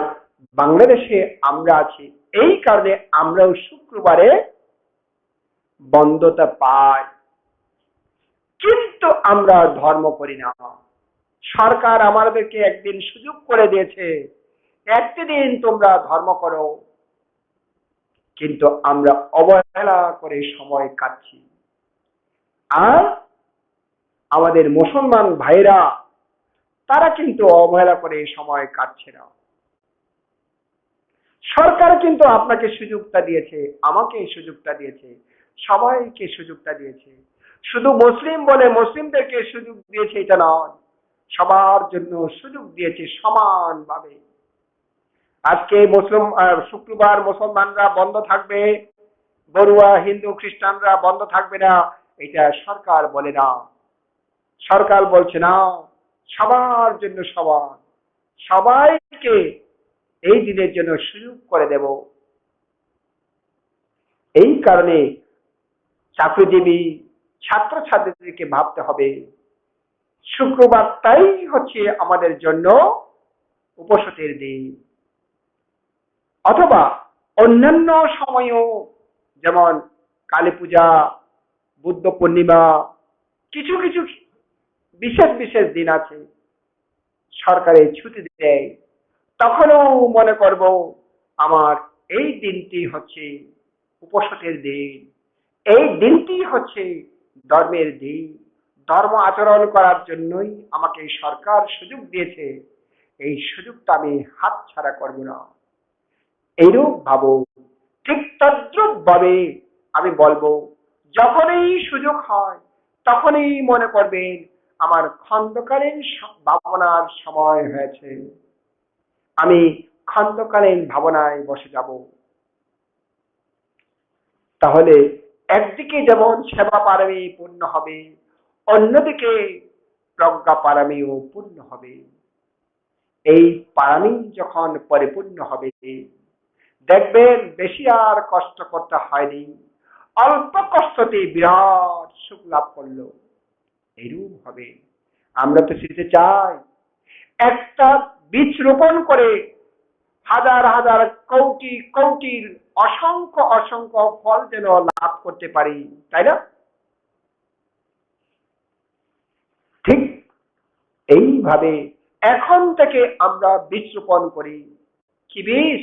বাংলাদেশে আমরা আছি, এই কারণে আমরাও শুক্রবারে বন্ধতা পাই, কিন্তু আমরা ধর্ম করি না। সরকার আমাদেরকে একদিন সুযোগ করে দিয়েছে, একদিন তোমরা ধর্ম করো, কিন্তু আমরা অবহেলা করে সময় কাটছি। আর আমাদের মুসলমান ভাইরা তারা কিন্তু অবহেলা করে সময় কাটছে না। সরকার কিন্তু আপনাকে সুযোগটা দিয়েছে, আমাকে সুযোগটা দিয়েছে, সবাইকে সুযোগটা দিয়েছে। শুধু মুসলিম বলে মুসলিমদেরকে সুযোগ দিয়েছে এটা নয়, সবার জন্য সুযোগ দিয়েছে সমানভাবে। আজকে শুক্রবার মুসলমানরা বন্ধ থাকবে, বড়ুয়া হিন্দু খ্রিস্টানরা বন্ধ থাকবে না, এটা সরকার বলে না। সরকার বলছে না, সবার জন্য সবার, সবাইকে এই দিনের জন্য সুযোগ করে দেব। এই কারণে চাকরিজীবী ছাত্রছাত্রীদেরকে ভাবতে হবে, শুক্রবারটাই হচ্ছে আমাদের জন্য উপোসের দিন। অথবা অন্যান্য সময়ও, যেমন কালী পূজা, বুদ্ধ পূর্ণিমা, কিছু কিছু বিশেষ বিশেষ দিন আছে সরকারের ছুটি দেয়, তখনও মনে করব আমার এই দিনটি হচ্ছে উপোসের দিন, এই দিনটি হচ্ছে ধর্মের দিন। ধর্ম আচরণ করার জন্যই আমাকে সরকার সুযোগ দিয়েছে, এই সুযোগটা আমি হাতছাড়া করব না। এইরূপ ভাবো। ঠিক তদ্রূপ ভাবে আমি বলবো, যখনই সুযোগ হয় তখনই মনে করবেন আমার খণ্ডকালীন ভাবনার সময় হয়েছে, আমি খণ্ডকালীন ভাবনায় বসে যাব। তাহলে একদিকে যেমন সেবা পারমি পূর্ণ হবে, অন্যদিকে প্রজ্ঞা পারমিও পূর্ণ হবে। এই পারমি যখন পরিপূর্ণ হবে, দেখবেন বেশি আর কষ্ট করতে হয়নি, অল্প কষ্টতে বিরাট সুখ লাভ করলো। এরূপ হবে। আমরা তো শিখতে চাই, একটা বীজ রোপণ করে হাজার হাজার কোটি কোটির অসংখ্য অসংখ্য ফল যেন লাভ করতে পারি, তাই না? ঠিক এইভাবে এখন থেকে আমরা বীজ রোপণ করি। কি বীজ?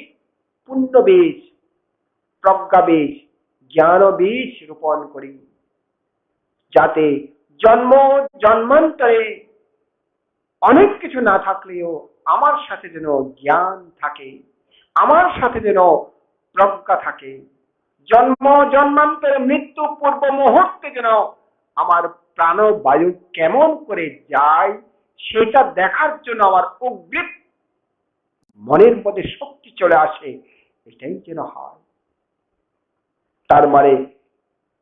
পুণ্য বীজ, প্রজ্ঞা বীজ, জ্ঞান বীজ রোপণ করি, যাতে জন্ম জন্মান্তরে অনেক কিছু না থাকলেও আমার সাথে যেন জ্ঞান থাকে, আমার সাথে যেন প্রজ্ঞা থাকে। জন্ম জন্মান্তরে মৃত্যু পূর্ব মুহূর্তে যেন আমার প্রাণবায়ু কেমন করে যায় সেটা দেখার জন্য আমার অগ্রিম মনের মধ্যে শক্তি চলে আসে, এটাই যেন হয়। তার মানে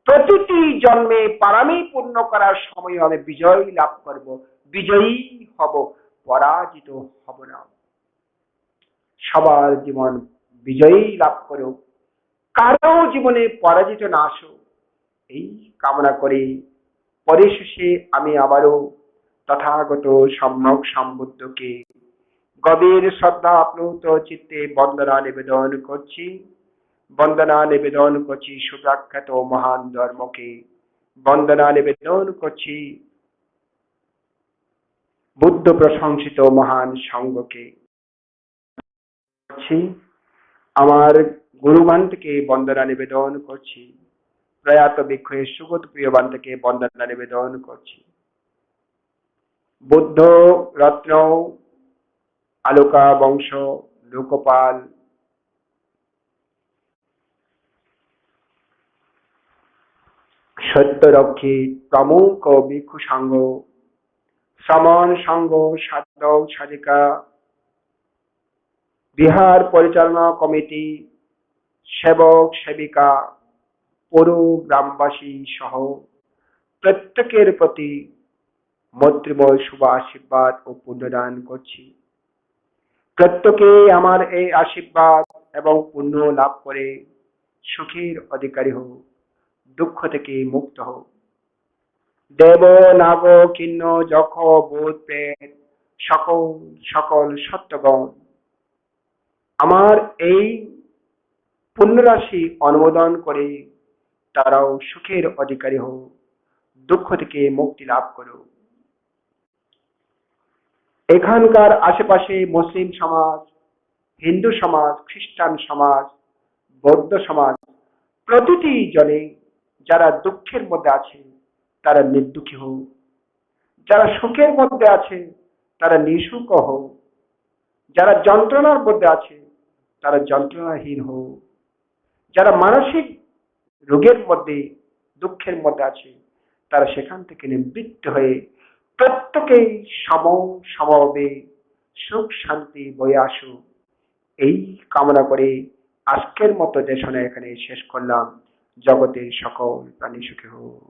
প্রতিটি জন্মে পারামি পূর্ণ করার সময় আমি বিজয় লাভ করব, বিজয়ী হব, পরাজিত হব না। সবার জীবন বিজয়ী লাভ করো, কারো জীবনে পরাজিত না আসো, এই কামনা করে পরিশেষে আমি আবারও তথাগত সম্যক সম্বুদ্ধকে গভীর শ্রদ্ধা আপ্লুত চিত্তে বন্দনা নিবেদন করছি। বন্দনা নিবেদন করছি সুপ্রাখ্যাত মহান ধর্মকে, বন্দনা নিবেদন করছি বুদ্ধ প্রশংসিত মহান সংঘকে, আমার গুরুবান থেকে বন্দনা নিবেদন করছি, প্রয়াত ভিক্ষুর সুগত প্রিয়বান থেকে বন্দনা নিবেদন করছি। বুদ্ধ রত্ন আলোকা বংশ লোকপাল সত্যরক্ষী প্রমুখ ভিক্ষু সংঘ, শ্রমণ সংঘ, সাধক সাধিকা, বিহার পরিচালনা কমিটি, সেবক সেবিকা, পৌর গ্রামবাসী সহ প্রত্যেকের প্রতি মৈত্রীময় শুভ আশীর্বাদ ও পুণ্যদান করছি। প্রত্যেকে আমার এই আশীর্বাদ এবং পুণ্য লাভ করে সুখের অধিকারী হোক, দুঃখ থেকে মুক্ত হোক। দেব নাগ কিন্ন যখ বোধ প্রেত সকল সকল সত্যগণ আমার এই পুণ্যরাশি অনুমোদন করে তারাও সুখের অধিকারী হোক, দুঃখ থেকে মুক্তি লাভ করো। এখানকার আশেপাশে মুসলিম সমাজ, হিন্দু সমাজ, খ্রিস্টান সমাজ, বৌদ্ধ সমাজ, প্রতিটি জনে যারা দুঃখের মধ্যে আছে তারা নির্দুঃখী হোক, যারা সুখের মধ্যে আছে তারা নিঃসুখ হোক, যারা যন্ত্রণার মধ্যে আছে তারা যন্ত্রণাহীন হোক, যারা মানসিক রোগের মধ্যে দুঃখের মধ্যে আছে তারা সেখান থেকে নিবৃত্ত হয়ে প্রত্যেকেই সমভাবে সুখ শান্তি বয়ে আসুক, এই কামনা করে আজকের মতো দেশনা এখানে শেষ করলাম। জগতের সকল প্রাণী সুখী হোক।